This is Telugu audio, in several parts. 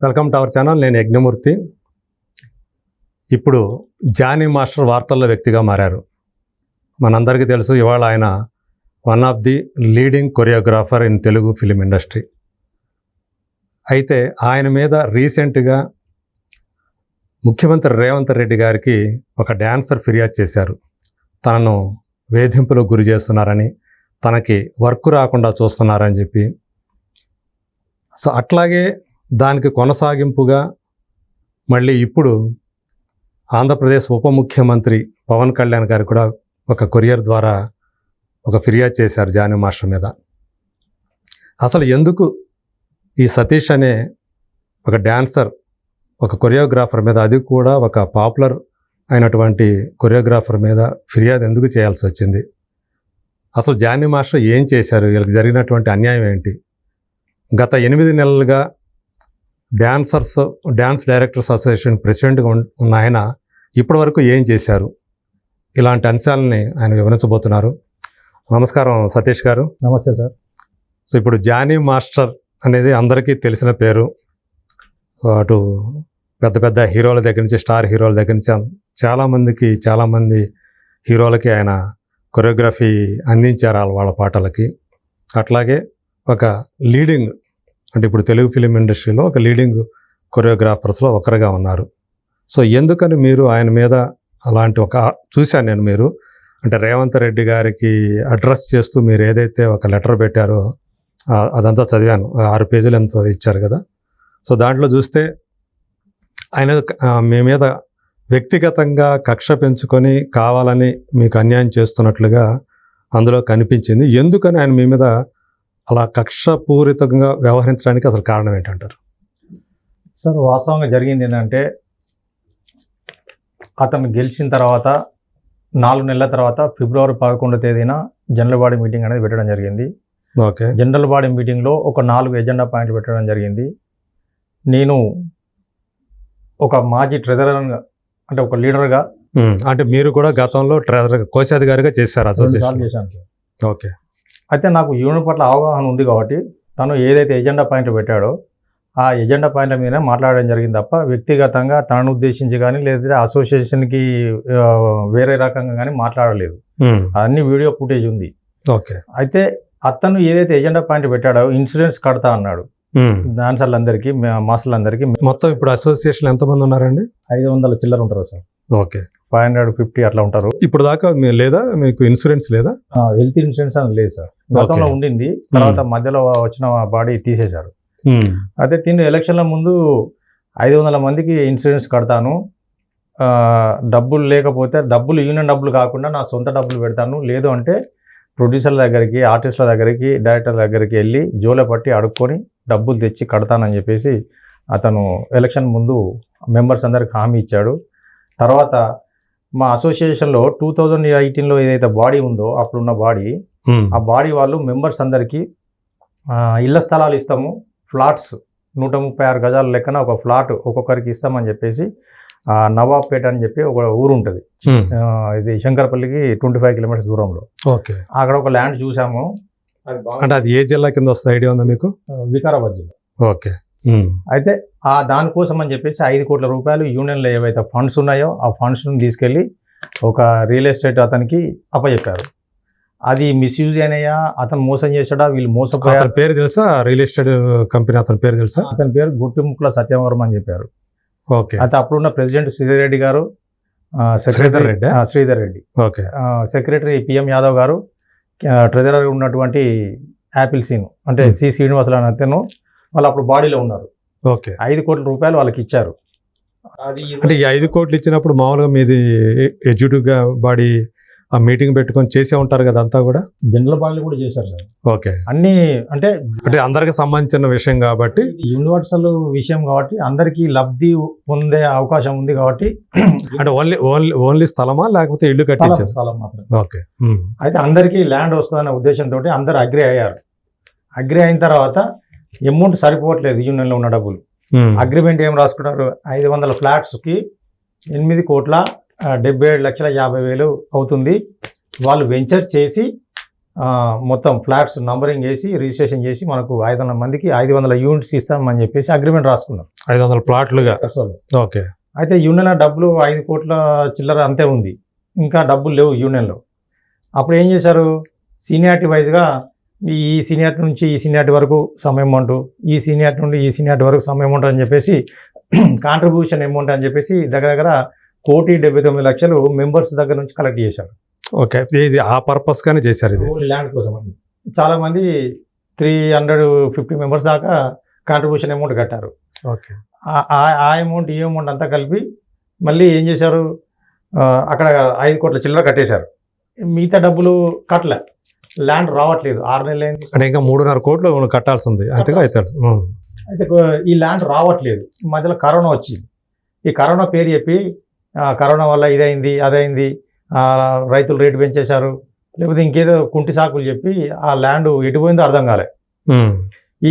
Welcome to our channel. నేను యజ్ఞమూర్తి. ఇప్పుడు జానీ మాస్టర్ వార్తల్లో వ్యక్తిగా మారారు. మనందరికీ తెలుసు, ఇవాళ ఆయన one of the leading choreographer in Telugu film industry. అయితే ఆయన మీద రీసెంట్గా ముఖ్యమంత్రి రేవంత్ రెడ్డి గారికి ఒక డాన్సర్ ఫిర్యాదు చేశారు. తనను వేధింపులకు గురి చేస్తున్నారని, తనకి వర్క్ రాకుండా చూస్తున్నారని చెప్పి. సో అట్లాగే దానికి కొనసాగింపుగా మళ్ళీ ఇప్పుడు ఆంధ్రప్రదేశ్ ఉప ముఖ్యమంత్రి పవన్ కళ్యాణ్ గారు కూడా ఒక కొరియర్ ద్వారా ఒక ఫిర్యాదు చేశారు జానీ మాస్టర్ మీద. అసలు ఎందుకు ఈ సతీష్ అనే ఒక డాన్సర్ ఒక కొరియోగ్రాఫర్ మీద, అది కూడా ఒక పాపులర్ అయినటువంటి కొరియోగ్రాఫర్ మీద ఫిర్యాదు ఎందుకు చేయాల్సి వచ్చింది? అసలు జానీ మాస్టర్ ఏం చేశారు? వీళ్ళకి జరిగినటువంటి అన్యాయం ఏంటి? గత 8 నెలలుగా డాన్స్ డైరెక్టర్స్ అసోసియేషన్ ప్రెసిడెంట్గా ఉన్న ఆయన ఇప్పటి వరకు ఏం చేశారు? ఇలాంటి అంశాలని ఆయన వివరించబోతున్నారు. నమస్కారం సతీష్ గారు. నమస్తే సార్. సో ఇప్పుడు జానీ మాస్టర్ అనేది అందరికీ తెలిసిన పేరు. అటు పెద్ద పెద్ద హీరోల దగ్గర నుంచి, స్టార్ హీరోల దగ్గర నుంచి చాలామంది హీరోలకి ఆయన కొరియోగ్రఫీ అందించారు వాళ్ళ పాటలకి. అట్లాగే ఒక లీడింగ్, అంటే ఇప్పుడు తెలుగు ఫిలిం ఇండస్ట్రీలో ఒక లీడింగ్ కొరియోగ్రాఫర్స్లో ఒకరుగా ఉన్నారు. సో ఎందుకని మీరు ఆయన మీద అలాంటి చూశాను నేను, మీరు అంటే రేవంత్ రెడ్డి గారికి అడ్రస్ చేస్తూ మీరు ఏదైతే ఒక లెటర్ పెట్టారో అదంతా చదివాను. 6 పేజీలు ఎంతో ఇచ్చారు కదా. సో దాంట్లో చూస్తే ఆయన మీ మీద వ్యక్తిగతంగా కక్ష పెంచుకొని కావాలని మీకు అన్యాయం చేస్తున్నట్లుగా అందులో కనిపించింది. ఎందుకని ఆయన మీ మీద అలా కక్షపూరితంగా వ్యవహరించడానికి అసలు కారణం ఏంటంటారు? సార్, వాస్తవంగా జరిగింది ఏంటంటే, అతను గెలిచిన తర్వాత 4 నెలల తర్వాత ఫిబ్రవరి 11వ తేదీన జనరల్ బాడీ మీటింగ్ అనేది పెట్టడం జరిగింది. ఓకే. జనరల్ బాడీ మీటింగ్లో ఒక 4 ఎజెండా పాయింట్లు పెట్టడం జరిగింది. నేను ఒక మాజీ ట్రెజరర్గా, అంటే ఒక లీడర్గా, అంటే మీరు కూడా గతంలో ట్రెజరర్ కోశాధికారిగా చేశారు అసోసియేషన్? చేశాను సార్. ఓకే. అయితే నాకు యూనియన్ పట్ల అవగాహన ఉంది కాబట్టి తను ఏదైతే ఎజెండా పాయింట్లు పెట్టాడో ఆ ఎజెండా పాయింట్ల మీదనే మాట్లాడడం జరిగింది తప్ప వ్యక్తిగతంగా తనను ఉద్దేశించి కానీ, లేదా అసోసియేషన్కి వేరే రకంగా కానీ మాట్లాడలేదు. అన్ని వీడియో ఫుటేజ్ ఉంది. ఓకే. అయితే అతను ఏదైతే ఎజెండా పాయింట్ పెట్టాడో ఇన్సూరెన్స్ కడతా అన్నాడు డాన్సర్లందరికీ, మాస్టర్లందరికీ. మొత్తం ఇప్పుడు అసోసియేషన్ ఎంతమంది ఉన్నారండి? 500 చిల్లర ఉంటారు సార్. ఓకే. 550 అట్లా ఉంటారు. ఇప్పుడు దాకా లేదా మీకు ఇన్సూరెన్స్ లేదా? హెల్త్ ఇన్సూరెన్స్ అని లేదు సార్. గతంలో ఉండింది, తర్వాత మధ్యలో వచ్చిన బాడీ తీసేశారు. అయితే తిను ఎలక్షన్ల ముందు 500 మందికి ఇన్సూరెన్స్ కడతాను, డబ్బులు లేకపోతే డబ్బులు యూనియన్ డబ్బులు కాకుండా నా సొంత డబ్బులు పెడతాను, లేదు అంటే ప్రొడ్యూసర్ల దగ్గరికి, ఆర్టిస్టుల దగ్గరికి, డైరెక్టర్ దగ్గరికి వెళ్ళి జోలే పట్టి అడుక్కొని డబ్బులు తెచ్చి కడతానని చెప్పేసి అతను ఎలక్షన్ ముందు మెంబర్స్ అందరికి హామీ ఇచ్చాడు. తర్వాత మా అసోసియేషన్లో 2018లో ఏదైతే బాడీ ఉందో, అప్పుడున్న బాడీ, ఆ బాడీ వాళ్ళు మెంబర్స్ అందరికీ ఇళ్ల స్థలాలు ఇస్తాము, ఫ్లాట్స్ 136 గజాల లెక్కన ఒక ఫ్లాట్ ఒక్కొక్కరికి ఇస్తామని చెప్పేసి నవాబ్పేట అని చెప్పి ఒక ఊరు ఉంటుంది, ఇది శంకరపల్లికి 25 కిలోమీటర్స్ దూరంలో. ఓకే. అక్కడ ఒక ల్యాండ్ చూసాము. అంటే అది ఏ జిల్లా కింద వస్తుంది, ఐడియా ఉందా మీకు? వికారాబాద్ జిల్లా. ఓకే. అయితే దానికోసం అని చెప్పేసి 5 కోట్ల రూపాయలు యూనియన్లో ఏవైతే ఫండ్స్ ఉన్నాయో ఆ ఫండ్స్ని తీసుకెళ్ళి ఒక రియల్ ఎస్టేట్ అతనికి అప్పచెప్పారు. అది మిస్యూజ్ అయినాయా, అతను మోసం చేశాడా, వీళ్ళు మోసపోయారు? పేరు తెలుసా? రియల్ ఎస్టేట్ కంపెనీ అతని పేరు తెలుసా? అతని పేరు గుట్టిముక్కల సత్యవర్మ అని చెప్పారు. ఓకే. అయితే అప్పుడున్న ప్రెసిడెంట్ శ్రీధర్ రెడ్డి గారు, Sridhar Reddy, okay, secretary PM Yadav గారు, ట్రెజరర్ ఉన్నటువంటి యాపిల్ సీను అంటే సి శ్రీనివాసులు అని అతను, వాళ్ళు అప్పుడు బాడీలో ఉన్నారు. ఓకే. 5 కోట్ల రూపాయలు వాళ్ళకి ఇచ్చారు. అంటే ఈ 5 కోట్లు ఇచ్చినప్పుడు మామూలుగా మీది ఎగ్జిక్యూటివ్గా బాడీ ఆ మీటింగ్ పెట్టుకొని చేసే ఉంటారు కదా, అంతా కూడా జనరల్ బాడీలు కూడా చేశారు సార్. ఓకే. అన్ని అంటే అందరికి సంబంధించిన విషయం కాబట్టి, యూనివర్సల్ విషయం కాబట్టి అందరికీ లబ్ధి పొందే అవకాశం ఉంది కాబట్టి. అంటే ఓన్లీ స్థలమా లేకపోతే ఇల్లు కట్టించారు? స్థలం మాత్రం. ఓకే. అయితే అందరికీ ల్యాండ్ వస్తుందనే ఉద్దేశంతో అందరు అగ్రి అయ్యారు. అగ్రి అయిన తర్వాత అమౌంట్ సరిపోవట్లేదు యూనియన్లో ఉన్న డబ్బులు. అగ్రిమెంట్ ఏం రాసుకున్నారు, 500 ఫ్లాట్స్కి 8,77,50,000 అవుతుంది. వాళ్ళు వెంచర్ చేసి మొత్తం ఫ్లాట్స్ నంబరింగ్ చేసి రిజిస్ట్రేషన్ చేసి మనకు 500 మందికి 500 యూనిట్స్ ఇస్తామని చెప్పేసి అగ్రిమెంట్ రాసుకున్నాం 500 ప్లాట్లుగా. ఓకే. అయితే యూనియన్లో డబ్బులు 5 కోట్ల చిల్లర అంతే ఉంది, ఇంకా డబ్బులు లేవు యూనియన్లో. అప్పుడు ఏం చేశారు, సీనియారిటీ వైజ్గా ఈ సీనియారిటీ నుంచి ఈ సీనియారిటీ వరకు సమ్ అమౌంట్, ఈ సీనియారిటీ నుండి ఈ సీనియారిటీ వరకు సమ్ అమౌంట్ అని చెప్పేసి కాంట్రిబ్యూషన్ అమౌంట్ అని చెప్పేసి దగ్గర 1,79,00,000 మెంబర్స్ దగ్గర నుంచి కలెక్ట్ చేశారు. ఓకే. ఇది ఆ పర్పస్ గానే చేశారు ఇది, ల్యాండ్ కోసం అండి. చాలామంది 350 మెంబర్స్ దాకా కాంట్రిబ్యూషన్ అమౌంట్ కట్టారు. ఓకే. ఆ అమౌంట్ ఈ అమౌంట్ అంతా కలిపి మళ్ళీ ఏం చేశారు, అక్కడ 5 కోట్ల చిల్లర కట్టేశారు. మిగతా డబ్బులు కట్టలే, ల్యాండ్ రావట్లేదు. 6 నెలలు అయింది అంటే ఇంకా 3.5 కోట్లు కట్టాల్సి ఉంది. అంతేగా అవుతాడు. అయితే ఈ ల్యాండ్ రావట్లేదు. మధ్యలో కరోనా వచ్చింది. ఈ కరోనా పేరు చెప్పి కరోనా వల్ల ఇదైంది అదైంది, రైతులు రేటు పెంచేశారు, లేకపోతే ఇంకేదో కుంటి సాకులు చెప్పి ఆ ల్యాండ్ ఎటుపోయిందో అర్థం కాలే.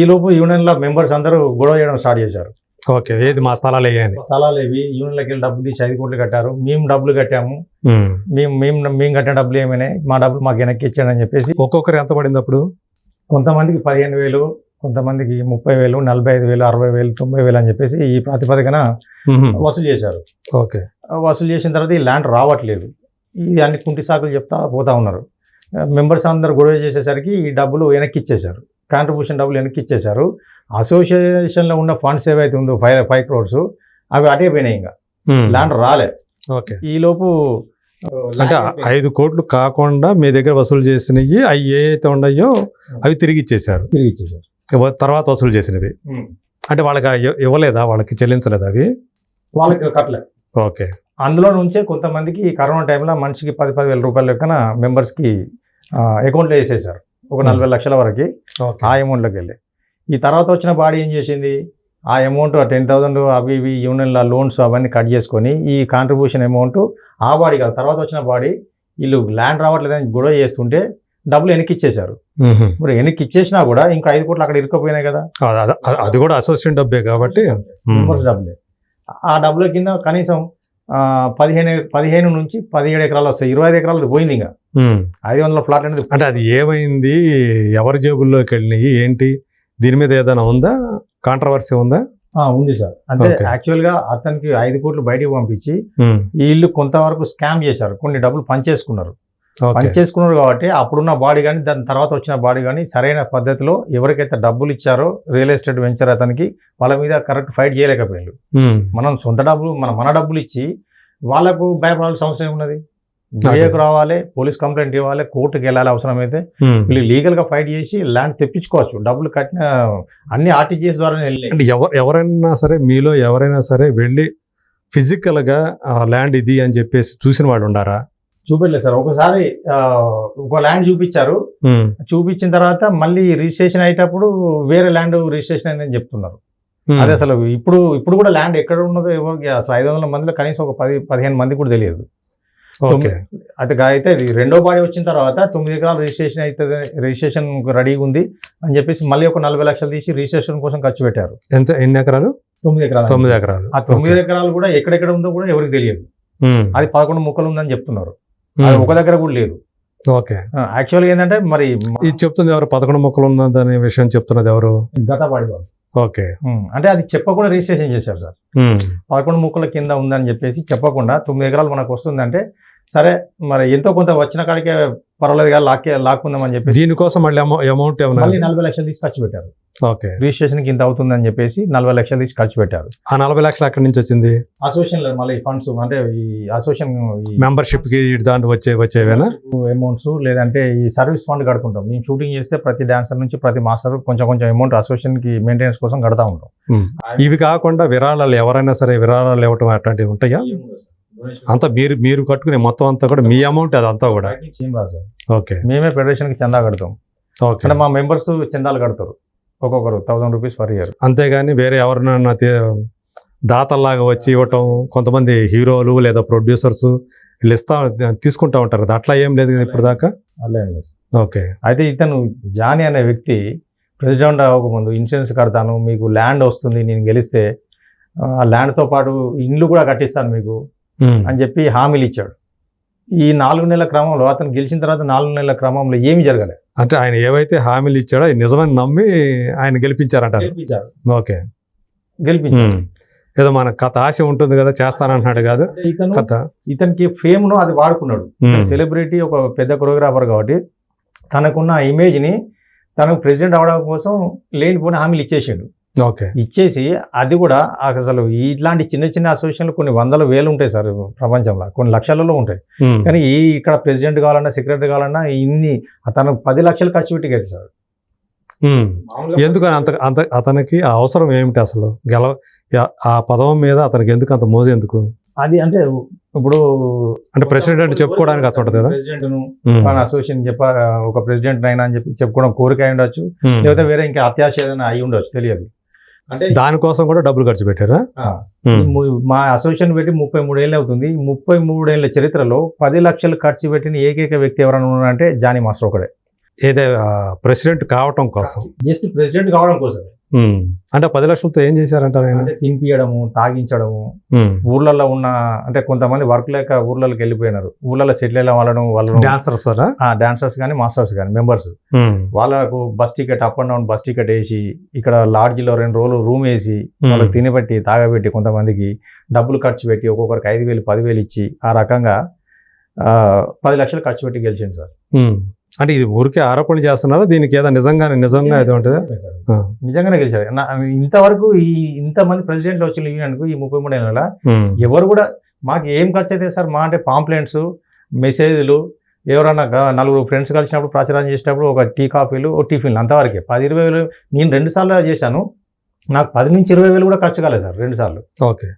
ఈలోపు యూనియన్లో మెంబర్స్ అందరూ గొడవ చేయడం స్టార్ట్ చేశారు. ఓకే. ఏది మా స్థలాలు ఏవి, యూనియన్లోకి వెళ్ళి డబ్బులు తీసి 5 కోట్లు కట్టారు, మేము డబ్బులు కట్టాము, మేము కట్టిన డబ్బులు ఏమైనాయి, మా డబ్బులు మాకు వెనక్కి ఇచ్చాడు అని చెప్పేసి ఒక్కొక్కరు ఎంత పడింది అప్పుడు? కొంతమందికి 15,000, కొంతమందికి 30,000, 45,000, 60,000, 90,000 అని చెప్పేసి ఈ ప్రాతిపదికన వసూలు చేశారు. ఓకే. వసూలు చేసిన తర్వాత ఈ ల్యాండ్ రావట్లేదు. ఇది అన్ని కుంటి సాకులు చెప్తా పోతా ఉన్నారు. మెంబర్స్ అందరు గొడవ చేసేసరికి ఈ డబ్బులు వెనక్కి ఇచ్చేశారు, కాంట్రిబ్యూషన్ డబ్బులు వెనక్కి ఇచ్చేశారు. అసోసియేషన్లో ఉన్న ఫండ్స్ ఏవైతే ఉందో 5 crores అవి అటే పోయినాయి, ఇంకా ల్యాండ్ రాలే. ఓకే. ఈలోపు అంటే 5 కోట్లు కాకుండా మీ దగ్గర వసూలు చేసినవి అవి ఏవైతే ఉన్నాయో అవి తిరిగి ఇచ్చేసారు. తర్వాత వసూలు చేసినవి అంటే వాళ్ళకి ఇవ్వలేదా, వాళ్ళకి చెల్లించలేదా అవి? వాళ్ళకి కట్టలేదు. ఓకే. అందులో నుంచే కొంతమందికి కరోనా టైంలో మనిషికి 10,000 రూపాయల లెక్కన మెంబర్స్కి అకౌంట్లో వేసేసారు, ఒక 40 లక్షల వరకు ఆ అమౌంట్లోకి వెళ్ళి. ఈ తర్వాత వచ్చిన బాడీ ఏం చేసింది, ఆ అమౌంట్ 10,000 అవి ఇవి యూనియన్ల లోన్స్ అవన్నీ కట్ చేసుకొని ఈ కాంట్రిబ్యూషన్ అమౌంట్ ఆ బాడీ కాదు, తర్వాత వచ్చిన బాడీ వీళ్ళు ల్యాండ్ రావట్లేదని గొడవ చేస్తుంటే డబ్బులు వెనక్కి ఇచ్చేశారు. మరి వెనక్కి ఇచ్చేసినా కూడా ఇంకా 5 కోట్లు అక్కడ ఇరుక్కుపోయినాయి కదా. అది కూడా అసోసియేషన్ డబ్బే కాబట్టి డబ్బులే. ఆ డబ్బుల కింద కనీసం 15 నుంచి 17 ఎకరాలు వస్తాయి. 25 ఎకరాలు పోయింది, ఇంకా 500 ఫ్లాట్ అనేది. అంటే అది ఏమైంది, ఎవరి జేబుల్లోకి వెళ్ళినాయి ఏంటి, దీని మీద ఏదైనా ఉందా, కాంట్రవర్సీ ఉందా? ఉంది సార్. అంటే యాక్చువల్గా అతనికి 5 కోట్లు బయటికి పంపించి వీళ్ళు కొంతవరకు స్కామ్ చేశారు, కొన్ని డబ్బులు పనిచేసుకున్నారు కాబట్టి అప్పుడున్న బాడీ కానీ దాని తర్వాత వచ్చిన బాడీ కానీ సరైన పద్ధతిలో ఎవరికైతే డబ్బులు ఇచ్చారో రియల్ ఎస్టేట్ వెంచర్ అతనికి వాళ్ళ మీద కరెక్ట్ ఫైట్ చేయలేకపోయారు. మనం సొంత డబ్బులు మన డబ్బులు ఇచ్చి వాళ్ళకు భయపడాల్సిన అవసరం ఉన్నది. జేఏకు రావాలి, పోలీస్ కంప్లైంట్ ఇవ్వాలి, కోర్టుకి వెళ్ళాలి, అవసరమైతే వీళ్ళు లీగల్గా ఫైట్ చేసి ల్యాండ్ తెప్పించుకోవచ్చు. డబ్బులు కట్టిన అన్ని ఆర్టీజీఎస్ ద్వారా అంటే ఎవరైనా సరే, మీలో ఎవరైనా సరే వెళ్ళి ఫిజికల్గా ల్యాండ్ ఇది అని చెప్పేసి చూసిన వాళ్ళు ఉండారా? చూపెట్టలేదు సార్. ఒకసారి ఒక ల్యాండ్ చూపించారు, చూపించిన తర్వాత మళ్ళీ రిజిస్ట్రేషన్ అయ్యేటప్పుడు వేరే ల్యాండ్ రిజిస్ట్రేషన్ అయిందని చెప్తున్నారు. అదే అసలు ఇప్పుడు కూడా ల్యాండ్ ఎక్కడ ఉన్నదో ఎవరికి అసలు 500 మందిలో కనీసం ఒక 10-15 మంది కూడా తెలియదు. అయితే ఇది రెండో బాడీ వచ్చిన తర్వాత 9 ఎకరాలు రిజిస్ట్రేషన్ అవుతుంది, రిజిస్ట్రేషన్ రెడీగా ఉంది అని చెప్పేసి మళ్ళీ ఒక 40 లక్షలు తీసి రిజిస్ట్రేషన్ కోసం ఖర్చు పెట్టారు. ఎన్ని ఎకరాలు? 9 ఎకరాలు. 9 ఎకరాలు. ఆ 9 ఎకరాలు కూడా ఎక్కడెక్కడ ఉందో కూడా ఎవరికి తెలియదు. అది 11 ముక్కలు ఉందని చెప్తున్నారు, అది ఒక దగ్గర కూడా లేదు. ఓకే. యాక్చువల్గా ఏంటంటే మరి ఇది చెప్తుంది ఎవరు, 11 మొక్కలు ఉన్నదనే విషయం చెప్తున్నది ఎవరు? గత బాడీ వాళ్ళు. ఓకే. అంటే అది చెప్పకుండా రిజిస్ట్రేషన్ చేశారు సార్. 11 ముక్కల కింద ఉందని చెప్పేసి చెప్పకుండా 9 ఎకరాలు మనకు వస్తుందంటే సరే మరి ఎంతో కొంత వచ్చిన కాడికే పర్వాలేదు కదా లాక్కుందామని చెప్పి దీనికోసం మళ్ళీ అమౌంట్ మళ్ళీ 40 లక్షలు తీసి ఖర్చు పెట్టారు. ఓకే. రిజిస్ట్రేషన్కి ఇంత అవుతుందని చెప్పేసి 40 లక్షలు తీసి ఖర్చు పెట్టారు. ఆ 40 లక్షలు ఎక్కడి నుంచి వచ్చింది? అసోసియేషన్ లో మళ్ళీ ఫండ్స్, అంటే ఈ అసోసియేషన్ మెంబర్షిప్ కి దాంట్లో వచ్చేవేనా అమౌంట్స్, లేదంటే ఈ సర్వీస్ ఫండ్ కడుతుంటాం. మేము షూటింగ్ చేస్తే ప్రతి డాన్సర్ నుంచి ప్రతి మాస్టర్ కొంచెం అమౌంట్ అసోసియేషన్ కి మెయింటెనెన్స్ కోసం కడతా ఉంటాం. ఇవి కాకుండా విరాళాలు ఎవరైనా సరే విరాళాలు ఇవ్వటం అట్లాంటివి ఉంటాయా? అంతా మీరు కట్టుకునే మొత్తం అంతా కూడా మీ అమౌంట్ అదంతా కూడా? ఓకే. మేమే ఫెడరేషన్కి చందా కడతాం. అంటే మా మెంబర్స్ చందాలు కడతారు, ఒక్కొక్కరు 1000 రూపీస్ పర్ ఇయర్. అంతేగాని వేరే ఎవరినైనా దాతల్లాగా వచ్చి ఇవ్వటం, కొంతమంది హీరోలు లేదా ప్రొడ్యూసర్స్ వీళ్ళు తీసుకుంటా ఉంటారు, అట్లా ఏం లేదు కదా ఇప్పుడు దాకా? అలా ఏం లేదు. ఓకే. అయితే ఇతను జానీ అనే వ్యక్తి ప్రెసిడెంట్ అవ్వకముందు ఇన్సూరెన్స్ కడతాను, మీకు ల్యాండ్ వస్తుంది, నేను గెలిస్తే ఆ ల్యాండ్తో పాటు ఇండ్లు కూడా కట్టిస్తాను మీకు అని చెప్పి హామీలు ఇచ్చాడు. ఈ 4 నెలల క్రమంలో అతను గెలిచిన తర్వాత 4 నెలల క్రమంలో ఏమి జరగలేదు. అంటే ఆయన ఏవైతే హామీలు ఇచ్చాడో అవి నిజమని నమ్మి ఆయన గెలిపించారంటారు. గెలిపించారు. ఓకే. గెలిపించారు. ఏదో మన కథ ఆశ ఉంటుంది కదా, చేస్తానంటున్నాడు కాదు ఇతను కథ. ఇతనికి ఫేమ్ ను అది వాడుకున్నాడు. సెలబ్రిటీ, ఒక పెద్ద కొరియోగ్రాఫర్ కాబట్టి తనకున్న ఇమేజ్ ని తనకు ప్రెసిడెంట్ అవడం కోసం లేనిపోయిన హామీలు ఇచ్చేసాడు. ఓకే. ఇచ్చేసి అది కూడా అసలు ఇట్లాంటి చిన్న చిన్న అసోసియేషన్లు కొన్ని వందల వేలు ఉంటాయి సార్ ప్రపంచంలో, కొన్ని లక్షలలో ఉంటాయి. కానీ ఇక్కడ ప్రెసిడెంట్ కావాలన్నా సెక్రటరీ కావాలన్నా ఇన్ని తనకు 10 లక్షలు ఖర్చు పెట్టి గెలిచాడు. ఎందుకని అంత అంత అతనికి ఆ అవసరం ఏమిటి అసలు? ఆ పదవం మీద అతనికి ఎందుకు అంత మోజు ఎందుకు? అది అంటే ఇప్పుడు అంటే ప్రెసిడెంట్ చెప్పుకోవడానికి అసలు ఉంటుంది కదా, ప్రెసిడెంట్ అసోసియేషన్ ఒక ప్రెసిడెంట్ అయినా అని చెప్పి చెప్పుకోవడం కోరిక అయి ఉండొచ్చు, లేకపోతే వేరే ఇంకా అత్యాశ ఏదైనా అయి ఉండొచ్చు, తెలియదు. అంటే దానికోసం కూడా డబ్బులు ఖర్చు పెట్టారా? మా అసోసియేషన్ పెట్టి 33 ఏళ్ళు అవుతుంది. 33 ఏళ్ల చరిత్రలో 10 లక్షలు ఖర్చు పెట్టిన ఏకైక వ్యక్తి ఎవరైనా ఉన్నారంటే జానీ మాస్టర్ ఒకడే. ఏదే ప్రెసిడెంట్ కావటం కోసం, జస్ట్ ప్రెసిడెంట్ కావడం కోసం. అంటే 10 లక్షలతో ఏం చేశారంటారు? అంటే తినిపియడము, తాగించడము, ఊర్లలో ఉన్న అంటే కొంతమంది వర్క్ లేక ఊర్లలోకి వెళ్ళిపోయినారు, ఊర్లలో సెటిల్ అయిన వాళ్ళు డాన్సర్స్ కానీ మాస్టర్స్ కానీ మెంబర్స్, వాళ్ళకు bus ticket, up and down bus ticket వేసి ఇక్కడ లాడ్జిలో 2 రోజులు రూమ్ వేసి వాళ్ళకి తినబెట్టి తాగబెట్టి కొంతమందికి డబ్బులు ఖర్చు పెట్టి ఒక్కొక్కరికి 5,000 10,000 ఇచ్చి ఆ రకంగా 10 లక్షలు ఖర్చు పెట్టి గెలిచింది సార్. అంటే ఇది ఊరికే ఆరోపణలు చేస్తున్నారా? దీనికి ఏదో నిజంగా ఇది ఉంటుంది? నిజంగానే గెలిచారు. ఇంతవరకు ఇంతమంది ప్రెసిడెంట్లు వచ్చిన యూనియన్కు ఈ 33 ఏళ్ళ ఎవరు కూడా మాకు ఏం ఖర్చు అయితే సార్, మా అంటే పాంప్లెంట్స్, మెసేజ్లు, ఎవరన్నా 4 ఫ్రెండ్స్ కలిసినప్పుడు ప్రచారం చేసేటప్పుడు ఒక టీ కాఫీలు, ఒక టిఫిన్లు, అంతవరకే. 10-20 వేలు నేను 2 సార్లు చేశాను. నాకు 10 నుంచి 20 వేలు కూడా ఖర్చు కాలేదు సార్ 2 సార్లు. ఓకే.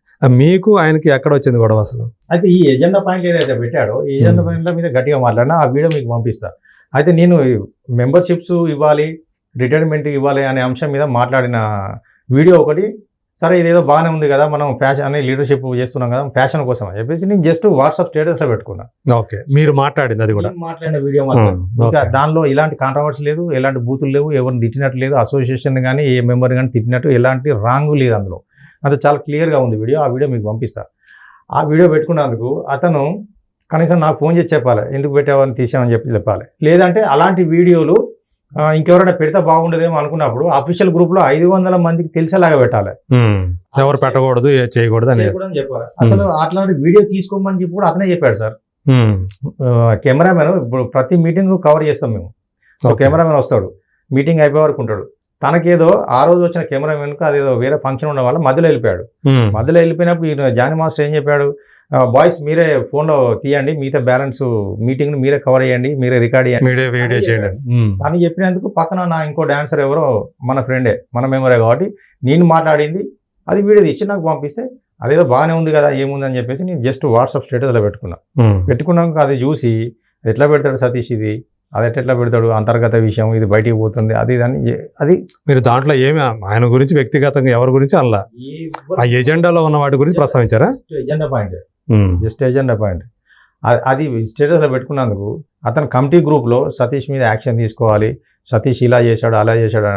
మీకు ఆయనకి ఎక్కడ వచ్చింది గొడవ అసలు? అయితే ఈ ఎజెండా పాయింట్ ఏదైతే పెట్టాడో ఈ ఎజెండా పాయింట్ల మీద గట్టిగా మాట్లాడినా ఆ వీడియో మీకు పంపిస్తా. అయితే నేను మెంబర్షిప్స్ ఇవ్వాలి, రిటైర్మెంట్ ఇవ్వాలి అనే అంశం మీద మాట్లాడిన వీడియో ఒకటి. సరే ఇదేదో బాగానే ఉంది కదా, మనం ఫ్యాషన్ అనే లీడర్షిప్ చేస్తున్నాం కదా, ఫ్యాషన్ కోసం అని చెప్పేసి నేను జస్ట్ వాట్సాప్ స్టేటస్లో పెట్టుకున్నా. ఓకే. మీరు మాట్లాడింది అది కూడా? మాట్లాడిన వీడియో మాత్రం. ఇంకా దానిలో ఇలాంటి కాంట్రవర్సీ లేదు, ఎలాంటి బూతులు లేవు, ఎవరిని తిట్టినట్టు లేదు, అసోసియేషన్ కానీ ఏ మెంబర్ కానీ తిట్టినట్టు ఎలాంటి రాంగ్ లేదు అందులో. అంటే చాలా క్లియర్గా ఉంది వీడియో. ఆ వీడియో మీకు పంపిస్తా. ఆ వీడియో పెట్టుకున్నందుకు అతను కనీసం నాకు ఫోన్ చేసి చెప్పాలి, ఎందుకు పెట్టావని తీసామని చెప్పాలి. లేదంటే అలాంటి వీడియోలు ఇంకెవరైనా పెడితే బాగుండదేమో అనుకున్నప్పుడు అఫీషియల్ గ్రూప్లో 500 మందికి తెలిసేలాగా పెట్టాలి. ఎవరు పెట్టకూడదు, చేయకూడదు అని చెప్పాలి. అసలు అట్లాంటి వీడియో తీసుకోమని చెప్పి కూడా అతనే చెప్పాడు సార్. కెమెరామెన్ ఇప్పుడు ప్రతి మీటింగ్ కవర్ చేస్తాం మేము. ఒక కెమెరామెన్ వస్తాడు, మీటింగ్ అయిపోయే వరకు ఉంటాడు. తనకేదో ఆ రోజు వచ్చిన కెమెరామెన్కు అదేదో వేరే ఫంక్షన్ ఉండడం వల్ల మధ్యలో వెళ్ళిపోయాడు. మధ్యలో వెళ్ళిపోయినప్పుడు ఈయన జానీ మాస్టర్ ఏం చెప్పాడు, బాయ్స్ మీరే ఫోన్లో తీయండి, మిగతా బ్యాలెన్స్ మీటింగ్ మీరే కవర్ చేయండి, మీరే రికార్డ్ చేయండి అని చెప్పినందుకు పక్కన నా ఇంకో డాన్సర్ ఎవరో మన ఫ్రెండే, మన మెంబరే కాబట్టి నేను మాట్లాడింది అది వీడియో తీసి నాకు పంపిస్తే అదేదో బాగానే ఉంది కదా, ఏముందని చెప్పేసి నేను జస్ట్ వాట్సాప్ స్టేటస్లో పెట్టుకున్నాక అది చూసి ఎట్లా పెడతాడు సతీష్, ఇది అది ఎట్లా పెడతాడు, అంతర్గత విషయం, ఇది బయటికి పోతుంది, అది మీరు దాంట్లో ఏమి ఆయన గురించి వ్యక్తిగతంగా ఎవరి గురించి అలా ఆ ఎజెండాలో ఉన్న వాటి గురించి ప్రస్తావించారా? Agenda point, just agenda point. అది స్టేటస్లో పెట్టుకున్నందుకు అతను కమిటీ గ్రూప్లో సతీష్ మీద యాక్షన్ తీసుకోవాలి, సతీష్ ఇలా చేశాడు అలా చేశాడు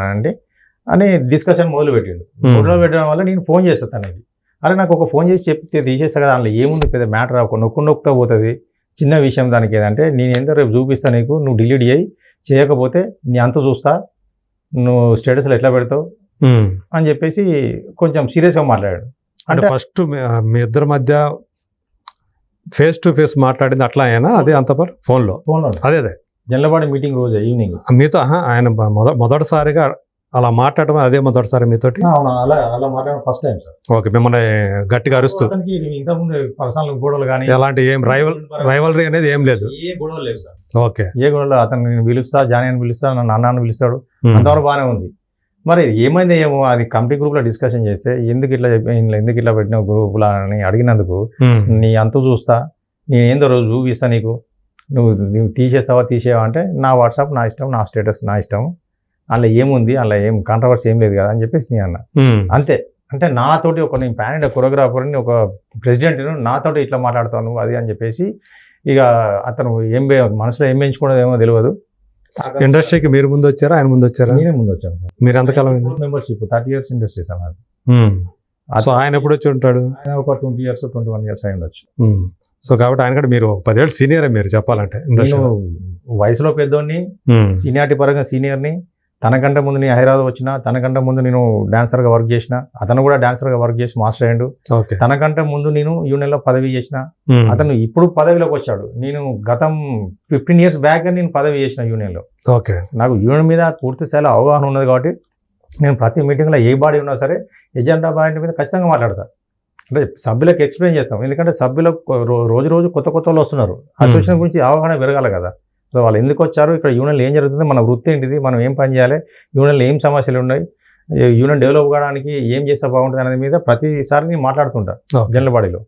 అని డిస్కషన్ మొదలుపెట్టిండు. మొదలుపెట్టడం వల్ల నేను ఫోన్ చేస్తాను తనకి, అరే నాకు ఒక ఫోన్ చేసి చెప్తే తీసేస్తా కదా, అందులో ఏముంది పెద్ద మ్యాటర్, ఒక నొక్కుతా పోతుంది, చిన్న విషయం దానికి ఏదంటే నేను ఏందో రేపు చూపిస్తా నీకు, నువ్వు డిలీట్ చేయకపోతే నీ అంత చూస్తా, నువ్వు స్టేటస్లో ఎట్లా పెడతావు అని చెప్పేసి కొంచెం సీరియస్గా మాట్లాడాడు. అంటే ఫస్ట్ మీ ఇద్దరి మధ్య ఫేస్ టు ఫేస్ మాట్లాడింది అట్లా అయినా అదే అంత ఫోన్లో అదే జనలపాడి మీటింగ్ రోజు ఈవినింగ్ మీతో ఆయన మొదటిసారిగా అలా మాట్లాడడం అదే మొదటిసారి మీతోటి? అలా మాట్లాడడం ఫస్ట్ టైం సార్. ఓకే. మిమ్మల్ని గట్టిగా అరుస్తూ ఇంతకుముందు పర్సనల్ గొడవలు కానీ ఎలాంటి ఏం రైవలరీ అనేది ఏం లేదు? ఏ గొడవలు లేవు సార్. ఓకే. ఏ గొడవలు, అతను నేను పిలుస్తా, జానీ అని పిలుస్తా, నన్ను అన్నాను పిలుస్తాడు, అంతవరకు బాగానే ఉంది. మరి ఏమైంది ఏమో అది కమిటీ గ్రూప్లో డిస్కషన్ చేస్తే ఎందుకు ఇట్లా పెట్టిన గ్రూపులా అని అడిగినందుకు నీ అంతు చూస్తా, నేను ఏందో రోజు చూపిస్తా నీకు, నువ్వు తీసేవా అంటే నా వాట్సాప్ నా ఇష్టం, నా స్టేటస్ నా ఇష్టం, అందులో ఏముంది, అందులో ఏం కాంట్రవర్సీ ఏం లేదు కదా అని చెప్పేసి నేను అన్నా. అంతే. అంటే నాతోటి నేను పాన్ ఇండియా కొరియోగ్రాఫర్ని, ఒక ప్రెసిడెంట్, నాతోటి ఇట్లా మాట్లాడతాను అది అని చెప్పేసి ఇక అతను మనసులో ఏం పెంచుకోవడం ఏమో తెలియదు. ఇండస్ట్రీకి మీరు ముందు వచ్చారా ఆయన ముందు వచ్చారా? నేనే ముందు వచ్చాను సార్. మీరు ఎంతకాలం? మెంబర్షిప్ 30 years ఇండస్ట్రీస్ అన్నది. సో ఆయన ఎప్పుడు వచ్చి ఉంటాడు? ఆయన ఒక 20 years 21 years అయి ఉండొచ్చు. సో కాబట్టి ఆయన కూడా మీరు 10 ఏళ్ళు సీనియరే మీరు చెప్పాలంటే నేను ఇండస్ట్రీలో. వయసులో పెద్దోడిని, ఉమ్, సీనియారిటీ పరంగా సీనియర్ని. తనకంటే ముందు నేను హైదరాబాద్ వచ్చిన, తనకంటే ముందు నేను డాన్సర్గా వర్క్ చేసిన, అతను కూడా డాన్సర్గా వర్క్ చేసి మాస్టర్ అయ్యాడు. ఓకే. తనకంటే ముందు నేను యూనియన్లో పదవి చేసిన, ఉమ్, అతను ఇప్పుడు పదవిలోకి వచ్చాడు. నేను గతం 15 years బ్యాక్ నేను పదవి చేసిన యూనియన్లో. ఓకే. నాకు యూనియన్ మీద పూర్తి స్థాయిలో అవగాహన ఉన్నది కాబట్టి నేను ప్రతి మీటింగ్లో ఏ బాడీ ఉన్నా సరే ఎజెండా బాడీ మీద ఖచ్చితంగా మాట్లాడతాను. అంటే సభ్యులకు ఎక్స్ప్లెయిన్ చేస్తాం, ఎందుకంటే సభ్యులకు రోజు రోజు కొత్త కొత్త వాళ్ళు వస్తున్నారు. అసోసియేషన్ గురించి అవగాహన పెరగాలి కదా. సో వాళ్ళు ఎందుకు వచ్చారు, ఇక్కడ యూనియన్లో ఏం జరుగుతుంది, మన వృత్తి ఏంటిది, మనం ఏం పని చేయాలి, యూనియన్లో ఏం సమస్యలు ఉన్నాయి, యూనియన్ డెవలప్ కావడానికి ఏం చేస్తే బాగుంటుంది అనేది మీద ప్రతిసారి నేను మాట్లాడుతుంటా ఓకే. జనరల్ బాడీలో.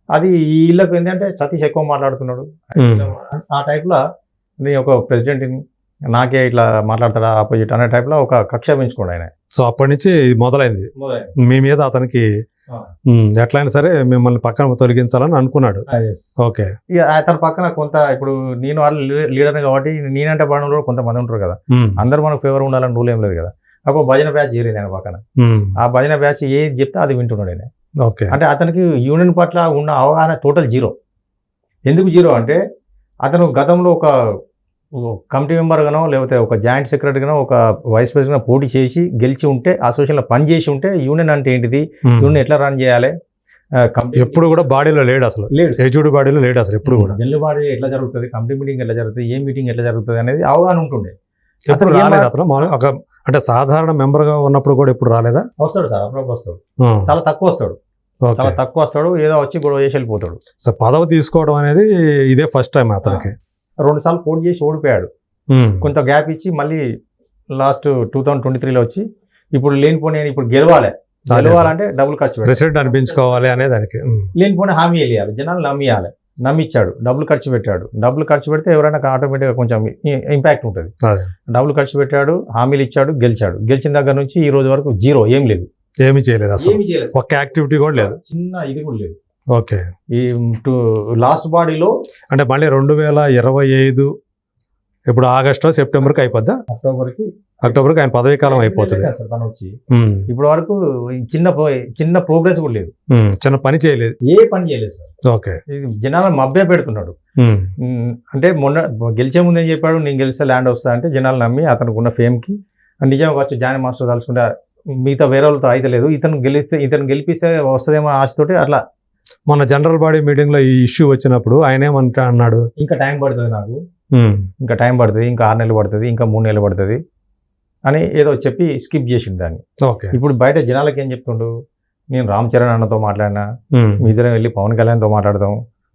అది ఈ ఇళ్ళకు ఏంటంటే సతీష్ ఎక్కువ మాట్లాడుతున్నాడు ఆ టైప్లో నేను ఒక ప్రెసిడెంట్ని, నాకే ఇట్లా మాట్లాడతాడా ఆపోజిట్ అనే టైప్లో ఒక కక్ష పెంచుకోండి ఆయన. సో అప్పటి నుంచి ఇది మొదలైంది మీ మీద అతనికి. ఎట్లయినా సరే మిమ్మల్ని పక్కన తొలగించాలని అనుకున్నాడు. ఓకే. ఇక తన పక్కన కొంత ఇప్పుడు నేను వాళ్ళ లీడర్ని కాబట్టి నేనంటే పడడంలో కొంతమంది ఉంటారు కదా, అందరూ మనకు ఫేవర్ ఉండాలని రూల్ ఏం లేదు కదా. అప్పుడు భజన బ్యాచ్ చేరింది ఆయన పక్కన. ఆ భజన బ్యాచ్ ఏది చెప్తే అది వింటున్నాడు ఆయన. ఓకే. అంటే అతనికి యూనియన్ పట్ల ఉన్న అవగాహన టోటల్ జీరో. ఎందుకు జీరో అంటే అతను గతంలో ఒక కమిటీ మెంబర్గానో లేకపోతే ఒక జాయింట్ సెక్రటరీగానో ఒక వైస్ ప్రెసిడెంట్గా పోటీ చేసి గెలిచి ఉంటే, అసోసియేషన్లో పని చేసి ఉంటే యూనియన్ అంటే ఏంటిది, యూనియన్ ఎట్లా రన్ చేయాలి, ఎప్పుడు కూడా బాడీలో లేడు అసలు, లేడు ఏజుడు బాడీలో లేడు అసలు ఎప్పుడు కూడా. జనరల్ బాడీ ఎట్లా జరుగుతుంది, కమిటీ మీటింగ్ ఎట్లా జరుగుతుంది, ఏ మీటింగ్ ఎట్లా జరుగుతుంది అనేది అవగాహన ఉంటుండే. ఎప్పుడు రాలేదు అతను మామూలుగా ఒక అంటే సాధారణ మెంబర్గా ఉన్నప్పుడు కూడా ఎప్పుడు రాలేదా? వస్తాడు సార్, అప్పుడప్పుడు వస్తాడు, చాలా తక్కువ వస్తాడు, చాలా తక్కువ వస్తాడు, ఏదో వచ్చి గొడవ చేసి వెళ్ళిపోతాడు. సో పదవి తీసుకోవడం అనేది ఇదే ఫస్ట్ టైం అతనికి. 2 సార్లు పోటీ చేసి ఓడిపోయాడు. కొంత గ్యాప్ ఇచ్చి మళ్ళీ లాస్ట్ 2023లో వచ్చి ఇప్పుడు లేనిపోనీ ఇప్పుడు గెలవాలంటే డబ్బులు ఖర్చు పెట్టాలి, ప్రెసిడెంట్ అనిపించుకోవాలి అనే దానికి. లేనిపోనీ హామీ వెళ్ళాలి, జనాలు నమ్మిచ్చాడు, డబ్బులు ఖర్చు పెట్టాడు. డబ్బులు ఖర్చు పెడితే ఎవరైనా ఆటోమేటిక్గా కొంచెం ఇంపాక్ట్ ఉంటుంది. డబ్బులు ఖర్చు పెట్టాడు, హామీలు ఇచ్చాడు, గెలిచిన దగ్గర నుంచి ఈ రోజు వరకు జీరో, ఏం లేదు, ఏమి చేయలేదు అసలు, ఒక్క యాక్టివిటీ కూడా లేదు, చిన్న ఇది కూడా లేదు. ఓకే. ఈ లాస్ట్ బాడీలో అంటే మళ్ళీ 2025 ఇప్పుడు ఆగస్టు సెప్టెంబర్కి అయిపోద్దా? అక్టోబర్కి ఆయన పదవీ కాలం అయిపోతుంది. తను వచ్చి ఇప్పటి వరకు చిన్న ప్రోగ్రెస్ కూడా లేదు, చిన్న పని చేయలేదు, ఏ పని చేయలేదు సార్. ఓకే. జనాలను మభ్య పెడుతున్నాడు. అంటే మొన్న గెలిచే ముందు ఏం చెప్పాడు, నేను గెలిస్తే ల్యాండ్ వస్తా అంటే జనాలు నమ్మి అతనికి ఉన్న ఫేమ్కి నిజంగా వచ్చి జానీ మాస్టర్ తలుచుకుంటే మిగతా వేరే వాళ్ళతో అయితే లేదు, ఇతను గెలిపిస్తే వస్తుందేమో ఆశతోటి అట్లా. మన జనరల్ బాడీ మీటింగ్ లో ఈ ఇష్యూ వచ్చినప్పుడు ఆయన ఏమంటా అన్నాడు, ఇంకా టైం పడుతుంది నాకు, ఇంకా టైం పడుతుంది, ఇంకా 6 నెలలు పడుతుంది, ఇంకా 3 నెలలు పడుతుంది అని ఏదో చెప్పి స్కిప్ చేసిండు దాన్ని. ఓకే. ఇప్పుడు బయట జనాలకి ఏం చెప్తుండు, నేను రామ్ చరణ్ అన్నతో మాట్లాడినా, మీ ఇద్దరం వెళ్ళి పవన్ కళ్యాణ్తో మాట్లాడతాం,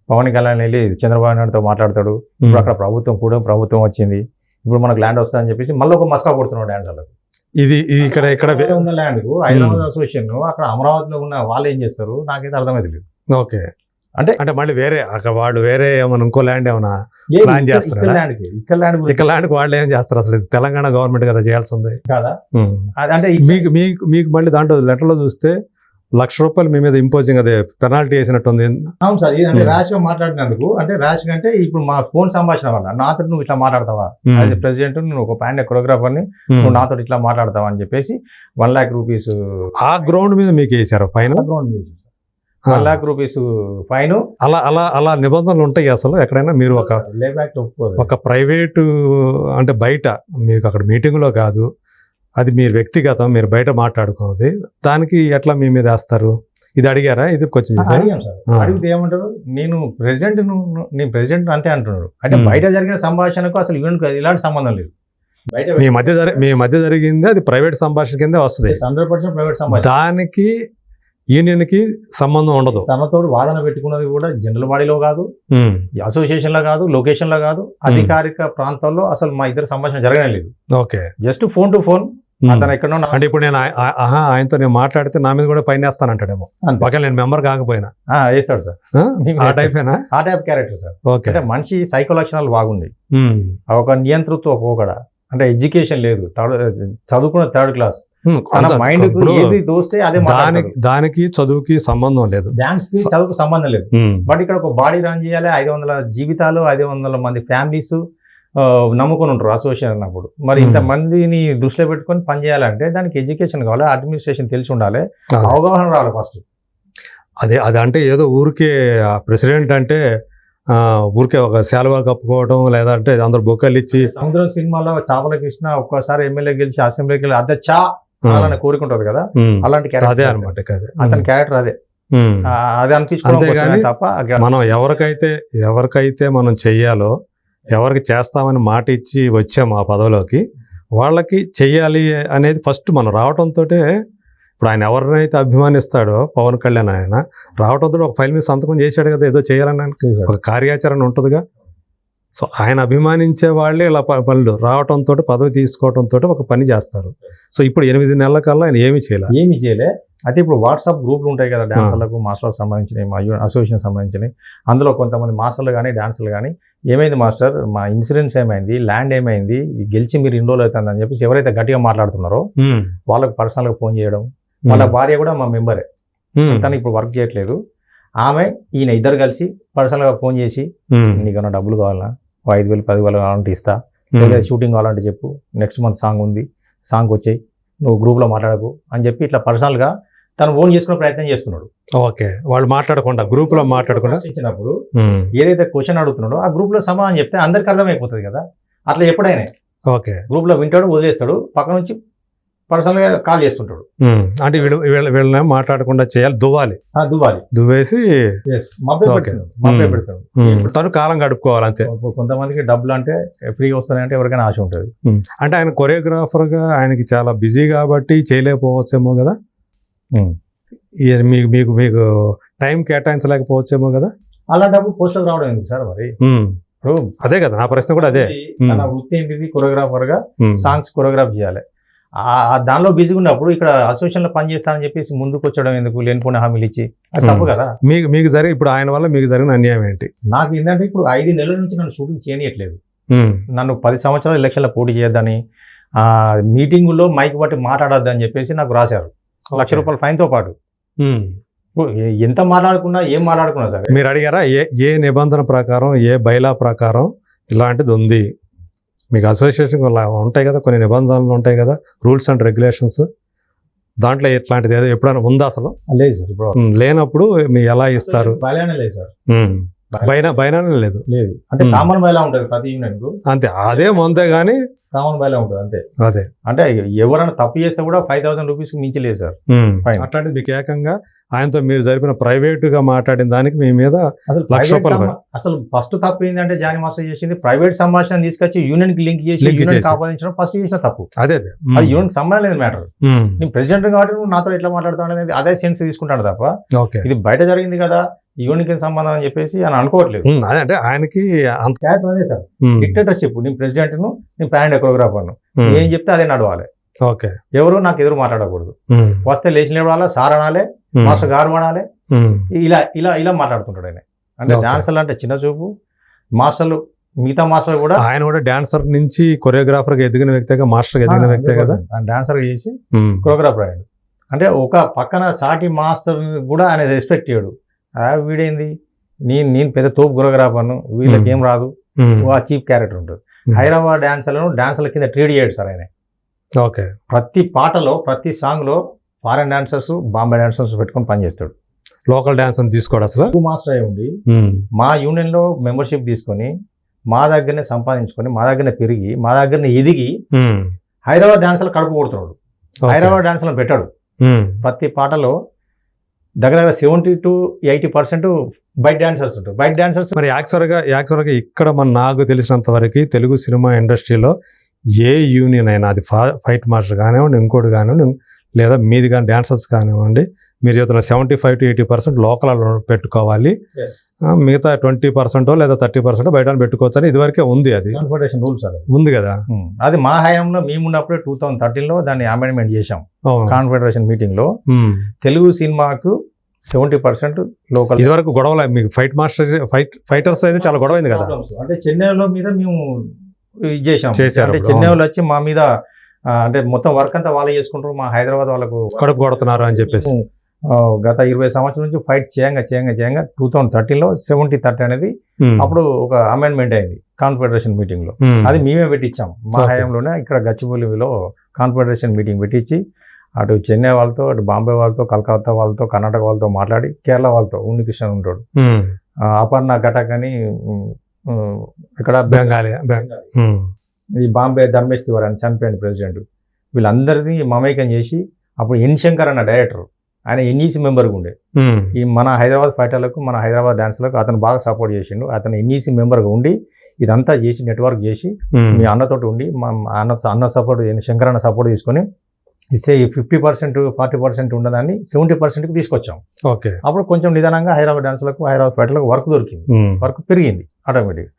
పవన్ కళ్యాణ్ వెళ్ళి చంద్రబాబు నాయుడుతో మాట్లాడతాడు, ఇప్పుడు అక్కడ ప్రభుత్వం వచ్చింది, ఇప్పుడు మనకు ల్యాండ్ వస్తుందని చెప్పేసి మళ్ళీ ఒక మస్కా కొడుతున్నాడు డాన్సర్లకు. ఇది ఇక్కడ ఉన్న ల్యాండ్ కు హైదరాబాద్ అసోసియేషన్ అక్కడ అమరావతిలో ఉన్న వాళ్ళు ఏం చేస్తారు నాకైతే అర్థమైతే లేదు. ఓకే. అంటే మళ్ళీ వేరే అక్కడ వాళ్ళు వేరే ఏమైనా ఇంకో ల్యాండ్ ఏమైనా ప్లాన్ చేస్తారు, ఇక్కడ ల్యాండ్ వాళ్ళు ఏం చేస్తారు అసలు, తెలంగాణ గవర్నమెంట్ కదా చేయాల్సింది కదా. అంటే మీకు మళ్ళీ దాంట్లో లెటర్లో చూస్తే ₹1,00,000 మీ మీద ఇంపోజింగ్ అదే పెనాల్టీ వేసినట్టుంది. అవును సార్, ఇది అంటే ర్యాష్ గా మాట్లాడినందుకు, అంటే ర్యాష్ గా అంటే ఇప్పుడు మా ఫోన్ సంభాషణ వల్ల నాతో నువ్వు ఇట్లా మాట్లాడతావా, యాజ్ ఎ ప్రెసిడెంట్ నువ్వు ఒక ప్యాండ్ కొరియోగ్రాఫర్ని, నువ్వు నాతో ఇట్లా మాట్లాడతావా అని చెప్పేసి ₹1,00,000 ఆ గ్రౌండ్ మీద మీకు వేసారు ఫైన్. గ్రౌండ్ మీద ₹1,00,000 ఫైన్. అలా నిబంధనలు ఉంటాయి అసలు ఎక్కడైనా. మీరు ఒక ప్రైవేటు అంటే బయట మీకు అక్కడ మీటింగ్లో కాదు, అది మీరు వ్యక్తిగతం, మీరు బయట మాట్లాడుకున్నది, దానికి ఎట్లా మీ మీద వేస్తారు? ఇది అడిగారా? ఇది కొంచెం అడిగితే ఏమంటారు, నేను ప్రెసిడెంట్ అంతే అంటున్నారు. అంటే బయట జరిగిన సంభాషణకు అసలు ఇలాంటి సంబంధం లేదు. మీ మధ్య జరిగింది అది ప్రైవేట్ సంభాషణ కింద వస్తుంది, 100% ప్రైవేట్ సంభాషణ. దానికి యూనియన్ కి సంబంధం ఉండదు. తనతో వాదన పెట్టుకున్నది కూడా జనరల్ బాడీలో కాదు, అసోసియేషన్ లో కాదు, లొకేషన్ లో కాదు, అధికారిక ప్రాంతాల్లో అసలు మా ఇద్దరు సంభాషణ జరగనే లేదు. Okay. Just phone to phone. అతను ఎక్కడో అంటే ఇప్పుడు నేను ఆయనతో నేను మాట్లాడితే నా మీద కూడా పైన వేస్తానంటాడేమో, ఒకవేళ నేను మెంబర్ కాకపోయినా వేస్తాడు సార్. ఆ టైప్ క్యారెక్టర్ సార్. ఓకే. అంటే మనిషి సైకో లక్షణాలు బాగుంది, ఒక నియంతృత్వ పోకడ, అంటే ఎడ్యుకేషన్ లేదు, చదువుకున్న 3rd క్లాస్, దానికి చదువుకి సంబంధం లేదు, డాన్స్ కి చదువుకు సంబంధం లేదు. బట్ ఇక్కడ ఒక బాడీ రన్ చేయాలి, 500 జీవితాలు, 500 మంది ఫ్యామిలీస్ నమ్ముకొని ఉంటారు అసోసియేషన్ అన్నప్పుడు. మరి ఇంతమందిని దృష్టిలో పెట్టుకొని పని చేయాలంటే దానికి ఎడ్యుకేషన్ కావాలి, అడ్మినిస్ట్రేషన్ తెలిసి ఉండాలి, అవగాహన రావాలి ఫస్ట్. అదే అది అంటే ఏదో ఊరికే ప్రెసిడెంట్ అంటే ఊరికే ఒక శాలువా కప్పుకోవడం లేదంటే అందరు బొక్కలు ఇచ్చి సముద్రం సినిమాలో చాపల కృష్ణ ఒక్కసారి ఎమ్మెల్యే గెలిచి అసెంబ్లీకి వెళ్ళి అధ్యక్ష అలానే కోరుకుంటది కదా, అలాంటి అదే క్యారెక్టర్ అనమాట. అతని క్యారెక్టర్ అదే అది అనిపించుకోవడం అంతేగాని తప్ప మనం ఎవరికైతే మనం చెయ్యాలో ఎవరికి చేస్తామని మాట ఇచ్చి వచ్చాము ఆ పదవిలోకి వాళ్ళకి చెయ్యాలి అనేది ఫస్ట్ మనం రావడంతో ఇప్పుడు ఆయన ఎవరినైతే అభిమానిస్తాడో పవన్ కళ్యాణ్ ఆయన రావడంతో ఒక ఫైల్ మీద సంతకం చేశాడు కదా, ఏదో చేయాలని ఒక కార్యాచరణ ఉంటుందిగా. సో ఆయన అభిమానించే వాళ్ళే ఇలా పనులు రావడంతో పదవి తీసుకోవడంతో ఒక పని చేస్తారు. సో ఇప్పుడు 8 నెలల కల్లా ఆయన ఏమీ చేయలే. అయితే ఇప్పుడు వాట్సాప్ గ్రూపులు ఉంటాయి కదా, డాన్సర్లకు మాస్టర్లకు సంబంధించినవి, మా అసోసియేషన్ సంబంధించినవి. అందులో కొంతమంది మాస్టర్లు కానీ డాన్సర్లు కానీ ఏమైంది మాస్టర్, మా ఇన్సూరెన్స్ ఏమైంది, ల్యాండ్ ఏమైంది, గెలిచి మీరు ఇన్ని రోజులు అవుతుందని చెప్పేసి ఎవరైతే గట్టిగా మాట్లాడుతున్నారో వాళ్ళకు పర్సనల్గా ఫోన్ చేయడం. వాళ్ళ భార్య కూడా మా మెంబరే, తను ఇప్పుడు వర్క్ చేయట్లేదు. ఆమె ఈయన ఇద్దరు కలిసి పర్సనల్గా ఫోన్ చేసి నీకన్నా డబ్బులు కావాలా, 5,000 10,000 కావాలంటే ఇస్తా, లేదా షూటింగ్ కావాలంటే చెప్పు, నెక్స్ట్ మంత్ సాంగ్ ఉంది, సాంగ్ వచ్చాయి, నువ్వు గ్రూప్లో మాట్లాడకు అని చెప్పి ఇట్లా పర్సనల్గా తను ఓన్ చేసుకునే ప్రయత్నం చేస్తున్నాడు. ఓకే, వాళ్ళు మాట్లాడకుండా గ్రూప్లో మాట్లాడకుండా ఇచ్చినప్పుడు ఏదైతే క్వశ్చన్ అడుగుతున్నాడో ఆ గ్రూప్లో సమాధానం చెప్తే అందరికి అర్థమైపోతుంది కదా. అట్లా ఎప్పుడైనా ఓకే గ్రూప్లో వింటాడు, వదిలేస్తాడు, పక్క నుంచి పర్సనల్గా కాల్ చేస్తుంటాడు. అంటే వీళ్ళని మాట్లాడకుండా చేయాలి, దువ్వేసి పెడతాడు. తను కాలం గడుపుకోవాలి అంతే. కొంతమందికి డబ్బులు అంటే ఫ్రీగా వస్తాయంటే ఎవరికైనా ఆశ ఉంటుంది. అంటే ఆయన కొరియోగ్రాఫర్గా ఆయనకి చాలా బిజీ కాబట్టి చేయలేకపోవచ్చేమో కదా, మీకు టైం కేటాయించలేకపోవచ్చేమో కదా. అలాంటప్పుడు పోస్టులకు రావడం ఎందుకు సార్ మరి? అదే కదా నా ప్రశ్న కూడా అదే. నా వృత్తి ఏంటిది, కొరియోగ్రాఫర్గా సాంగ్స్ కొరియోగ్రాఫ్ చేయాలి. దానిలో బిజీగా ఉన్నప్పుడు ఇక్కడ అసోసియేషన్లో పనిచేస్తానని చెప్పేసి ముందుకు వచ్చడం ఎందుకు, లేనిపోయిన హామీలు ఇచ్చి, అది తప్పు కదా. మీకు ఇప్పుడు ఆయన వల్ల మీకు జరిగిన అన్యాయం ఏంటి? నాకు ఏంటంటే ఇప్పుడు 5 నెలల నుంచి నన్ను షూటింగ్ చేయనియట్లేదు. నన్ను 10 సంవత్సరాల ఎలక్షన్లో పోటీ చేయొద్దని, మీటింగుల్లో మైక్ బట్టి మాట్లాడొద్దని చెప్పేసి నాకు రాశారు. ₹1,00,000 ఫైన్తో పాటు. ఎంత మాట్లాడుకున్నా ఏం మాట్లాడుకున్నా సరే మీరు అడిగారా ఏ నిబంధన ప్రకారం, ఏ బైలా ప్రకారం ఇలాంటిది ఉంది? మీకు అసోసియేషన్ ఉంటాయి కదా, కొన్ని నిబంధనలు ఉంటాయి కదా, రూల్స్ అండ్ రెగ్యులేషన్స్. దాంట్లో ఇట్లాంటిది ఏదో ఎప్పుడైనా ఉందా అసలు? లేదు సార్. ఇప్పుడు లేనప్పుడు మీరు ఎలా ఇస్తారు? లేదు సార్, బైనానే లేదు. అంటే కామన్ బైలా ఉంటుంది ప్రతి యూనియన్ కు, అంతే. అదే ముందే కానీ కామన్ బైలా ఉంటుంది అంతే. అదే అంటే ఎవరైనా తప్పు చేస్తే కూడా ₹5,000 మించి లేదు సార్. అట్లాంటిది మీకు ఏకంగా ఆయనతో మీరు జరిపిన ప్రైవేటుగా మాట్లాడిన దానికి మీ మీద ₹1,00,000. అసలు ఫస్ట్ తప్పు ఏంటంటే జానీ మాస్టర్ చేసింది ప్రైవేట్ సంభాషణ తీసుకొచ్చి యూనియన్ కి లింక్ చేసి ఆపాదించడం ఫస్ట్ చేసిన తప్పు. అదే అది యూనియన్ సంబంధం లేదు మ్యాటర్. నేను ప్రెసిడెంట్ కాబట్టి నువ్వు నాతో ఎట్లా మాట్లాడుతావు అనేది అదే సెన్స్ తీసుకుంటాడు తప్ప ఇది బయట జరిగింది కదా యూనియన్ సంబంధం అని చెప్పేసి అని అనుకోవట్లేదు. అదే అంటే ఆయనకి క్యారెక్టర్ అదే సార్, డిక్టేటర్షిప్. నేను ప్రెసిడెంట్ ను, నేను ప్యారెంట్ కొరియోగ్రాఫర్ ను, ఏం చెప్తే అదే నడవాలి. ఓకే, ఎవరు నాకు ఎదురు మాట్లాడకూడదు. వస్తే లేచిన వాడాలి, సార్ అనాలే, మాస్టర్ గారు అనాలే, ఇలా ఇలా ఇలా మాట్లాడుతుంటాడు ఆయన. అంటే డాన్సర్లు అంటే చిన్న చూపు. మాస్టర్లు, మిగతా మాస్టర్లు కూడా, ఆయన కూడా డాన్సర్ నుంచి కొరియోగ్రాఫర్ గా ఎదిగిన వ్యక్తిగా, మాస్టర్ గా ఎదిగిన వ్యక్తే కదా. డాన్సర్ చేసి కొరియోగ్రాఫర్ అయ్యాడు. అంటే ఒక పక్కన సాటి మాస్టర్ కూడా ఆయన రెస్పెక్ట్ చేయడు. వీడేంది, నేను పెద్ద తోపు కొరియోగ్రాఫర్ను, వీళ్ళకి ఏం రాదు, ఆ చీప్ క్యారెక్టర్ ఉంటుంది. హైదరాబాద్ డాన్సర్ల కింద ట్రీట్ చేయడు సార్ ఆయన. ఓకే, ప్రతి పాటలో, ప్రతి సాంగ్ లో ఫారెన్ డాన్సర్స్, బాంబే డాన్సర్స్ పెట్టుకొని పనిచేస్తాడు. లోకల్ డాన్స్ తీసుకోడు అసలు. మాస్టర్ అయి ఉండి మా యూనియన్ లో మెంబర్షిప్ తీసుకొని, మా దగ్గరనే సంపాదించుకొని, మా దగ్గరనే పెరిగి, మా దగ్గరనే ఎదిగి హైదరాబాద్ డాన్సర్లు కడుపు కొడుతున్నాడు. హైదరాబాద్ డాన్సర్లను పెట్టాడు. ప్రతి పాటలో దగ్గర 70 to 80% బైట్ డాన్సర్స్ ఉంటారు. బైట్ డాన్సర్స్ మరి యాక్చువల్గా ఇక్కడ నాకు తెలిసినంత వరకు తెలుగు సినిమా ఇండస్ట్రీలో ఏ యూనియన్ అయినా, అది ఫైట్ మాస్టర్ కానివ్వండి, ఇంకోటి కానివ్వండి, లేదా మీది కానీ డాన్సర్స్ కానివ్వండి, మీరు చెప్తున్న 75 to 80% లోకల్ పెట్టుకోవాలి, మిగతా 20% లేదా 30% బయట పెట్టుకోవచ్చు అని ఇదివరకే ఉంది. అది కాన్ఫెడరేషన్ రూల్స్ ఉంది కదా. అది మా హయాంలో మేమున్నప్పుడే 2013లో దాన్ని అమెండ్మెంట్ చేశాం. కాన్ఫెడరేషన్ మీటింగ్ లో తెలుగు సినిమాకు 70% లోకల్. ఇదివరకు గొడవలు మీకు ఫైట్ మాస్టర్ ఫైటర్స్ అయితే చాలా గొడవ అయింది కదా. అంటే చెన్నైలో మీద మేము చేశారు. అంటే చెన్నై వాళ్ళు వచ్చి మా మీద, అంటే మొత్తం వర్క్ అంతా వాళ్ళే చేసుకుంటారు, మా హైదరాబాద్ వాళ్ళకు కడుపు కొడుతున్నారు అని చెప్పేసి గత 20 సంవత్సరాల నుంచి ఫైట్ చేయంగా 2013లో 70-30 అనేది అప్పుడు ఒక అమెండ్మెంట్ అయింది కాన్ఫెడరేషన్ మీటింగ్ లో. అది మేమే పెట్టించాం మా హయాంలోనే. ఇక్కడ గచ్చిబౌలిలో కాన్ఫెడరేషన్ మీటింగ్ పెట్టించి అటు చెన్నై వాళ్ళతో, అటు బాంబే వాళ్ళతో, కలకత్తా వాళ్ళతో, కర్ణాటక వాళ్ళతో మాట్లాడి కేరళ వాళ్ళతో ఉన్నికృష్ణ ఉంటాడు, అపర్ణ ఘటక్ అని ఇక్కడ బెంగాలీ ఈ బాంబే ధర్మేష్ తివారీ అని చనిపోయిన ప్రెసిడెంట్, వీళ్ళందరినీ మమైకం చేసి అప్పుడు ఎన్ శంకర్ అన్న డైరెక్టర్, ఆయన ఎన్ఈసి మెంబర్గా ఉండే. ఈ మన హైదరాబాద్ ఫైటర్లకు, మన హైదరాబాద్ డాన్స్లకు అతను బాగా సపోర్ట్ చేసిండు. అతను ఎన్ఈసి మెంబర్గా ఉండి ఇదంతా చేసి నెట్వర్క్ చేసి మీ అన్నతోటి ఉండి మా అన్న సపోర్ట్, శంకర్ అన్న సపోర్ట్ తీసుకొని ఇస్తే 50% 40% ఉండదాన్ని 70%కి తీసుకొచ్చాం. ఓకే, అప్పుడు కొంచెం నిదానంగా హైదరాబాద్ డాన్స్లకు, హైదరాబాద్ ఫైటర్లకు వర్క్ దొరికింది, వర్క్ పెరిగింది ఆటోమేటిక్గా.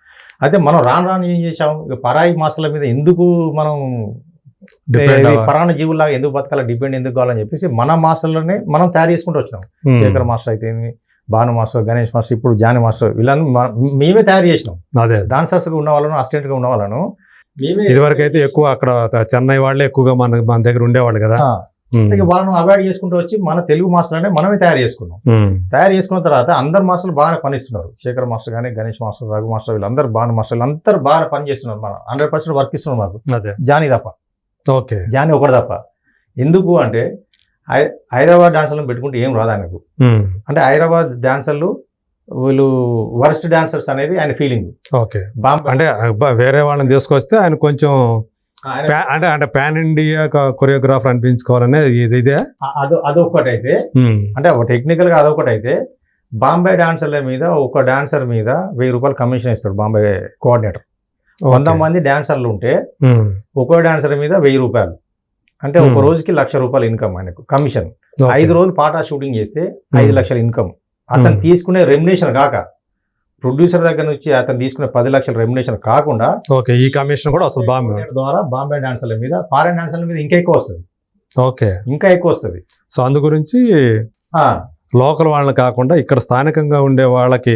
అయితే మనం రాను ఏం చేసాం, ఇక పరాయి మాస్టర్ల మీద ఎందుకు మనం పరాణ జీవుల్లాగా ఎందుకు బతకాల, డిపెండ్ ఎందుకు కావాలని చెప్పేసి మన మాస్టర్లనే మనం తయారు చేసుకుంటూ వచ్చినాం. శేఖర్ మాస్టర్ అయితే, భాను మాస్టర్, గణేష్ మాస్టర్, ఇప్పుడు జానీ మాస్టర్, వీళ్ళని మేమే తయారు చేసినాం. అదే డాన్సర్స్గా ఉన్న వాళ్ళను, అసిస్టెంట్గా ఉన్న వాళ్ళను ఇదివరకు అయితే ఎక్కువ అక్కడ చెన్నై వాళ్ళే ఎక్కువగా మన దగ్గర ఉండేవాళ్ళు కదా. ఇక వాళ్ళను అవాయిడ్ చేసుకుంటూ వచ్చి మన తెలుగు మాస్టర్లనే మనమే తయారు చేసుకున్నాం. తయారు చేసుకున్న తర్వాత అందరు మాస్టర్లు బాగానే పనిస్తున్నారు. శేఖర్ మాస్టర్ కానీ, గణేష్ మాస్టర్, రఘు మాస్టర్, వీళ్ళందరూ బాగా మాస్టర్లు అందరూ బాగా పని చేస్తున్నారు. మనం 100% వర్క్ ఇస్తున్నాం మాకు. జానీ తప్ప, ఓకే, జానీ ఒకటి తప్ప. ఎందుకు అంటే హైదరాబాద్ డాన్సర్లను పెట్టుకుంటే ఏం రాదు ఆయనకు. అంటే హైదరాబాద్ డాన్సర్లు వీళ్ళు వర్స్ట్ డాన్సర్స్ అనేది ఆయన ఫీలింగ్. ఓకే, అంటే వేరే వాళ్ళని తీసుకొస్తే ఆయన కొంచెం అంటే పాన్ ఇండియా కొరియోగ్రాఫర్ అనిపించుకోవాలనేది ఇదే. అదొకటి అయితే, అంటే టెక్నికల్ గా అదొకటి అయితే, బాంబే డాన్సర్ల మీద ఒక డాన్సర్ మీద 1000 రూపాయలు కమిషన్ ఇస్తాడు బాంబే కోఆర్డినేటర్. 100 మంది డాన్సర్లు ఉంటే ఒక్కో డాన్సర్ మీద 1000 రూపాయలు, అంటే ఒక రోజుకి 1,00,000 రూపాయలు ఇన్కమ్ ఆయనకు కమిషన్. 5 రోజులు పాటా షూటింగ్ చేస్తే 5 లక్షల ఇన్కమ్. అతను తీసుకునే రెమ్యునేషన్ కాక, ప్రొడ్యూసర్ దగ్గర నుంచి అతను తీసుకునే 10 లక్షల రెమ్యునేషన్ కాకుండా ఈ కమిషన్ కూడా వస్తుంది బాంబే ద్వారా. బాంబే డాన్సర్ల మీద, ఫారెన్ డాన్సర్ల మీద ఇంకా ఎక్కువ వస్తుంది. ఓకే, ఇంకా ఎక్కువ వస్తుంది. సో అందు గురించి లోకల్ వాళ్ళని కాకుండా ఇక్కడ స్థానికంగా ఉండే వాళ్ళకి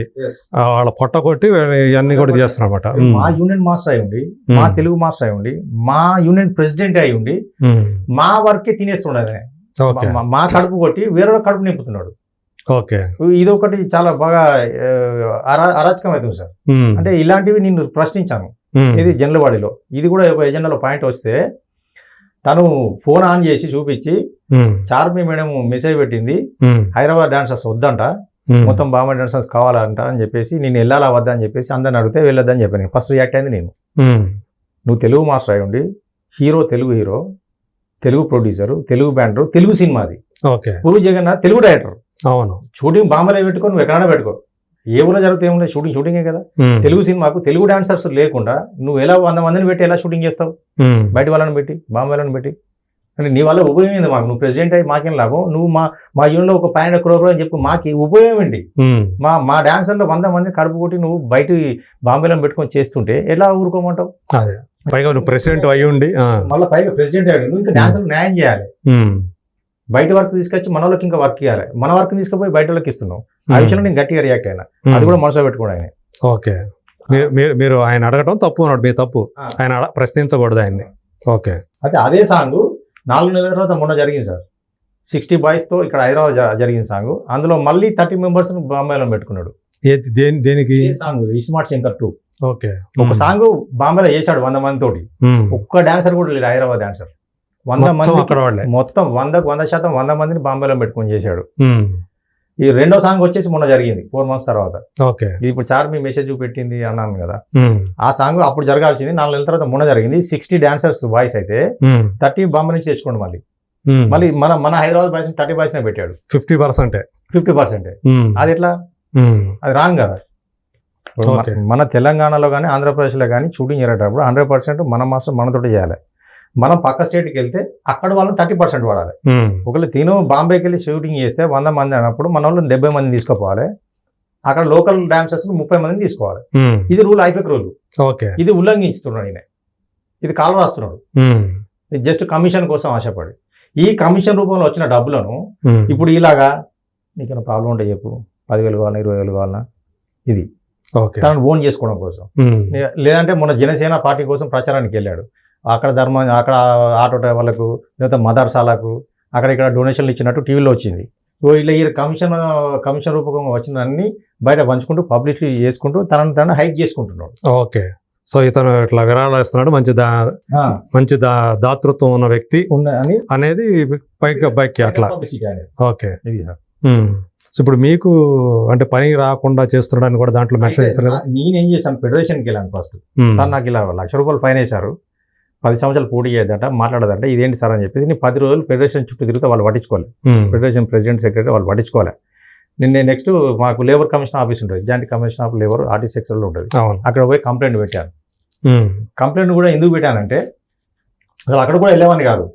వాళ్ళ పొట్ట కొట్టి ఇవన్నీ కూడా చేస్తున్నారు అనమాట. మా యూనియన్ మాస్టర్ అయి ఉండి, మా తెలుగు మాస్టర్ అయి ఉండి, మా యూనియన్ ప్రెసిడెంట్ అయి ఉండి మా వర్కే తినేస్తున్నాడు. మా కడుపు కొట్టి వేరే కడుపు నింపుతున్నాడు. ఓకే, ఇది ఒకటి చాలా బాగా అరాచకం అవుతుంది సార్. అంటే ఇలాంటివి నేను ప్రశ్నించాను. ఇది జనలవాడిలో ఇది కూడా ఒక ఎజెండాలో పాయింట్ వస్తే, తను ఫోన్ ఆన్ చేసి చూపించి, చార్మి మేడం మెసేజ్ పెట్టింది, హైదరాబాద్ డాన్సర్స్ వద్దంట, మొత్తం బాంబే డాన్సర్స్ కావాలంట అని చెప్పేసి, నేను వెళ్ళాలా వద్దా అని చెప్పేసి అందరిని అడిగితే వెళ్ళొద్దని చెప్పాను. ఫస్ట్ రియాక్ట్ అయింది నేను. నువ్వు తెలుగు మాస్టర్ అయి ఉండి, తెలుగు హీరో, తెలుగు ప్రొడ్యూసరు, తెలుగు బ్యాండరు, తెలుగు సినిమాది. Okay, Puri Jagannadh Telugu director. అవును, షూటింగ్ బాంబేలో పెట్టుకో, నువ్వు ఎక్కడైనా పెట్టుకో, ఏ ఊళ్ళో జరిగితే ఏముంది, షూటింగే కదా. తెలుగు సినిమాకు తెలుగు డాన్సర్స్ లేకుండా నువ్వు ఎలా 100 మందిని పెట్టి ఎలా షూటింగ్ చేస్తావు? బయట వాళ్ళని పెట్టి, బాంబేలను పెట్టి. అంటే నీ వల్ల ఉపయోగం ఏంది మాకు? నువ్వు ప్రెసిడెంట్ అయ్యి మాకేం లాభం? నువ్వు మా యూనియన్లో ఒక 500 crore అని చెప్పి మాకు ఉపయోగం ఏంటి? మా డాన్సర్లో 100 మంది కడుపు కొట్టి నువ్వు బయట బాంబేలను పెట్టుకొని చేస్తుంటే ఎలా ఊరుకోమంటావు? పైగా నువ్వు ప్రెసిడెంట్ అయ్యి ఉండి మళ్ళీ పైగా ప్రెసిడెంట్ అయ్యాడు, నువ్వు ఇంకా డాన్సర్లు న్యాయం చేయాలి. బయట వర్క్ తీసుకొచ్చి మన వాళ్ళకి ఇంకా వర్క్ ఇవ్వాలి. మన వర్క్ తీసుకుపోయి బయట వాళ్ళకి ఇస్తున్నావు. ఆ విషయంలో నేను గట్టిగా రియాక్ట్ అయినా. అది కూడా మనసులో పెట్టుకోండి ఆయన. ఓకే, మీరు ఆయన అడగటం తప్పు అన్నాడు, మీ తప్పు. ఆయన ప్రశ్నించకూడదు ఆయన్ని. ఓకే, అయితే అదే సాంగ్ 4 నెలల తర్వాత మొన్న జరిగింది సార్. 60 boysతో ఇక్కడ హైదరాబాద్ జరిగిన సాంగ్. అందులో మళ్ళీ 30 members బాంబేలో పెట్టుకున్నాడు. దేనికి సాంగ్? ఇస్మార్ట్ శంకర్ 2. ఓకే, ఒక సాంగ్ బాంబేలో చేశాడు 100 మంది తోటి. ఒక్క డాన్సర్ కూడా లేడు హైదరాబాద్ డాన్సర్. 100 మంది మొత్తం 100% 100 మందిని బాంబేలో పెట్టుకొని చేశాడు. ఈ రెండో సాంగ్ వచ్చేసి మొన్న జరిగింది 4 months తర్వాత. ఓకే, ఇప్పుడు చార్మి మెసేజ్ చూపెట్టింది అన్నాను కదా, ఆ సాంగ్ అప్పుడు జరగాల్సింది 4 నెలల తర్వాత మొన్న జరిగింది. 60 dancers బాయ్స్ అయితే 30 బాంబే నుంచి తెచ్చుకోండి. మళ్ళీ మన హైదరాబాద్ బాయ్స్ 30 boys నే పెట్టాడు. 50%. అది ఎట్లా? అది రాంగ్ కదా. మన తెలంగాణలో కానీ ఆంధ్రప్రదేశ్లో కానీ షూటింగ్ చేసేటప్పుడు 100% మన మాస్టర్ మనతోటి చేయాలి. మనం పక్క స్టేట్కి వెళ్తే అక్కడ వాళ్ళని 30% వాడాలి. ఒకవేళ తిను బాంబేకి వెళ్ళి షూటింగ్ చేస్తే 100 మంది అన్నప్పుడు మన వాళ్ళు 70 మందిని తీసుకోపోవాలి. అక్కడ లోకల్ డాన్సర్స్ 30 మందిని తీసుకోవాలి. ఇది రూల్, ఐఫెక్ రూల్. ఓకే, ఇది ఉల్లంఘిస్తున్నాడు ఈయన. ఇది కాలు రాస్తున్నాడు. ఇది జస్ట్ కమిషన్ కోసం ఆశపడి. ఈ కమిషన్ రూపంలో వచ్చిన డబ్బులను ఇప్పుడు ఇలాగా నీకేమైనా ప్రాబ్లం ఉంటే చెప్పు, 10,000 కావాలన్నా 20,000 కావాలన్నా, ఇది తనను ఓన్ చేసుకోవడం కోసం. లేదంటే మొన్న జనసేన పార్టీ కోసం ప్రచారానికి వెళ్ళాడు. అక్కడ అక్కడ ఆటో డ్రైవర్లకు, లేకపోతే మదర్సాలకు అక్కడ ఇక్కడ డొనేషన్లు ఇచ్చినట్టు టీవీలో వచ్చింది. ఇలా ఈ కమిషన్ రూపకంగా వచ్చిన అన్ని బయట పంచుకుంటూ పబ్లిసిటీ చేసుకుంటూ తనను హైక్ చేసుకుంటున్నాడు. ఓకే, సో ఇతను ఇట్లా విరాళాలు ఇస్తున్నాడు, మంచి దాతృత్వం ఉన్న వ్యక్తి అని అనేది పైకి అట్లా. publicity అనేది. ఓకే. ఇది సార్. సో ఇప్పుడు మీకు అంటే పని రాకుండా చేస్తున్నాడని కూడా దాంట్లో మెన్షన్ చేస్తారు కదా. నేనేం చేశాను, ఫెడరేషన్కి వెళ్ళాను ఫస్ట్. సార్ నాకు ఇలా ₹1,00,000 ఫైన్ వేశారు, 10 సంవత్సరాలు పోటీ చేయదంట, మాట్లాడదంట, ఇదేంటి సార్ అని చెప్పేసి నేను 10 రోజులు ఫెడరేషన్ చుట్టూ తిరిగితే వాళ్ళు పట్టించుకోవాలి. ఫెడరేషన్ ప్రెసిడెంట్ సెక్రటరీ వాళ్ళు పట్టించుకోవాలి. నేను నెక్స్ట్ మాకు లేబర్ కమిషన్ ఆఫీస్ ఉంటుంది, joint commission of labour RTC సెక్టర్లో ఉంటుంది. అక్కడ పోయి కంప్లైంట్ పెట్టాను. కంప్లైంట్ కూడా ఎందుకు పెట్టానంటే అసలు అక్కడ కూడా వెళ్ళేవాడిని కాదు.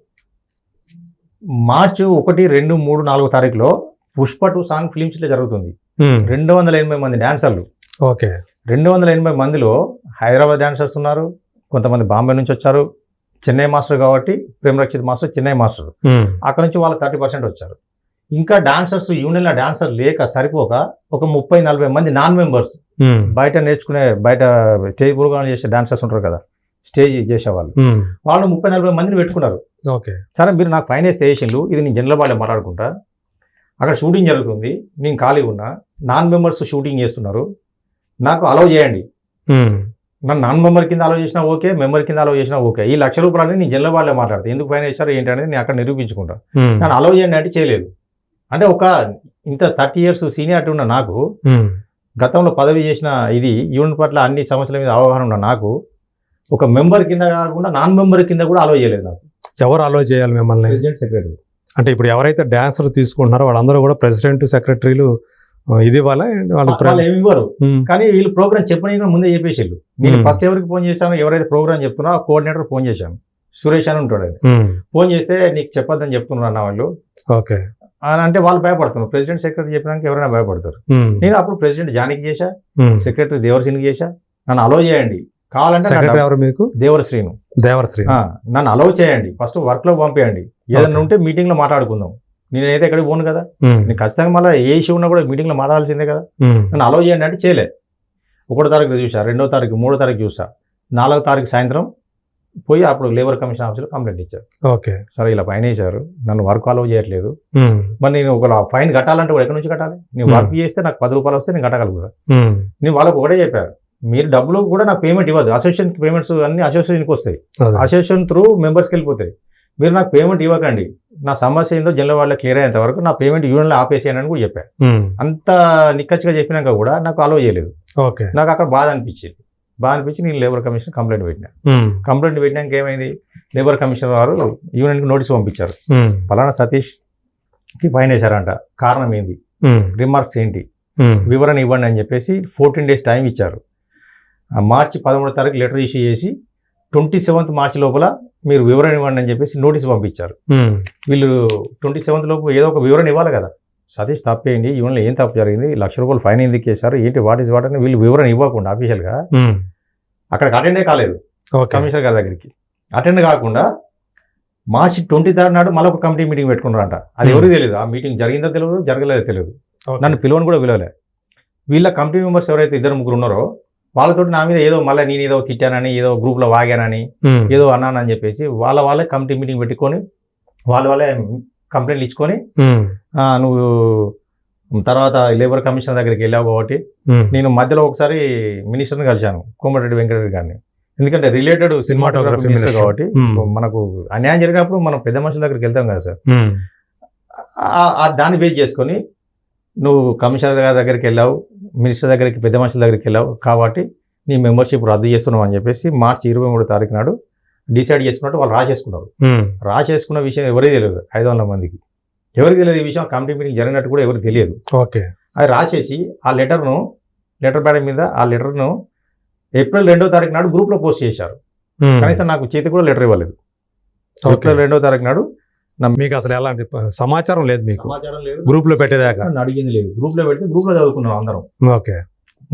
మార్చి 1, 2, 3, 4 తారీఖులో పుష్ప 2 సాంగ్ ఫిలిం సిటీలో జరుగుతుంది. 280 మంది డాన్సర్లు. ఓకే. 280 మందిలో హైదరాబాద్ డాన్సర్స్ ఉన్నారు, కొంతమంది బాంబే నుంచి వచ్చారు. చెన్నై మాస్టర్ కాబట్టి ప్రేమ్ రక్షిత్ మాస్టర్ చెన్నై మాస్టర్, అక్కడ నుంచి వాళ్ళు 30% వచ్చారు. ఇంకా డాన్సర్స్ యూనియన్లో డాన్సర్ లేక సరిపోక ఒక 30-40 మంది నాన్ మెంబర్స్ బయట నేర్చుకునే, బయట స్టేజ్ ప్రోగ్రామ్ చేసే డాన్సర్స్ ఉంటారు కదా, స్టేజ్ చేసేవాళ్ళు, వాళ్ళు 30-40 మందిని పెట్టుకున్నారు. ఓకే. సరే మీరు నాకు ఫైన్ వేస్తే వేసిండ్రు, ఇది నేను జనరల్ బాడీ మాట్లాడుకుంటా, అక్కడ షూటింగ్ జరుగుతుంది, నేను ఖాళీగా ఉన్నా, నాన్ మెంబర్స్ షూటింగ్ చేస్తున్నారు, నాకు అలౌ చేయండి. నన్ను నాన్ మెంబర్ కింద అలౌ చేసినా ఓకే, మెంబర్ కింద అలౌ చేసినా ఓకే. ఈ ₹1,00,000 నేను జనరల్ బాడీలో మాట్లాడతాను, ఎందుకు ఫైన్ వేశారు ఏంటి అనేది నేను అక్కడ నిరూపించుకుంటా. నన్ను అలౌ చేయండి అంటే చేయలేదు. అంటే ఒక ఇంత 30 years సీనియారిటీ ఉన్న నాకు, గతంలో పదవి చేసిన ఇది యూనిట్ పట్ల అన్ని సమస్యల మీద అవగాహన ఉన్న నాకు, ఒక మెంబర్ కింద కాకుండా నాన్ మెంబర్ కింద కూడా అలౌ చేయలేదు నాకు. ఎవరు అలౌ చేయాలి మిమ్మల్ని? President secretary. అంటే ఇప్పుడు ఎవరైతే డాన్సర్ తీసుకుంటున్నారో వాళ్ళందరూ కూడా ప్రెసిడెంట్ సెక్రటరీలు ఇది వాళ్ళు ఏమి ఇవ్వరు, కానీ వీళ్ళు ప్రోగ్రామ్ చెప్పని ముందే చెప్పేసారు. నేను ఫస్ట్ ఎవరికి ఫోన్ చేశాను, ఎవరైతే ప్రోగ్రామ్ చెప్తున్నారో ఆ కోఆర్డినేటర్ ఫోన్ చేశాను, సురేష్ అని ఉంటాడు. అది ఫోన్ చేస్తే నీకు చెప్పొద్దని చెప్తున్నారు అన్న వాళ్ళు. ఓకే. అని అంటే వాళ్ళు భయపడుతున్నారు. ప్రెసిడెంట్ సెక్రటరీ చెప్పినాక ఎవరైనా భయపడతారు. నేను అప్పుడు ప్రెసిడెంట్ జానికి చేశా, సెక్రటరీ దేవరశ్రీకి చేశా, నన్ను అలౌ చేయండి, కావాలంటే ఎవరు మీకు? దేవరశ్రీను. నన్ను అలౌ చేయండి, ఫస్ట్ వర్క్ లో పంపేయండి, ఏదైనా ఉంటే మీటింగ్ లో మాట్లాడుకుందాం. నేనైతే ఎక్కడికి పోను కదా, నేను ఖచ్చితంగా మళ్ళీ ఏ ఇష్యూ ఉన్నా కూడా మీటింగ్ లో మాట్లాడాల్సిందే కదా. నన్ను అలౌ చేయండి అంటే చేయలే. 1వ తారీఖు చూసా, 2వ తారీఖు, 3వ తారీఖు చూసా, 4వ తారీఖు సాయంత్రం పోయి అప్పుడు లేబర్ కమిషన్ ఆఫీస్లో కంప్లైంట్ ఇచ్చారు. ఓకే. సరే ఇలా ఫైన్ వేశారు, నన్ను వర్క్ అలౌ చేయట్లేదు, మరి నేను ఒక ఫైన్ కట్టాలంటే కూడా ఎక్కడి నుంచి కట్టాలి? నేను వర్క్ చేస్తే నాకు ₹10 వస్తే నేను కట్టగలుగుతా. నేను వాళ్ళకి ఒకటే చెప్పాను, మీరు డబ్బులు కూడా నాకు పేమెంట్ ఇవ్వదు, అసోసియేషన్ పేమెంట్స్ అన్ని అసోసియేషన్కి వస్తాయి, అసోసియేషన్ త్రూ మెంబర్స్కి వెళ్ళిపోతాయి, మీరు నాకు పేమెంట్ ఇవ్వకండి, నా సమస్య ఏందో జనరల్ వాళ్ళకి క్లియర్ అయ్యేంత వరకు నా పేమెంట్ యూనియన్లో ఆపేసేయండి అని కూడా చెప్పాను. అంత నిక్కచ్చిగా చెప్పినాక కూడా నాకు అలౌ చేయలేదు. ఓకే. నాకు అక్కడ బాధ అనిపించి నేను లేబర్ కమిషన్ కంప్లైంట్ పెట్టినా. కంప్లైంట్ పెట్టినాక ఏమైంది, లేబర్ కమిషన్ వారు యూనియన్కి నోటీస్ పంపించారు, ఫలానా సతీష్కి ఫైన్ వేశారంట, కారణం ఏంది, రిమార్క్స్ ఏంటి, వివరణ ఇవ్వండి అని చెప్పేసి 14 days టైం ఇచ్చారు. మార్చి 13వ తారీఖు లెటర్ ఇష్యూ చేసి 27th మార్చి లోపల మీరు వివరణ ఇవ్వండి అని చెప్పేసి నోటీస్ పంపించారు. వీళ్ళు 27th లోపు ఏదో ఒక వివరణ ఇవ్వాలి కదా, సతీష్ తప్పేయండి, యూనియన్లో ఏం తప్పు జరిగింది, ₹1,00,000 ఫైన్ ఎందుకు వేశారు, ఏంటి వాట్ అని వీళ్ళు వివరణ ఇవ్వకుండా అఫీషియల్గా అక్కడికి అటెండే కాలేదు. కమిషనర్ గారి దగ్గరికి అటెండ్ కాకుండా మార్చి 23rd నాడు మళ్ళీ ఒక కమిటీ మీటింగ్ పెట్టుకున్నారంట. అది ఎవరికి తెలియదు, ఆ మీటింగ్ జరిగిందో తెలియదు, జరగలేదో తెలియదు, నన్ను పిలవని కూడా పిలవలే. వీళ్ళ కమిటీ మెంబర్స్ ఎవరైతే 2-3 ఉన్నారో వాళ్ళతో నా మీద ఏదో మళ్ళీ నేను ఏదో తిట్టానని, ఏదో గ్రూప్లో వాగానని, ఏదో అన్నానని చెప్పేసి వాళ్ళే కమిటీ మీటింగ్ పెట్టుకొని వాళ్ళే కంప్లైంట్లు ఇచ్చుకొని, నువ్వు తర్వాత లేబర్ కమిషనర్ దగ్గరికి వెళ్ళావు కాబట్టి నేను మధ్యలో ఒకసారి మినిస్టర్ని కలిశాను, కోమటిరెడ్డి వెంకటరెడ్డి గారిని. ఎందుకంటే రిలేటెడ్ సినిమాటోగ్రఫీ మినిస్టర్ కాబట్టి మనకు అన్యాయం జరిగినప్పుడు మనం పెద్ద మనుషుల దగ్గరికి వెళ్తాం కదా సార్, దాన్ని బేస్ చేసుకొని నువ్వు కమిషనర్ గారి దగ్గరికి వెళ్ళావు, మినిస్టర్ దగ్గరికి, పెద్ద మనుషుల దగ్గరికి వెళ్ళావు కాబట్టి నీ మెంబర్షిప్ రద్దు చేస్తున్నావు అని చెప్పేసి మార్చి 23వ తారీఖు నాడు డిసైడ్ చేసుకున్నట్టు వాళ్ళు రాసేసుకున్నారు. రాసేసుకున్న విషయం ఎవరికి తెలియదు, 500 మందికి ఎవరికి తెలియదు ఈ విషయం, కమిటీ మీటింగ్ జరిగినట్టు కూడా ఎవరికి తెలియదు. ఓకే. అది రాసేసి ఆ లెటర్ ప్యాడ్ మీద ఆ లెటర్ను ఏప్రిల్ 2వ తారీఖు నాడు గ్రూప్లో పోస్ట్ చేశారు. కనీసం నాకు చేతి కూడా లెటర్ ఇవ్వలేదు. ఏప్రిల్ 2వ తారీఖు నాడు మీకు అసలు ఎలాంటి సమాచారం లేదు, మీకు సమాచారం లేదు, గ్రూప్ లో పెట్టేదాకా అడిగింది లేదు. గ్రూప్ లో పెడితే గ్రూప్ లో చదువుకున్నాం అందరం. ఓకే.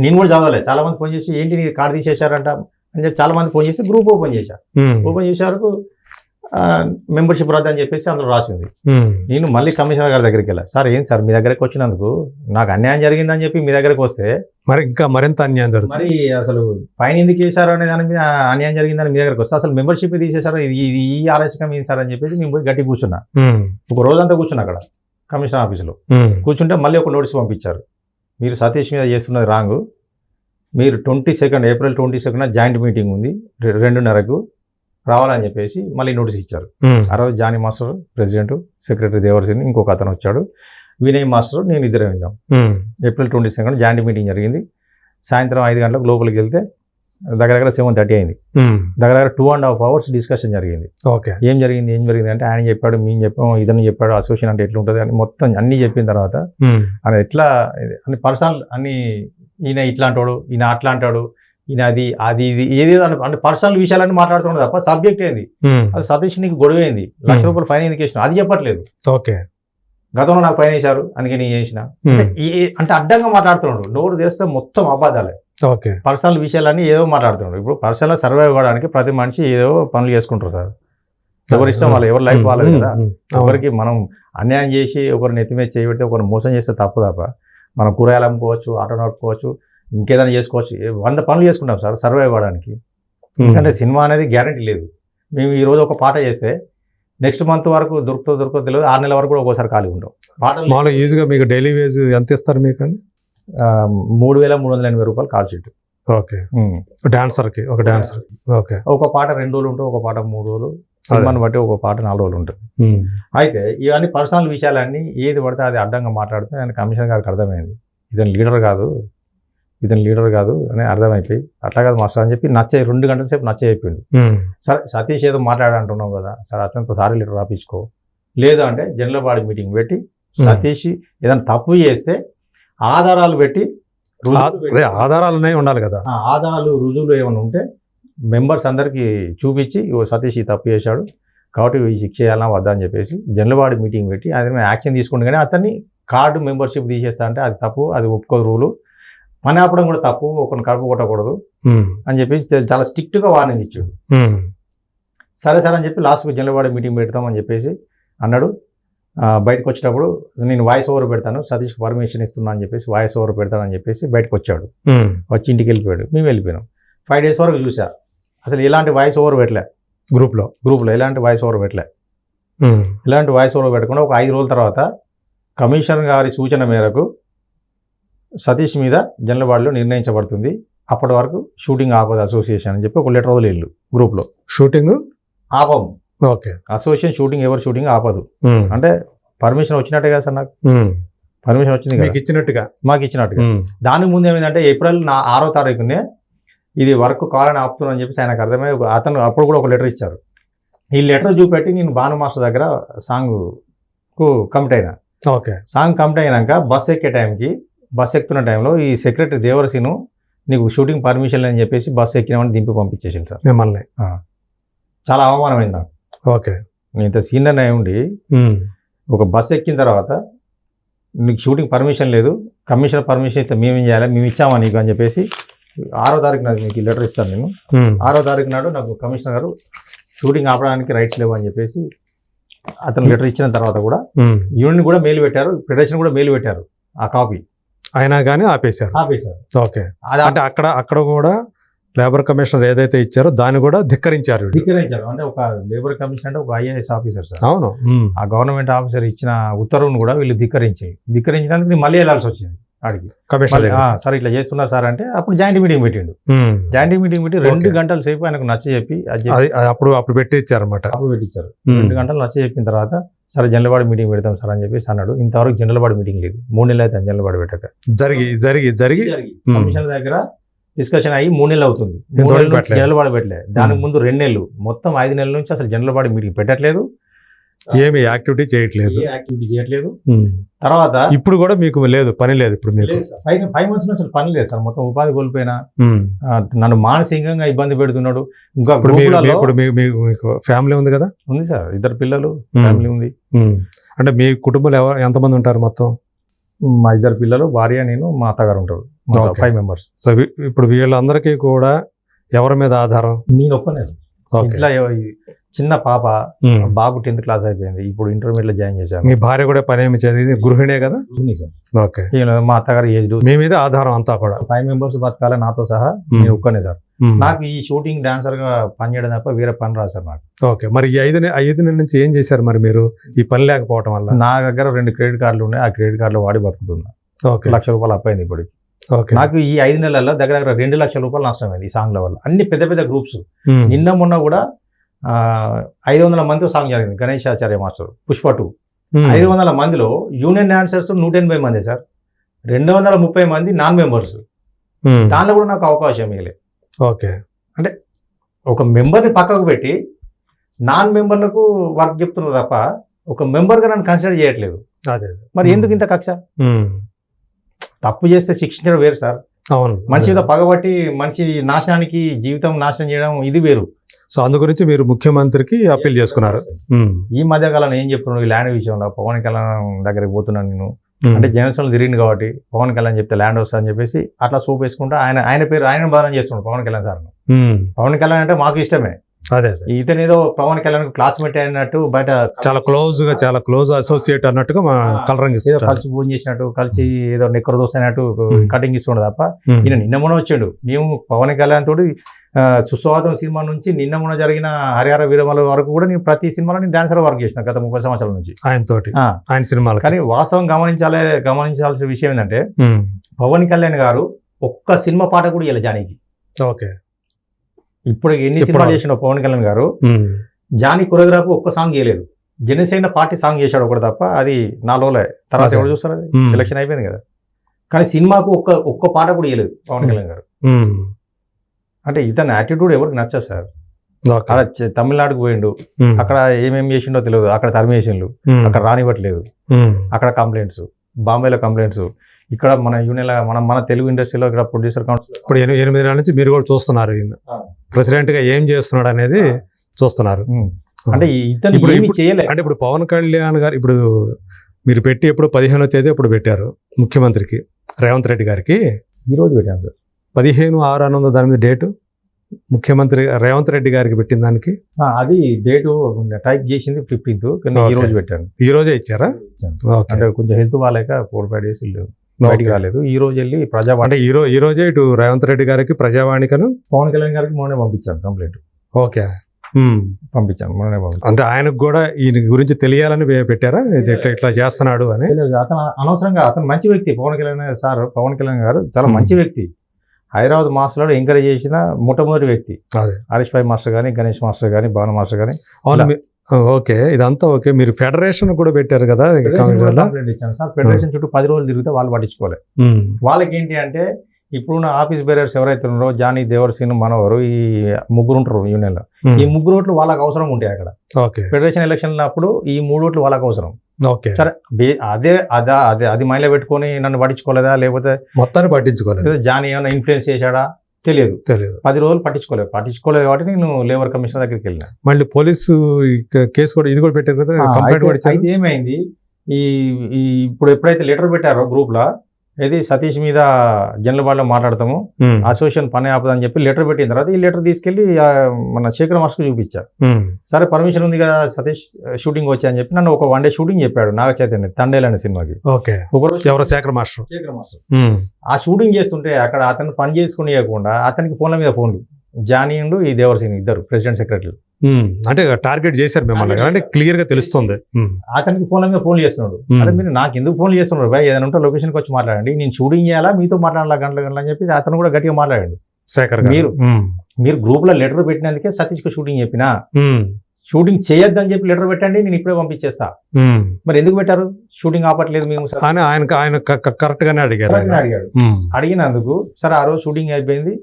నేను కూడా చదవలేదు, చాలా మంది ఫోన్ చేసి ఏంటి నీ కార్డు తీసేశారంట అని చెప్పి చాలా మంది ఫోన్ చేసి గ్రూప్ ఓపెన్ చేశారు. ఓపెన్ చేశారు, మెంబర్షిప్ రద్దు అని చెప్పేసి అందులో రాసింది. నేను మళ్ళీ కమిషనర్ గారి దగ్గరికి వెళ్ళా, సార్ ఏం సార్ మీ దగ్గరికి వచ్చినందుకు నాకు అన్యాయం జరిగిందని చెప్పి మీ దగ్గరికి వస్తే మరి ఇంకా మరింత అన్యాయం జరుగుతుంది, మరి అసలు ఫైన్ ఎందుకు వేశారు అనే దాని మీద అన్యాయం జరిగిందని మీ దగ్గరికి వస్తే అసలు మెంబర్షిప్ తీసేశారు, ఈ ఆలోచన ఏం సార్ అని చెప్పేసి నేను పోయి గట్టి కూర్చున్నా. ఒక రోజంతా కూర్చున్నా అక్కడ కమిషనర్ ఆఫీసులో. కూర్చుంటే మళ్ళీ ఒక నోటీస్ పంపించారు, మీరు సతీష్ మీద చేస్తున్నది రాంగ్, మీరు ఏప్రిల్ 22 జాయింట్ మీటింగ్ ఉంది 2:30కు రావాలని చెప్పేసి మళ్ళీ నోటీస్ ఇచ్చారు. ఆ రోజు జానీ మాస్టర్ ప్రెసిడెంట్, సెక్రటరీ దేవర్సిని, ఇంకొక అతను వచ్చాడు, వినయ్ మాస్టర్, నేను ఇద్దరం వెళ్ళాం. ఏప్రిల్ 22 జాయింట్ మీటింగ్ జరిగింది. సాయంత్రం 5 గంటలకు లోపలికి వెళ్తే దగ్గర 7:30 అయింది. దగ్గర 2.5 hours డిస్కషన్ జరిగింది. ఓకే, ఏం జరిగింది అంటే ఆయన చెప్పాడు, మేము చెప్పాము, ఇతను చెప్పాడు, అసోసియేషన్ అంటే ఎట్లుంటుంది అని మొత్తం అన్ని చెప్పిన తర్వాత ఆయన ఎట్లా అన్ని పర్సనల్ అన్ని, ఈయన ఇట్లాంటాడు, ఈయన అట్లా అంటాడు, ఈయన అది ఇది ఏదేదో అంటే పర్సనల్ విషయాలన్నీ మాట్లాడుతున్నాడు తప్ప సబ్జెక్ట్ ఏంది, అది సతీష్ నీకు గొడవ ఏంది, ₹1,00,000 ఫైన్ ఎందుకు వేసిన అది చెప్పట్లేదు. ఓకే, గతంలో నాకు ఫైన్ వేశారు అందుకే నేను చేసిన అంటే అడ్డంగా మాట్లాడుతున్నాడు. నోరు తెరిస్తే మొత్తం అబద్ధాలే. ఓకే, పర్సనల్ విషయాలన్నీ ఏదో మాట్లాడుతున్నాడు. ఇప్పుడు పర్సనల్ సర్వైవ్ అవ్వడానికి ప్రతి మనిషి ఏదో పనులు చేసుకుంటారు సార్. ఎవరి ఇష్టం వాళ్ళు, ఎవరి లైఫ్ వాళ్ళది కదా. ఎవరికి మనం అన్యాయం చేసి ఒకరిని ఎత్తిమీద చేయబెడితే ఒకరిని మోసం చేస్తే తప్ప మనం కూరగాయలు అమ్ముకోవచ్చు, ఆటో నడుపుకోవచ్చు, ఇంకేదైనా చేసుకోవచ్చు, 100 పనులు చేసుకుంటాం సార్ సర్వైవ్ అవ్వడానికి. ఎందుకంటే సినిమా అనేది గ్యారంటీ లేదు. మేము ఈరోజు ఒక పాట చేస్తే నెక్స్ట్ మంత్ వరకు దొరుకుతో తెలియదు, 6 నెలల వరకు కూడా ఒకసారి ఖాళీ ఉంటాం. మామూలుగా ఈజీగా మీకు డైలీ వేజ్ ఎంత ఇస్తారు మీకు అండి? ₹3,380 కాల్ షీట్. ఓకే, డాన్సర్కి ఒక డాన్సర్. ఓకే, ఒక పాట 2 రోజులు ఉంటుంది, ఒక పాట 3 రోజులు, సినిమాని బట్టి ఒక పాట 4 రోజులు ఉంటుంది. అయితే ఇవన్నీ పర్సనల్ విషయాలన్నీ ఏది పడితే అది అడ్డంగా మాట్లాడితే ఆయన కమిషనర్ గారికి అర్థమైంది, ఇతను లీడర్ కాదు అని అర్థమైపోయి, అట్లా కాదు మాస్టర్ అని చెప్పి 2 గంటల సేపు చెప్పిండు. సరే సతీష్ ఏదో మాట్లాడంటున్నావు కదా, సరే అతనితో సారీ లెటర్ రాపించుకో, లేదు అంటే జనరల్ బాడీ మీటింగ్ పెట్టి సతీష్ ఏదైనా తప్పు చేస్తే ఆధారాలు పెట్టి, ఆధారాలు ఉండాలి కదా, ఆధారాలు రుజువులు ఏమైనా ఉంటే మెంబర్స్ అందరికీ చూపించి సతీష్ ఈ తప్పు చేశాడు కాబట్టి ఈ శిక్ష చేయాలన్నా వద్దా అని చెప్పేసి జనరల్ బాడీ మీటింగ్ పెట్టి ఆయన యాక్షన్ తీసుకుంటే, కానీ అతన్ని కార్డు మెంబర్షిప్ తీసేస్తా అంటే అది తప్పు, అది ఒప్పుకోదు రూలు, పని ఆపడం కూడా తప్పు, ఒకరిని కడుపు కొట్టకూడదు అని చెప్పేసి చాలా స్ట్రిక్ట్గా వార్నింగ్ ఇచ్చాడు. సరే అని చెప్పి లాస్ట్కి జనరల్ బాడీ మీటింగ్ పెడతామని చెప్పేసి అన్నాడు. బయటకు వచ్చేటప్పుడు నేను వాయిస్ ఓవర్ పెడతాను, సతీష్కి పర్మిషన్ ఇస్తున్నా అని చెప్పేసి వాయిస్ ఓవర్ పెడతానని చెప్పేసి బయటకు వచ్చాడు. వచ్చి ఇంటికి వెళ్ళిపోయాడు. మేము వెళ్ళిపోయినాం. 5 days వరకు చూసా, అసలు ఎలాంటి వాయిస్ ఓవర్ పెట్టలే, గ్రూప్లో ఎలాంటి వాయిస్ ఓవర్ పెట్టలే. ఇలాంటి వాయిస్ ఓవర్ పెట్టకుండా ఒక 5 రోజుల తర్వాత కమిషనర్ గారి సూచన మేరకు సతీష్ మీద జనరల్ బాడీలో నిర్ణయించబడుతుంది, అప్పటి వరకు షూటింగ్ ఆపదు అసోసియేషన్ అని చెప్పి ఒక లెటర్ వదిలేళ్ళు గ్రూప్లో. షూటింగ్ ఆపం, ఓకే, అసోసియేషన్ షూటింగ్ ఎవరు షూటింగ్ ఆపదు అంటే పర్మిషన్ వచ్చినట్టే కదా సార్, నాకు పర్మిషన్ వచ్చింది మాకు ఇచ్చినట్టుగా. దానికి ముందు ఏమైందంటే ఏప్రిల్ 6వ తారీఖునే ఇది వర్క్ కావాలని ఆపుతున్నా అని చెప్పేసి ఆయనకు అర్థమై అతను అప్పుడు కూడా ఒక లెటర్ ఇచ్చారు. ఈ లెటర్ చూపెట్టి నేను భాను మాస్టర్ దగ్గర సాంగ్కు కమిట్ అయినా. ఓకే, సాంగ్ కమిట్ అయినాక బస్ ఎక్కుతున్న టైంలో ఈ సెక్రటరీ దేవరసీను నీకు షూటింగ్ పర్మిషన్ అని చెప్పేసి బస్సు ఎక్కినామని దింపి పంపించేసింది సార్ మిమ్మల్ని. చాలా అవమానమైంది నాకు. ఓకే, నేను ఇంత సీనియర్ అయి ఉండి ఒక బస్సు ఎక్కిన తర్వాత నీకు షూటింగ్ పర్మిషన్ లేదు, కమిషనర్ పర్మిషన్ ఇస్తే మేమేం చేయాలి, మేము ఇచ్చామా నీకు అని చెప్పేసి 6వ తారీఖు నాకు మీకు లెటర్ ఇస్తాను నేను. 6వ తారీఖు నాడు నాకు కమిషనర్ గారు షూటింగ్ ఆపడానికి రైట్స్ లేవు అని చెప్పేసి అతను లెటర్ ఇచ్చిన తర్వాత కూడా యూనియన్ కూడా మెయిల్ పెట్టారు, ఫెడరేషన్ కూడా మెయిల్ పెట్టారు, ఆ కాపీ అయినా కానీ ఆపేశారు. ఓకే, అంటే అక్కడ కూడా లేబర్ కమిషనర్ ఏదైతే ఇచ్చారో దాన్ని కూడా ధిక్కరించారు. అంటే ఒక లేబర్ కమిషన్ అంటే ఒక IAS ఆఫీసర్ సార్. అవును, ఆ గవర్నమెంట్ ఆఫీసర్ ఇచ్చిన ఉత్తర్వును కూడా వీళ్ళు ధిక్కరించినందుకు నేను మళ్ళీ వెళ్ళాల్సి వచ్చింది ఆడికి. సార్ ఇట్లా చేస్తున్నారు సార్ అంటే అప్పుడు జాయింట్ మీటింగ్ పెట్టిండు. జాయింట్ మీటింగ్ పెట్టి 2 గంటల సేపు ఆయనకు నచ్చ చెప్పి అప్పుడు పెట్టించారు అనమాట. 2 గంటలు నచ్చ చెప్పిన తర్వాత సరే జనరల్ బాడీ మీటింగ్ పెడతాం సార్ అని చెప్పేసి అన్నాడు. ఇంతవరకు జనరల్ బాడీ మీటింగ్ లేదు, 3 నెలలు అయితే జనరల్ బాడీ పెట్టాక. జరిగి కమిషనర్ దగ్గర డిస్కషన్ అయ్యి 3 నెలలు అవుతుంది, జనరల్ బాడీ పెట్టలేదు. దానికి ముందు 2 నెలలు, మొత్తం 5 నెలల నుంచి అసలు జనరల్ బాడీ మీటింగ్ పెట్టట్లేదు, ఏమి యాక్టివిటీ చేయట్లేదు. తర్వాత ఇప్పుడు కూడా మీకు పని లేదు. ఇప్పుడు మీకు 5 months నుంచి పని లేదు సార్, మొత్తం ఉపాధి కోల్పోయినా, నన్ను మానసికంగా ఇబ్బంది పెడుతున్నాడు. ఇంకా ఇప్పుడు మీకు ఫ్యామిలీ ఉంది కదా? ఉంది సార్, 2 పిల్లలు, ఫ్యామిలీ ఉంది. అంటే మీ కుటుంబంలో ఎంతమంది ఉంటారు మొత్తం? మా 2 పిల్లలు, భార్య, నేను, మా అత్తగారు ఉంటారు, 5 members. సో ఇప్పుడు వీళ్ళందరికీ కూడా ఎవరి మీద ఆధారం? నేను ఒక్కనే సార్. ఇట్లా చిన్న పాప, బాబు 10th క్లాస్ అయిపోయింది, ఇప్పుడు ఇంటర్మీడియట్ జాయిన్ చేశాను. మీ భార్య కూడా పని ఏమి చేసేది? గృహిణే కదా? సార్. ఓకే, మా అత్తగారు ఏజ్డ్. మీ మీద ఆధారం అంతా కూడా 5 members బతకాలి నాతో సహా, నేను ఒక్కనే సార్. నాకు ఈ షూటింగ్ డాన్సర్ గా పనిచేయడం తప్ప వేరే పని రాదు సార్ నాకు. ఓకే, మరి 5 నెలల నుంచి ఏం చేశారు మరి మీరు ఈ పని లేకపోవడం వల్ల? నా దగ్గర 2 క్రెడిట్ కార్డులు ఉన్నాయి, ఆ క్రెడిట్ కార్డులు వాడి బతుకుతున్నా. ఓకే, ₹1,00,000 అప్పైంది ఇప్పటికి. ఓకే. నాకు ఈ 5 నెలల్లో దగ్గర దగ్గర 2 లక్షల రూపాయలు నష్టమైంది ఈ సాంగ్ల వల్ల. అన్ని పెద్ద పెద్ద గ్రూప్స్. ఉమ్. నిన్న మొన్న కూడా 500 మందితో సాంగ్ జరిగింది గణేశాచార్య మాస్టర్ పుష్ప 2. ఉమ్. 500 మందిలో యూనియన్ డాన్సర్స్ 180 మంది సార్, 230 మంది నాన్ మెంబర్స్. ఉమ్. దాంట్లో కూడా నాకు అవకాశం ఇవ్వలేదు. ఓకే. ఒక మెంబర్ని పక్కకు పెట్టి నాన్ మెంబర్లకు వర్క్ చెప్తున్నారు తప్ప ఒక మెంబర్గా నన్ను కన్సిడర్ చేయట్లేదు. అదే. మరి ఎందుకు ఇంత కక్ష? ఉమ్. తప్పు చేస్తే శిక్షించడం వేరు సార్, అవును. మనిషి మీద పగబట్టి మనిషి నాశనానికి జీవితం నాశనం చేయడం ఇది వేరు. సో అందు గురించి మీరు ముఖ్యమంత్రికి అప్పీల్ చేసుకున్నారు. ఉమ్. ఈ మధ్య కాలంలో ఏం చెప్తున్నాను, ఈ ల్యాండ్ విషయంలో పవన్ కళ్యాణ్ దగ్గరికి పోతున్నాను నేను. ఉమ్. అంటే జనసేనలు తిరిగింది కాబట్టి పవన్ కళ్యాణ్ చెప్తే ల్యాండ్ వస్తా అని చెప్పేసి అట్లా సూప్ వేసుకుంటా ఆయన పేరు ఆయన బాధన చేస్తున్నాడు పవన్ కళ్యాణ్ సార్. ఉమ్. పవన్ కళ్యాణ్ అంటే మాకు ఇష్టమే. అదే అదే. ఇతను ఏదో పవన్ కళ్యాణ్ క్లాస్మేట్ అయినట్టు బయట చాలా క్లోజ్ అసోసియేట్ అన్నట్టుగా మా కలరింగ్ ఏదో ఇస్తారు. కలిసి భోజనం చేసినట్టు, కలిసి ఏదో నెక్కర దోస్త్ అయినట్టు కటింగ్ ఇస్తుండే తప్ప ఉమ్. ఈయన నిన్న మొన్న వచ్చాడు. మేము పవన్ కళ్యాణ్ తోటి సుస్వాగతం సినిమా నుంచి నిన్న మొన్న జరిగిన హరిహర వీరమల వరకు కూడా నేను ప్రతి సినిమాలో నేను డాన్సర్ వర్క్ చేసిన గత 30 సంవత్సరాల నుంచి ఆయన తోటి ఆ, ఆయన సినిమాలు. కానీ వాస్తవం గమనించాల్సిన విషయం ఏంటంటే ఉమ్. పవన్ కళ్యాణ్ గారు ఒక్క సినిమా పాట కూడా ఇలా జానీకి. ఓకే. ఇప్పుడు ఎన్ని ఇప్పుడు సినిమాలు చేసిన పవన్ కళ్యాణ్ గారు ఉమ్. జానీ కొరియోగ్రాఫ్ ఒక్క సాంగ్ చేయలేదు. జనసేన పార్టీ సాంగ్ చేశాడు ఒకటి తప్ప, అది 4 రోజులే. తర్వాత అదే. ఎవరు చూస్తారు? అది ఉమ్. ఎలక్షన్ అయిపోయింది కదా. కానీ సినిమాకు ఒక్క పాట కూడా ఇవ్వలేదు పవన్ కళ్యాణ్ గారు. ఉమ్. అంటే ఇతని యాటిట్యూడ్ ఎవరికి నచ్చదు సార్. ఓకే. అక్కడ తమిళనాడుకు పోయిండు, ఉమ్. అక్కడ ఏమేమి చేసిండో తెలియదు, అక్కడ తరిమేసిండ్లు, ఉమ్. అక్కడ రానివ్వట్లేదు, ఉమ్. అక్కడ కంప్లైంట్స్, బాంబేలో కంప్లైంట్స్, ఇక్కడ మన యూనియన్ మన తెలుగు ఇండస్ట్రీలో ఇక్కడ ప్రొడ్యూసర్ కౌన్సిల్ ఇప్పుడు 8 నెలల నుంచి మీరు కూడా చూస్తున్నారు ఈయన ప్రెసిడెంట్ గా ఏం చేస్తున్నాడు అనేది చూస్తున్నారు. అంటే ఇతను ఇప్పుడు- ఏమీ చేయలేదు. అంటే ఇప్పుడు పవన్ కళ్యాణ్ గారు ఇప్పుడు మీరు పెట్టి ఎప్పుడు 15వ తేదీ ఇప్పుడు పెట్టారు ముఖ్యమంత్రికి రేవంత్ రెడ్డి గారికి. ఈ రోజు పెట్టాను సార్. 15/6 దాని మీద డేటు ముఖ్యమంత్రి రేవంత్ రెడ్డి గారికి పెట్టిన దానికి అది డేటు టైప్ చేసింది 15th, కానీ ఈ Okay. రోజు పెట్టాను. ఈ రోజే ఇచ్చారా? ఓకే. అంటే కొంచెం హెల్త్ బాగాలేక 4-5 డేస్ బయటికి రాలేదు. ఈ రోజు వెళ్ళి అంటే ఈ రోజే ఇటు రేవంత్ రెడ్డి గారికి ప్రజావాణికను పవన్ కళ్యాణ్ గారికి మొన్నే పంపించాను కంప్లైంట్. ఓకే. పంపించాను మొన్నే పంపించాను. అంటే ఆయనకు కూడా ఈయన గురించి తెలియాలని పెట్టారా ఇది ఇట్లా చేస్తున్నాడు అని? తెలియదు. అతను అనవసరంగా, అతను మంచి వ్యక్తి పవన్ కళ్యాణ్ గారు చాలా మంచి వ్యక్తి. హైదరాబాద్ మాస్టర్లో ఎంకరేజ్ చేసిన మొట్టమొదటి వ్యక్తి. అదే. హరీష్ భాయ్ మాస్టర్ కానీ, గణేష్ మాస్టర్ కానీ, భాను మాస్టర్ కానీ. అవును. ఓకే. ఇదంతా ఓకే. మీరు ఫెడరేషన్ కూడా పెట్టారు కదా కంప్లైంట్ ఇచ్చాను సార్. ఫెడరేషన్ చుట్టూ 10 రోజులు తిరిగితే వాళ్ళు పట్టించుకోలేదు. వాళ్ళకి ఏంటి అంటే ఇప్పుడున్న ఆఫీస్ బేరర్స్ ఎవరైతే ఉన్నారో జానీ, దేవర్సీన్, మనోహర్, ఈ 3 ఉంటారు యూనియన్లో. ఈ 3 ఓట్లు వాళ్ళకి అవసరం ఉంటాయి అక్కడ. ఓకే. ఫెడరేషన్ ఎలక్షన్ అప్పుడు ఈ 3 ఓట్లు వాళ్ళకి అవసరం. ఓకే. సరే, అది మైండ్లో పెట్టుకొని నన్ను పట్టించుకోలేదా, లేకపోతే మొత్తాన్ని పట్టించుకోలేదు. జానీ ఏమైనా ఇన్ఫ్లుయెన్స్ చేశాడా తెలియదు. 10 రోజులు పట్టించుకోలేదు కాబట్టి నేను లేబర్ కమిషనర్ దగ్గరికి వెళ్ళిన. మళ్ళీ పోలీసు కేసు కూడా ఇది కూడా పెట్టారు కదా, కంప్లైంట్ కూడా ఇచ్చారు. అయితే ఏమైంది, ఇప్పుడు ఎప్పుడైతే లెటర్ పెట్టారో గ్రూప్ లో, ఏది సతీష్ మీద జనరల్ బాడీలో మాట్లాడతాము, అసోసియేషన్ పని ఆపదని చెప్పి లెటర్ పెట్టిన తర్వాత ఈ లెటర్ తీసుకెళ్లి మన శేఖర్ మాస్టర్కి చూపించారు. సరే పర్మిషన్ ఉంది కదా సతీష్ షూటింగ్ వచ్చా అని చెప్పి నన్ను ఒక 1 డే షూటింగ్ చెప్పాడు నాగ చైతన్య తండేలు అనే సినిమాకి. ఓకే. ఎవరో శేఖర్ మాస్టర్. ఆ షూటింగ్ చేస్తుంటే అక్కడ అతను పని చేసుకునియకుండా అతనికి ఫోన్ల మీద ఫోన్లు, జానీ అండ్ ఈ దేవర్సింగ్ ఇద్దరు ప్రెసిడెంట్ సెక్రటరీ. అంటే టార్గెట్ చేశారు మిమ్మల్ని, అంటే క్లియర్ గా తెలుస్తుంది. అతనికి ఫోన్ల మీద ఫోన్లు చేస్తున్నాడు. అంటే మీరు నాకు ఎందుకు ఫోన్లు చేస్తున్నారు బాయ్, ఏదైనా ఉంటే లొకేషన్కి వచ్చి మాట్లాడండి, నేను షూటింగ్ చేయాలా మీతో మాట్లాడాలా గంటలు అని చెప్పి అతను కూడా గట్టిగా మాట్లాడాడు. శేఖర్ మీరు గ్రూప్ లో లెటర్ పెట్టినందుకే సతీష్ కు షూటింగ్ చెప్పినా, షూటింగ్ చేయొద్దని చెప్పి లెటర్ పెట్టండి నేను ఇప్పుడే పంపించేస్తా. మరి ఎందుకు పెట్టారు? షూటింగ్ ఆపట్లేదు మేము ఆయన కరెక్ట్ గానే అడిగాడు. అడిగినందుకు సరే ఆ రోజు షూటింగ్ అయిపోయింది,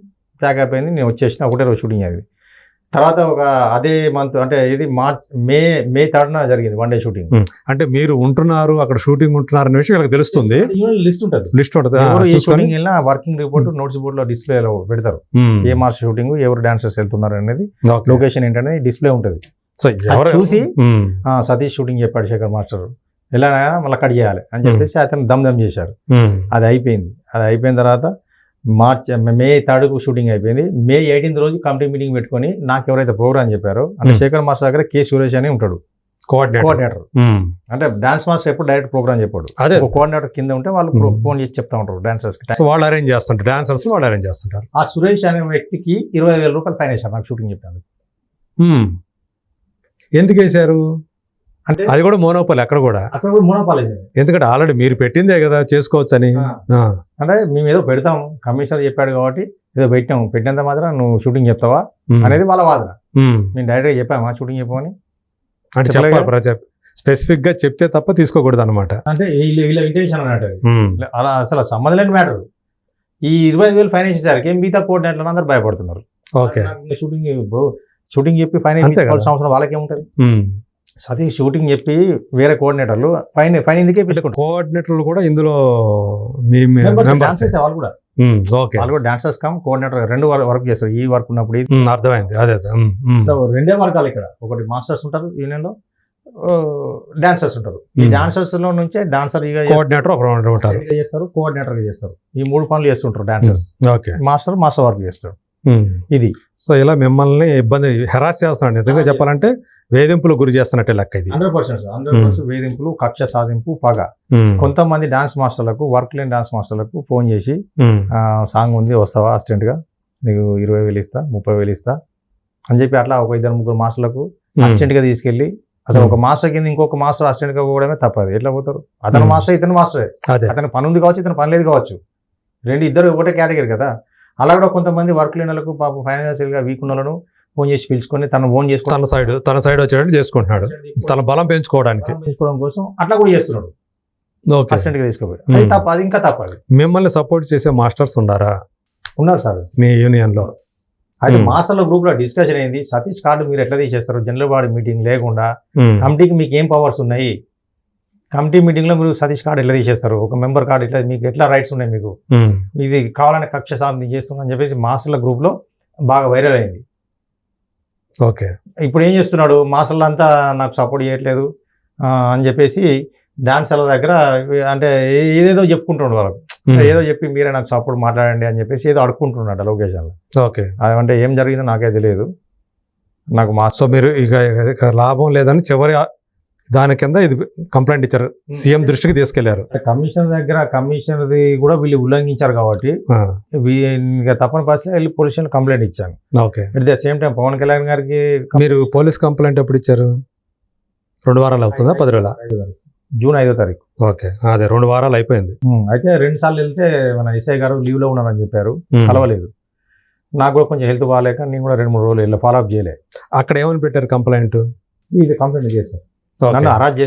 ప్యాక్ అయిపోయింది, నేను వచ్చేసిన. ఒకటే రోజు షూటింగ్ అయింది. తర్వాత ఒక అదే మంత్ అంటే ఇది మే 3rd జరిగింది 1 డే షూటింగ్. అంటే మీరు ఉంటున్నారు అక్కడ, షూటింగ్ ఉంటున్నారు అనే విషయం వీళ్ళకి తెలుస్తుంది. లిస్ట్ ఉంటుంది. షూటింగ్ వెళ్ళినా వర్కింగ్ రిపోర్ట్ నోట్స్ బోర్డ్ లో డిస్ప్లేలో పెడతారు. ఏ మార్క్స్ షూటింగ్, ఎవరు డాన్సర్స్ వెళ్తున్నారు అనేది, లొకేషన్ ఏంటనే డిస్ప్లే ఉంటుంది. చూసి సతీష్ షూటింగ్ చెప్పాడు శేఖర్ మాస్టర్, ఎలా మళ్ళీ కట్ చేయాలి అని చెప్పేసి అతను దమ్ చేశారు. అది అయిపోయిన తర్వాత మే 3rd షూటింగ్ అయిపోయింది. మే 18th రోజు కమిటీ మీటింగ్ పెట్టుకొని నాకు ఎవరైతే ప్రోగ్రామ్ చెప్పారో అంటే శేఖర్ మాస్టర్ దగ్గర కె సురేష్ అని ఉంటాడు కోఆర్డినేటర్. అంటే డాన్స్ మాస్టర్ ఎప్పుడు డైరెక్ట్ ప్రోగ్రామ్ చెప్పాడు, కోఆర్డినేటర్ కింద ఉంటే వాళ్ళు ఫోన్ చేసి చెప్తా ఉంటారు డాన్సర్స్ కి. వాళ్ళు అరేంజ్ చేస్తుంటారు, డాన్సర్స్ వాళ్ళు అరేంజ్ చేస్తుంటారు. ఆ సురేష్ అనే వ్యక్తికి 25,000 రూపాయలు ఫైన్ వేశారు నాకు షూటింగ్ చెప్పాను. ఎందుకు వేశారు అంటే అది కూడా మోనోపాలి, అక్కడ కూడా మోనోపాలి. ఎందుకంటే ఆల్రెడీ మీరు పెట్టిందే కదా చేసుకోవచ్చు అని. అంటే మేము ఏదో పెడతాం, కమిషనర్ చెప్పాడు కాబట్టి ఏదో పెట్టినంత మాత్రం నువ్వు షూటింగ్ చెప్తావా అనేది వాళ్ళ వాదన. మేము డైరెక్ట్గా చెప్పామా షూటింగ్ చెప్పమని? అంటే చెప్పాలి, స్పెసిఫిక్ గా చెప్తే తప్ప తీసుకోకూడదు అనమాట. అంటే వీళ్ళ ఇంటెన్షన్ అన్నట్టు. అలా అసలు సంబంధం లేని మ్యాటర్. ఈ 25,000 ఫైన్ వేసేసరికి మిగతా కోఆర్డినేటర్లు అందరూ భయపడుతున్నారు. ఓకే, షూటింగ్ చెప్పి ఫైన్ వేసుకోవాల్సిన అవసరం వాళ్ళకేముంటుంది? సతీష్ షూటింగ్ చెప్పి వేరే కోఆర్డినేటర్లు ఫైన్ ఎందుకే కోఆర్డినేటర్లు కూడా ఇందులో వాళ్ళు కూడా డాన్సర్స్ కమ్ కోఆర్డినేటర్ 2 వర్క్ చేస్తారు. ఈ వర్క్ ఉన్నప్పుడు అర్థమైంది. అదే 2 వర్గాలు ఇక్కడ. ఒకటి మాస్టర్స్ ఉంటారు యూనియన్ లో, డాన్సర్స్ ఉంటారు. ఈ డాన్సర్స్ లో నుంచే డాన్సర్ కోఆర్డినేటర్ చేస్తారు, కోఆర్డినేటర్ చేస్తారు. ఈ 3 పనులు చేస్తుంటారు డాన్సర్స్. ఓకే, మాస్టర్ వర్క్ చేస్తారు. ఇది సో ఇలా మిమ్మల్ని ఇబ్బంది హెరాస్ చేస్తున్నాడు. నిజంగా చెప్పాలంటే వేధింపులు గురి చేస్తున్నట్టే లెక్క ఇది. 100% వేధింపులు, కక్ష సాధింపు, పగ. కొంతమంది డాన్స్ మాస్టర్లకు, వర్క్ లేని డాన్స్ మాస్టర్లకు ఫోన్ చేసి సాంగ్ ఉంది వస్తావా అసిస్టెంట్ గా, నీకు 20,000 ఇస్తా, 30,000 ఇస్తా అని చెప్పి అట్లా ఒక 2-3 మాస్టర్లకు అసిస్టెంట్ గా తీసుకెళ్లి, అసలు ఒక మాస్టర్ కింద ఇంకొక మాస్టర్ అసిస్టెంట్ గా పోవడమే తప్పదు. ఎట్లా పోతారు? అతను మాస్టర్, ఇతను మాస్టరే. అతను పని ఉంది కావచ్చు, ఇతను పని లేదు కావచ్చు. ఇద్దరు ఒకటే కేటగిరీ కదా. అలా కూడా కొంతమంది వర్క్ లేని వాళ్ళకు పాపం ఫైనాన్షియల్ గా వీక్ ఉన్న వాళ్ళను ఫోన్ చేసి పిలుచుకొని తను ఓన్ చేసుకుని తన సైడ్ వచ్చేటట్టు చేసుకుంటున్నాడు, తన బలం పెంచుకోవడం కోసం అట్లా కూడా చేస్తున్నాడు. అసిస్టెంట్ గా తీసుకోపోయి అది తప్ప, అది ఇంకా తప్పదు. మిమ్మల్ని సపోర్ట్ చేసే మాస్టర్స్ ఉన్నారు సార్ మీ యూనియన్ లో. అయితే మాస్టర్ల గ్రూప్ లో డిస్కషన్ అయింది. సతీష్ కార్డు మీరు ఎట్లా తీసేస్తారు? జనరల్ బాడీ మీటింగ్ లేకుండా కమిటీకి మీకు ఏం పవర్స్ ఉన్నాయి? కమిటీ మీటింగ్ లో మీరు సతీష్ కార్డు ఎట్లా తీసేస్తారు? ఒక మెంబర్ కార్డు ఇట్లా మీకు ఎట్లా రైట్స్ ఉన్నాయి? మీకు ఇది కావాలని కక్ష సాధన చేస్తుందని చెప్పేసి మాస్టర్ల గ్రూప్ లో బాగా వైరల్ అయింది. ఓకే, ఇప్పుడు ఏం చేస్తున్నాడు? మాస్టర్లు అంతా నాకు సపోర్ట్ చేయట్లేదు అని చెప్పేసి డాన్సర్ల దగ్గర అంటే ఏదేదో చెప్పుకుంటున్నాడు. వాళ్ళకు ఏదో చెప్పి మీరే నాకు సపోర్ట్ మాట్లాడండి అని చెప్పేసి ఏదో అడుక్కుంటున్నాడు లొకేషన్లో. ఓకే, అంటే ఏం జరిగిందో నాకే తెలియదు. నాకు సో మీరు ఇక లాభం లేదని చివరి దాని కింద ఇది కంప్లైంట్ ఇచ్చారు, సీఎం దృష్టికి తీసుకెళ్లారు. కమిషనర్ దగ్గర కమిషనర్ది కూడా వీళ్ళు ఉల్లంఘించారు కాబట్టి తప్పని పరిస్థితిలో వెళ్ళి పోలీస్ స్టేషన్ కంప్లైంట్ ఇచ్చాను. Okay, at the same time Pawan Kalyan గారికి మీరు పోలీస్ కంప్లైంట్ ఎప్పుడు ఇచ్చారు? 2 వారాలు అవుతుందా? 10 రోజుల? జూన్ 5వ తారీఖు. ఓకే, అదే 2 వారాలు అయిపోయింది. అయితే 2 సార్లు వెళ్తే మన ఎస్ఐ గారు లీవ్ లో ఉన్నారని చెప్పారు, కలవలేదు. నాకు కూడా కొంచెం హెల్త్ బాగాలేక నేను కూడా 2-3 రోజులు వెళ్ళి ఫాలో అప్ చేయలేదు. అక్కడ ఏమని పెట్టారు కంప్లైంట్? ఇది కంప్లైంట్ చేశారు, నన్ను హరాజ్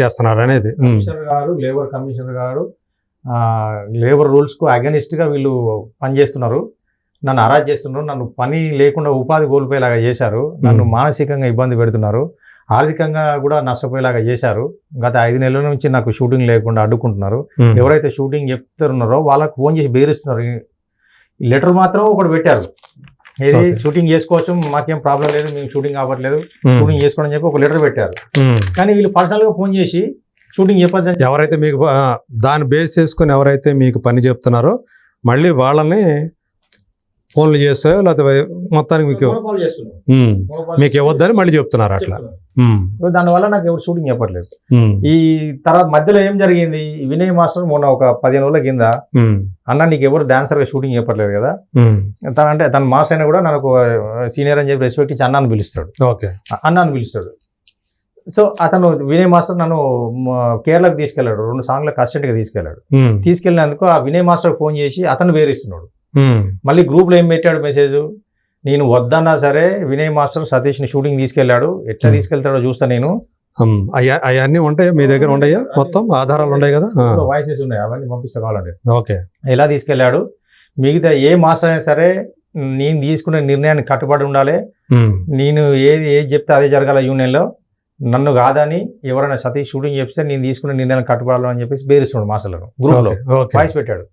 చేస్తున్నారు అనేది. కమిషనర్ గారు, లేబర్ కమిషనర్ గారు లేబర్ రూల్స్ కు అగెనిస్ట్ గా వీళ్ళు పనిచేస్తున్నారు, నన్ను హరాజ్ చేస్తున్నారు, నన్ను పని లేకుండా ఉపాధి కోల్పోయేలాగా చేశారు, నన్ను మానసికంగా ఇబ్బంది పెడుతున్నారు, ఆర్థికంగా కూడా నష్టపోయేలాగా చేశారు. గత 5 నెలల నుంచి నాకు షూటింగ్ లేకుండా అడ్డుకుంటున్నారు. ఎవరైతే షూటింగ్ చెప్తున్నారో వాళ్ళకు ఫోన్ చేసి బెదిరిస్తున్నారు. లెటర్ మాత్రం ఒకటి పెట్టారు, ఏది షూటింగ్ చేసుకోవచ్చు, మాకేం ప్రాబ్లం లేదు, మేము షూటింగ్ అవ్వట్లేదు, షూటింగ్ చేసుకోవడం చెప్పి ఒక లెటర్ పెట్టారు. కానీ వీళ్ళు పర్సనల్ గా ఫోన్ చేసి షూటింగ్ చెప్పొద్దని, ఎవరైతే మీకు దాన్ని బేస్ చేసుకుని ఎవరైతే మీకు పని చెప్తున్నారో మళ్ళీ వాళ్ళని ఫోన్లు చేస్తాయో లేకపోతే మొత్తానికి మీకు ఇవ్వద్దని మళ్ళీ చెప్తున్నారు అట్లా. దానివల్ల నాకు ఎవరు షూటింగ్ చెప్పట్లేదు. ఈ తర్వాత మధ్యలో ఏం జరిగింది, వినయ్ మాస్టర్ మొన్న ఒక 15 రోజుల కింద అన్న నీకు ఎవరు డాన్సర్ గా షూటింగ్ చెప్పట్లేదు కదా, తన మాస్ అయినా కూడా నాకు సీనియర్ అని చెప్పి రెస్పెక్ట్ ఇచ్చి అన్నాను పిలుస్తాడు. ఓకే, అన్నాను పిలుస్తాడు. సో అతను వినయ్ మాస్టర్ నన్ను కేరళకు తీసుకెళ్లాడు, 2 సాంగ్లకు అసిస్టెంట్ గా తీసుకెళ్లాడు. తీసుకెళ్ళినందుకు ఆ వినయ్ మాస్టర్ ఫోన్ చేసి అతను వేరిస్తున్నాడు. మళ్ళీ గ్రూప్ లో ఏం పెట్టాడు మెసేజ్, నేను వద్దన్నా సరే వినయ్ మాస్టర్ సతీష్ ని షూటింగ్ తీసుకెళ్లాడు, ఎట్లా తీసుకెళ్తాడో చూస్తా నేను. అవన్నీ ఉంటాయా మీ దగ్గర? ఉండయా మొత్తం ఆధారాలు ఉన్నాయి కదా, వాయిసెస్ ఉన్నాయి, అవన్నీ పంపిస్తా కావాలంటే. ఓకే, ఎలా తీసుకెళ్లాడు, మిగతా ఏ మాస్టర్ అయినా సరే నేను తీసుకునే నిర్ణయానికి కట్టుబడి ఉండాలి, నేను ఏది చెప్తే అదే జరగాల యూనియన్ లో, నన్ను కాదని ఎవరైనా సతీష్ షూటింగ్ చెప్తే నేను తీసుకునే నిర్ణయానికి కట్టుబడాలి అని చెప్పేసి బెదిరిస్తున్నాడు మాస్టర్లను. గ్రూప్ లో వాయిస్ పెట్టాడు.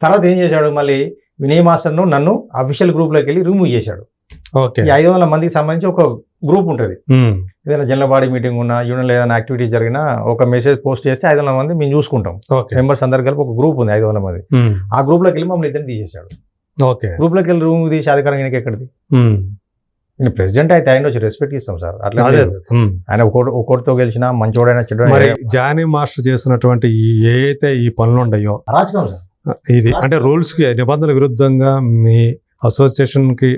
తర్వాత ఏం చేశాడు, మళ్ళీ వినయ్ మాస్టర్ను నన్ను అఫీషియల్ గ్రూప్ లోకి వెళ్ళి రిమూవ్ చేశాడు. ఈ 500 మందికి సంబంధించి ఒక గ్రూప్ ఉంటుంది, ఏదైనా జనరల్ బాడీ మీటింగ్ ఉన్నా యూనియన్లో ఏదైనా యాక్టివిటీస్ జరిగినా ఒక మెసేజ్ పోస్ట్ చేస్తే 500 మంది మేము చూసుకుంటాం. మెంబర్స్ అందరు కలిపి ఒక గ్రూప్ ఉంది 500 మంది. ఆ గ్రూప్ లోకి వెళ్ళి మమ్మల్ని ఇద్దరిని తీసేశాడు. గ్రూప్ లోకి వెళ్ళి రూమ్ తీసి అధికారం ఈయనకి ఎక్కడిది? నేను ప్రెసిడెంట్ అయితే ఆయన వచ్చి రెస్పెక్ట్ ఇస్తాం సార్, అట్లా ఆయన ఒకటితో గెలిచినా మంచోడైనా చెడ్డ. జానీ మాస్టర్ చేస్తున్నటువంటి ఏదైతే ఈ పనులు ఉన్నాయో అరాచకం సార్ ఇది, అంటే రూల్స్ కి నిబంధనల విరుద్ధంగా మీ అసోసియేషన్ కి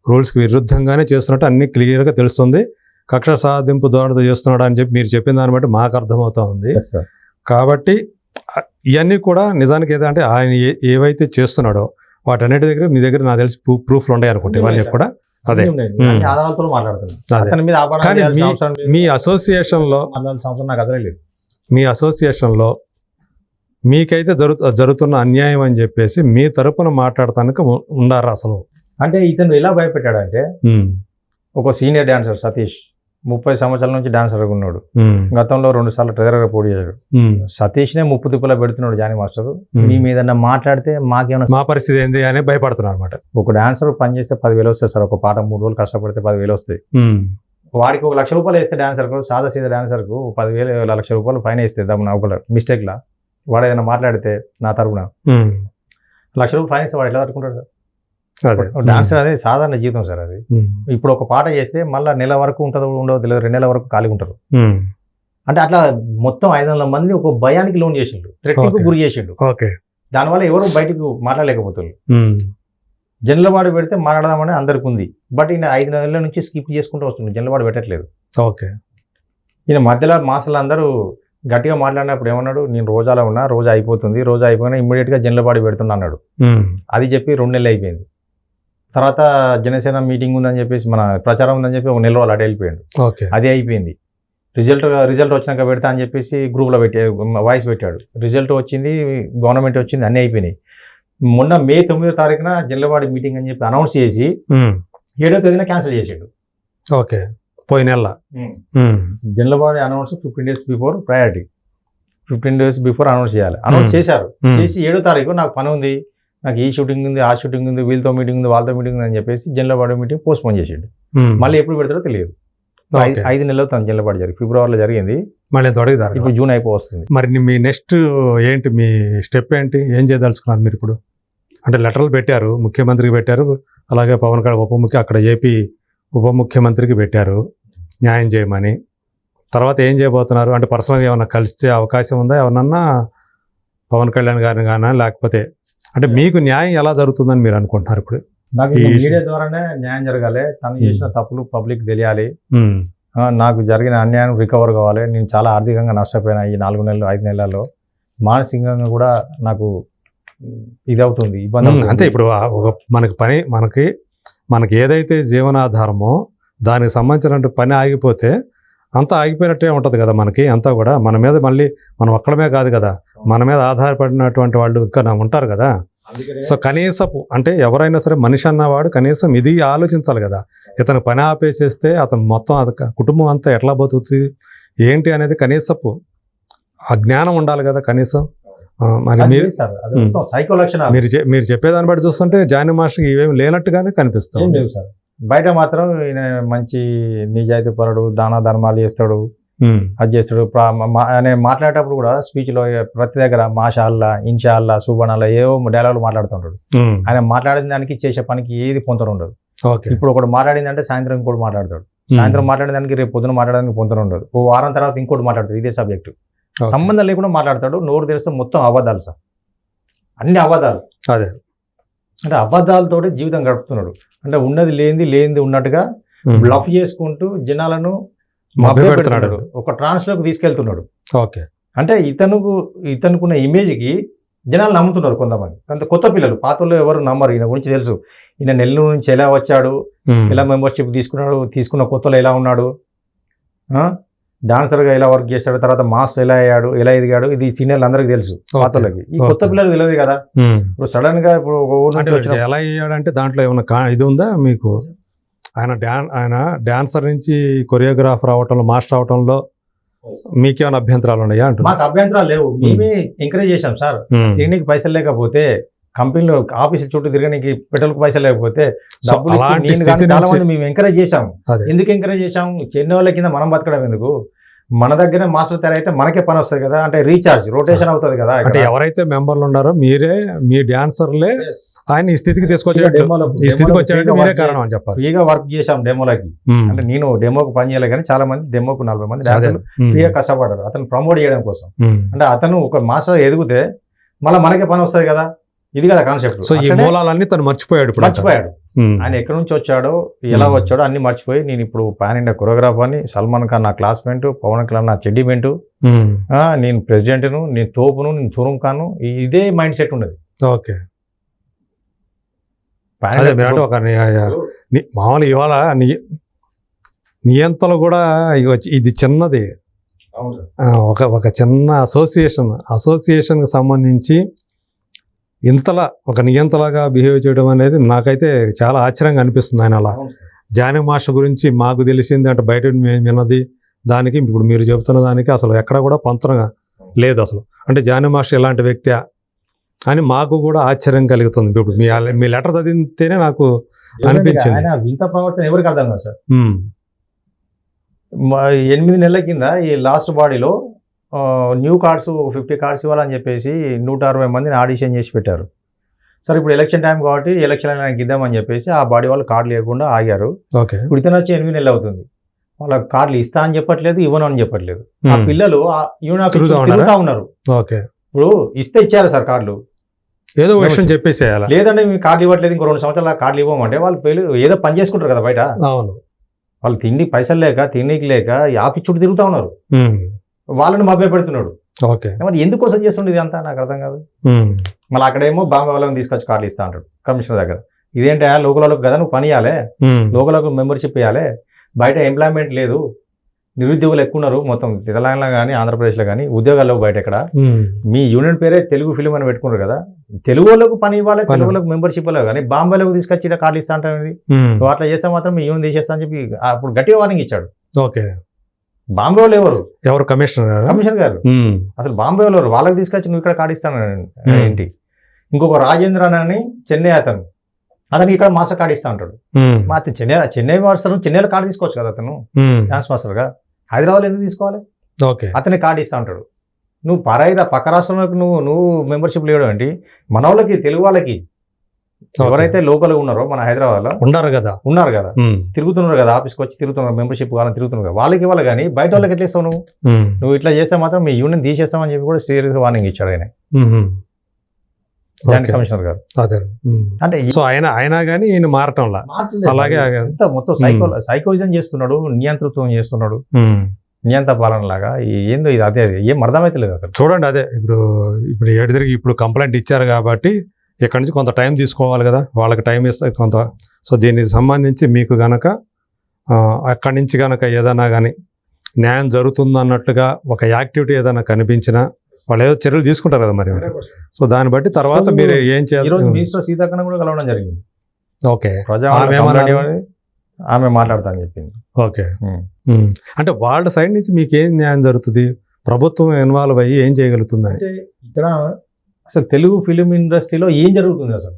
రూల్స్ కి విరుద్ధంగానే చేస్తున్నట్టు అన్ని క్లియర్ గా తెలుస్తుంది. కక్ష సాధింపు ధోరణితో చేస్తున్నాడు అని చెప్పి మీరు చెప్పిన దాన్ని బట్టి మాకు అర్థమవుతా ఉంది. కాబట్టి ఇవన్నీ కూడా నిజానికి ఏదంటే ఆయన ఏవైతే చేస్తున్నాడో వాటన్నిటి దగ్గర మీ దగ్గర నాకు తెలిసి ప్రూఫ్లు ఉన్నాయి అనుకుంటే ఇవన్నీ కూడా అదే ఆధారాలతో మాట్లాడుతున్నాను. అదే. అతని మీద ఆపాదన కానీ చేయాల్సిన అవసరం లేదు. మీ అసోసియేషన్లో మాట్లాడాల్సిన అవసరం నాకు అసలే లేదు. మీ అసోసియేషన్లో మీకైతే జరుగుతున్న అన్యాయం అని చెప్పేసి మీ తరపున మాట్లాడటానికి ఉండారు అసలు. అంటే ఇతను ఎలా భయపెట్టాడంటే ఒక సీనియర్ డాన్సర్ సతీష్ 30 సంవత్సరాల నుంచి డాన్సర్గా ఉన్నాడు. గతంలో 2 సార్లు ట్రెజరర్గా పోటీ చేశాడు. సతీష్నే ముప్పు తిప్పులా పెడుతున్నాడు జానీ మాస్టర్. మీ మీద మాట్లాడితే మాకేమైనా మా పరిస్థితి ఏంది అని భయపడుతున్నారు అనమాట. ఒక డాన్సర్ పని చేస్తే 10,000 వస్తాయి సార్. ఒక పాట 3 రోజులు కష్టపడితే 10,000 వస్తాయి. వాడికి 1 లక్ష రూపాయలు వేస్తే డాన్సర్కు, సాదా సీదా డాన్సర్కు 10,000 1 లక్ష రూపాయలు ఫైన్ వేస్తే దమ్మున ఒక మిస్టేక్లా వాడు ఏదైనా మాట్లాడితే నా తరపున 1 లక్ష రూపాయలు ఫైన్ ఇస్తే వాడు ఎట్లా తట్టుకుంటాడు సార్? డాన్సర్ అనేది సాధారణ జీవితం సార్. అది ఇప్పుడు ఒక పాట చేస్తే మళ్ళీ నెల వరకు ఉంటుందో ఉండదో తెలియదు, 2 నెలల వరకు ఖాళీ ఉంటారు. అంటే అట్లా మొత్తం 500 మంది ఒక భయానికి లోన్ చేసిండు, థ్రెట్టింగ్ గురి చేసిండు. దానివల్ల ఎవరు బయటకు మాట్లాడలేకపోతున్నారు. జనలవాడు పెడితే మాట్లాడదామని అందరికి ఉంది. బట్ ఈయన 5 నెలల నుంచి స్కిప్ చేసుకుంటూ వస్తుంది, జనలవాడు పెట్టట్లేదు. ఈయన మధ్యలో మాసలు అందరూ గట్టిగా మాట్లాడినప్పుడు ఏమన్నాడు, నేను రోజాలో ఉన్నా, రోజా అయిపోతుంది, రోజా అయిపోయినా ఇమ్మీడియట్గా జనలవాడి పెడుతున్నా అన్నాడు. అది చెప్పి 2 నెలలు అయిపోయింది. తర్వాత జనసేన మీటింగ్ ఉందని చెప్పేసి మన ప్రచారం ఉందని చెప్పి 1 నెల రోజులు అటు వెళ్ళిపోయాడు. అది అయిపోయింది. రిజల్ట్ వచ్చినాక పెడతా అని చెప్పేసి గ్రూప్లో వాయిస్ పెట్టాడు. రిజల్ట్ వచ్చింది, గవర్నమెంట్ వచ్చింది, అన్నీ అయిపోయినాయి. మొన్న మే 9వ తారీఖున జనలవాడి మీటింగ్ అని చెప్పి అనౌన్స్ చేసి 7వ తేదీన క్యాన్సిల్ చేసాడు. పోయిన నెల జనలవాడి announce 15 days before priority, 15 days before announce చేయాలి. అనౌన్స్ చేశారు. చేసి 7వ తారీఖు నాకు పని ఉంది, నాకు ఈ షూటింగ్ ఉంది, ఆ షూటింగ్ ఉంది, వీళ్ళతో మీటింగ్ ఉంది, వాళ్ళతో మీటింగ్ ఉంది అని చెప్పేసి జనలవాడి మీటింగ్ పోస్ట్పోన్ చేసాడు. మళ్ళీ ఎప్పుడు పెడతాడో తెలియదు. 5 నెలలు తను జనలవాడి జరిగింది. ఫిబ్రవరిలో జరిగింది, మళ్ళీ ఇప్పుడు జూన్ అయిపోతుంది. మరి మీ నెక్స్ట్ ఏంటి, మీ స్టెప్ ఏంటి, ఏం చేయదలుచుకున్నారు మీరు ఇప్పుడు? అంటే లెటర్లు పెట్టారు, ముఖ్యమంత్రికి పెట్టారు, అలాగే పవన్ కళ్యాణ్ అక్కడ ఏపీ ఉప ముఖ్యమంత్రికి పెట్టారు న్యాయం చేయమని. తర్వాత ఏం చేయబోతున్నారు? అంటే పర్సనల్గా ఏమైనా కలిసే అవకాశం ఉందా ఎవరన్నా, పవన్ కళ్యాణ్ గారిని కానీ, లేకపోతే అంటే మీకు న్యాయం ఎలా జరుగుతుందని మీరు అనుకుంటున్నారు ఇప్పుడు? నాకు మీడియా ద్వారానే న్యాయం జరగాలి, తను చేసిన తప్పులు పబ్లిక్ తెలియాలి, నాకు జరిగిన అన్యాయం రికవర్ కావాలి. నేను చాలా ఆర్థికంగా నష్టపోయినా ఈ 4 నెలలు 5 నెలల్లో, మానసికంగా కూడా నాకు ఇదవుతుంది, ఇబ్బంది. అంతే. ఇప్పుడు మనకి ఏదైతే జీవనాధారమో దానికి సంబంధించిన పని ఆగిపోతే అంతా ఆగిపోయినట్టే ఉంటుంది కదా మనకి. అంతా కూడా మన మీద మళ్ళీ మనం ఒక్కడమే కాదు కదా, మన మీద ఆధారపడినటువంటి వాళ్ళు ఇంకా ఉంటారు కదా. సో కనీసపు అంటే ఎవరైనా సరే మనిషి అన్నవాడు కనీసం ఇది ఆలోచించాలి కదా. ఇతను పని ఆపేసేస్తే అతను మొత్తం కుటుంబం అంతా ఎట్లా బతుకుతుంది ఏంటి అనేది కనీసపు ఆ జ్ఞానం ఉండాలి కదా కనీసం. మరి మీరు చెప్పేదాన్ని బట్టి చూస్తుంటే జానీ మాస్టర్కి ఇవేమి లేనట్టుగానే కనిపిస్తుంది. బయట మాత్రం ఈయన మంచి నిజాయితీ పరుడు, దాన ధర్మాలు చేస్తాడు, అది చేస్తాడు. ఆయన మాట్లాడేటప్పుడు కూడా స్పీచ్లో ప్రతి దగ్గర మాషాల్లా, ఇన్షాల్లా, సుబనాల్లా ఏవో డైలాగులు మాట్లాడుతుంటాడు. ఆయన మాట్లాడిన దానికి చేసే పనికి ఏది పొంతన ఉండదు. ఇప్పుడు ఒకటి మాట్లాడిందంటే సాయంత్రం ఇంకోటి మాట్లాడతాడు, సాయంత్రం మాట్లాడిన దానికి రేపు పొద్దున మాట్లాడడానికి పొంతన ఉండదు. ఓ వారం తర్వాత ఇంకోటి మాట్లాడతాడు, ఇదే సబ్జెక్టు సంబంధం లేకుండా మాట్లాడతాడు. నోరు తెరిస్తే మొత్తం అబద్ధాలు సార్, అన్ని అబద్ధాలు. అదే అంటే అబద్ధాలతోటి జీవితం గడుపుతున్నాడు. అంటే ఉన్నది లేనిది ఉన్నట్టుగా బ్లఫ్ చేసుకుంటూ జనాలను మభ్యపెడుతున్నాడు, ఒక ట్రాన్స్లోకి తీసుకెళ్తున్నాడు. అంటే ఇతనుకున్న ఇమేజ్కి జనాలు నమ్ముతున్నారు కొంతమంది. అంత కొత్త పిల్లలు, పాత వాళ్ళు ఎవరు నమ్మరు. ఈయన గురించి తెలుసు, ఈయన నెల్లూరు నుంచి ఎలా వచ్చాడు, ఎలా మెంబర్షిప్ తీసుకున్న కొత్తలో ఎలా ఉన్నాడు, డాన్సర్గా ఎలా వర్క్ చేశాడు, తర్వాత మాస్టర్ ఎలా అయ్యాడు, ఎలా ఎదిగాడు, ఇది సీనియర్లు అందరికీ తెలుసు. పాతలకి ఈ కొత్త పిల్లలకు తెలియదు కదా. ఇప్పుడు సడన్ గా ఇప్పుడు ఎలా అయ్యాడంటే దాంట్లో ఏమన్నా ఇది ఉందా మీకు? ఆయన డాన్సర్ నుంచి కొరియోగ్రాఫర్ అవటంలో, మాస్టర్ అవటంలో మీకేమైనా అభ్యంతరాలు ఉన్నాయా? అంటే మాకు అభ్యంతరాలు లేవు, మేమే ఎంకరేజ్ చేశాం సార్. తినడానికి పైసలు లేకపోతే, కంపెనీలో ఆఫీసు చుట్టూ తిరగడానికి పెట్రోల్కి పైసలు లేకపోతే డబ్బులు చాలా మంది మేము ఎంకరేజ్ చేశాము. ఎందుకు ఎంకరేజ్ చేశాము? చెన్నై వాళ్ళ కింద మనం బతకడం ఎందుకు? మన దగ్గర మాస్టర్ తయారు అయితే మనకే పని వస్తుంది కదా, అంటే రీఛార్జ్ రొటేషన్ అవుతుంది కదా. అంటే ఎవరైతే మెంబర్లు ఉన్నారో మీ డాన్సర్లే ఆయన ఈ స్థితికి తీసుకొచ్చాడు, ఈ స్థితికి వచ్చాడంటే మీరే కారణం అని చెప్పాలి. ఫ్రీగా వర్క్ చేశాం డెమోలకి. అంటే నేను డెమోకి పని చేయాలి కానీ చాలా మంది డెమోకు 40 మంది డాన్సర్లు ఫ్రీగా కష్టపడ్డారు అతను ప్రమోట్ చేయడం కోసం. అంటే అతను ఒక మాస్టర్ ఎదిగితే మళ్ళీ మనకే పని వస్తుంది కదా, ఇది కదా కాన్సెప్ట్. సో ఈ మూలాలన్నీ తను మర్చిపోయాడు. ఆయన ఎక్కడి నుంచి వచ్చాడో ఎలా వచ్చాడో అన్ని మర్చిపోయి నేను ఇప్పుడు పాన్ ఇండియా కొరియోగ్రాఫర్ అని, సల్మాన్ ఖాన్ నా క్లాస్మేట్, పవన్ కళ్యాణ్ నా చెడ్డిమెంటు, నేను ప్రెసిడెంట్ను, నేను తోపును, నేను తురుం ఖాను, ఇదే మైండ్ సెట్ ఉండదు. ఓకే, ఒక మామూలు ఇవాళ నియంతలు కూడా ఇది చిన్నది, ఒక చిన్న అసోసియేషన్కి సంబంధించి ఇంతలా ఒక నియంతలాగా బిహేవ్ చేయడం అనేది నాకైతే చాలా ఆశ్చర్యంగా అనిపిస్తుంది. ఆయన అలా జానీ మాస్టర్ గురించి మాకు తెలిసింది అంటే బయట విన్నది దానికి ఇప్పుడు మీరు చెబుతున్న దానికి అసలు ఎక్కడ కూడా పొంతన లేదు అసలు. అంటే జానీ మాస్టర్ ఎలాంటి వ్యక్తి అని మాకు కూడా ఆశ్చర్యం కలుగుతుంది. ఇప్పుడు మీ లెటర్ చదివితేనే నాకు అనిపించింది. ఇంత ప్రవర్తన ఎవరికి అర్థం కాదు సార్. 8 నెలల కింద ఈ లాస్ట్ బాడీలో న్యూ కార్డ్స్ 50 కార్డ్స్ ఇవ్వాలని చెప్పేసి 160 మందిని ఆడిషన్ చేసి పెట్టారు. సరే ఇప్పుడు ఎలక్షన్ టైం కాబట్టి ఎలక్షన్ ఆయనకి ఇద్దామని చెప్పేసి ఆ బాడీ వాళ్ళు కార్డులు లేకుండా ఆగారు. ఇప్పుడు ఇతను వచ్చి 8 నెలలు అవుతుంది, వాళ్ళకి కార్డులు ఇస్తా అని చెప్పట్లేదు, ఇవ్వను అని చెప్పట్లేదు. ఆ పిల్లలు తిరుగుతా ఉన్నారు. ఇప్పుడు ఇస్తే ఇచ్చారు సార్ కార్డులు, ఏదో విషయం చెప్పేసేయాలి. లేదంటే మీకు కార్డు ఇవ్వట్లేదు, ఇంకో 2 సంవత్సరాల కార్డులు ఇవ్వమంటే వాళ్ళు ఏదో పని చేసుకుంటారు కదా బయట. అవును, వాళ్ళు తిండి పైసలు లేక తిండికి లేక ఆఫీస్ చుట్టూ తిరుగుతూ ఉన్నారు, వాళ్ళని మభ్య పెడుతున్నాడు. మరి ఎందుకోసం చేస్తుండే ఇది అంతా నాకు అర్థం కాదు. మళ్ళీ అక్కడేమో బాంబే వాళ్ళని తీసుకొచ్చి కార్డులు ఇస్తా అంటాడు కమిషనర్ దగ్గర. ఇదేంటి లోకల్ వాళ్ళకి కదా నువ్వు పని ఇవ్వాలి, లోకల్ వాళ్ళకి మెంబర్షిప్ ఇవ్వాలి, బయట ఎంప్లాయ్మెంట్ లేదు, నిరుద్యోగులు ఎక్కువ ఉన్నారు మొత్తం తెలంగాణలో కానీ ఆంధ్రప్రదేశ్లో కానీ, ఉద్యోగాల్లో బయట ఎక్కడ. మీ యూనియన్ పేరే తెలుగు ఫిలిం అని పెట్టుకున్నారు కదా, తెలుగు వాళ్ళకు పని ఇవ్వాలి, తెలుగు వాళ్ళకి మెంబర్షిప్ ఇవ్వాలి, కానీ బాంబేలోకి తీసుకొచ్చి కార్డులు ఇస్తా అంటే నువ్వు అట్లా చేస్తే మాత్రం మీ యూనియన్ తీసేస్తా అని చెప్పి అప్పుడు గట్టిగా వార్నింగ్ ఇచ్చాడు. ఓకే, బాంబే వాళ్ళు ఎవరు కమిషనర్ గారు అసలు బాంబే వాళ్ళు వాళ్ళకి తీసుకొచ్చి నువ్వు ఇక్కడ కార్డు ఇస్తాను ఏంటి. ఇంకొక రాజేంద్ర అని చెన్నై అతనికి ఇక్కడ మాస్టర్ కార్డు ఇస్తా అంటాడు. మా చెన్నై మాస్టర్ చెన్నైలో కార్డు తీసుకోవచ్చు కదా అతను డాన్స్ మాస్టర్ గా, హైదరాబాద్ ఎందుకు తీసుకోవాలి? అతని కార్డు ఇస్తా అంటాడు. నువ్వు పక్క రాష్ట్రంలోకి నువ్వు మెంబర్షిప్ లేడు ఏంటి? మన వాళ్ళకి తెలుగు వాళ్ళకి ఎవరైతే లోకల్ ఉన్నారో మన హైదరాబాద్ లో ఉన్నారు కదా తిరుగుతున్నారు కదా, ఆఫీస్కి వచ్చి తిరుగుతున్నారు, మెంబర్షిప్ కావాలని తిరుగుతున్నారు కదా, వాళ్ళకి ఇవ్వాలి. కానీ బయట వాళ్ళకి ఎట్లా ఇస్తావు నువ్వు ఇట్లా చేస్తే మాత్రం మీ యూనియన్ తీసేస్తామని చెప్పి కూడా సీరియస్ వార్నింగ్ ఇచ్చాడు ఆయన జాయింట్ కమిషనర్ గారు. అంటే ఆయన కానీ ఈయన మారటంలా అలాగే మొత్తం సైకోయిజం చేస్తున్నాడు, నియంతృత్వం చేస్తున్నాడు, నియంత పాలన లాగా. ఏందో ఇది అదే ఏం అర్థమైతే లేదు అసలు. చూడండి, అదే ఇప్పుడు ఏడు తిరిగి ఇప్పుడు కంప్లైంట్ ఇచ్చారు కాబట్టి ఇక్కడ నుంచి కొంత టైం తీసుకోవాలి కదా, వాళ్ళకి టైం ఇస్తే కొంత. సో దీనికి సంబంధించి మీకు గనక అక్కడి నుంచి గనక ఏదైనా కానీ న్యాయం జరుగుతుంది అన్నట్లుగా ఒక యాక్టివిటీ ఏదైనా కనిపించినా వాళ్ళు ఏదో చర్యలు తీసుకుంటారు కదా మరి. సో దాన్ని బట్టి తర్వాత మీరు ఏం చేయాలి. మినిస్టర్ సీతాకరణ కూడా కలవడం జరిగింది. ఓకే, ఆమె మాట్లాడతా అని చెప్పింది. ఓకే, అంటే వాళ్ళ సైడ్ నుంచి మీకు ఏం న్యాయం జరుగుతుంది, ప్రభుత్వం ఇన్వాల్వ్ అయ్యి ఏం చేయగలుగుతుంది అంటే ఇక్కడ అసలు తెలుగు ఫిలిం ఇండస్ట్రీలో ఏం జరుగుతుంది అసలు?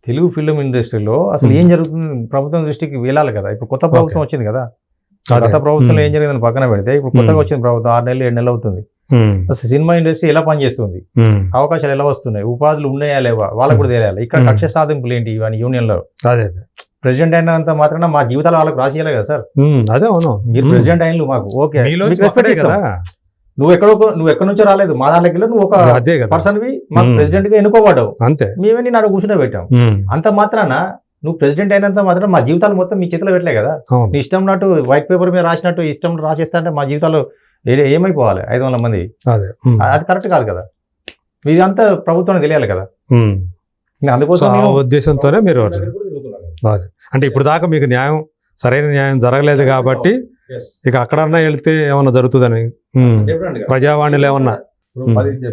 తెలుగు ఫిలిం ఇండస్ట్రీలో అసలు ఏం జరుగుతుంది ప్రభుత్వం దృష్టికి వెళ్ళాలి కదా. ఇప్పుడు కొత్త ప్రభుత్వం వచ్చింది కదా, గత ప్రభుత్వంలో ఏం జరిగిందని పక్కన పెడితే ఇప్పుడు కొత్తగా వచ్చిన ప్రభుత్వం 6 నెలలు 7 నెలలు అవుతుంది. అసలు సినిమా ఇండస్ట్రీ ఎలా పనిచేస్తుంది, అవకాశాలు ఎలా వస్తున్నాయి, ఉపాధులు ఉన్నాయా లేవా వాళ్ళకు కూడా తెలియాలి. ఇక్కడ కక్ష సాధింపులు ఏంటి ఇవన్నీ యూనియన్ లో? ప్రెసిడెంట్ అయినంత మాత్రాన మా జీవితాలు వాళ్ళకి రాసియాలి కదా సార్. అదే అవును, మీరు ప్రెసిడెంట్ అయిన మాకు ఓకే, నువ్వు ఎక్కడి నుంచో రాలేదు మా దాంట్లోకి, నువ్వు ఒక పర్సన్ వి మాకు ప్రెసిడెంట్ గా ఎన్నుకోబడ్డావు అంతే, మేమే నేను అక్కడ కూర్చునే పెట్టాం. అంత మాత్రాన నువ్వు ప్రెసిడెంట్ అయినంత మాత్రం మా జీవితాలు మొత్తం మీ చేతిలో పెట్టలే కదా. నీ ఇష్టం ఉన్నట్టు వైట్ పేపర్ మీద రాసినట్టు ఇష్టం రాసేస్తా అంటే మా జీవితాలు ఏమైపోవాలి 500 మంది? అది కరెక్ట్ కాదు కదా. ఇదంతా ప్రభుత్వానికి తెలియాలి కదా. అందుకోసం ఉద్దేశంతోనే మీరు అంటే ఇప్పుడు దాకా మీకు న్యాయం సరైన న్యాయం జరగలేదు కాబట్టి ఇక అక్కడన్నా వెళ్తే ఏమన్నా జరుగుతుందని ప్రజావాణిలో ఏమన్నా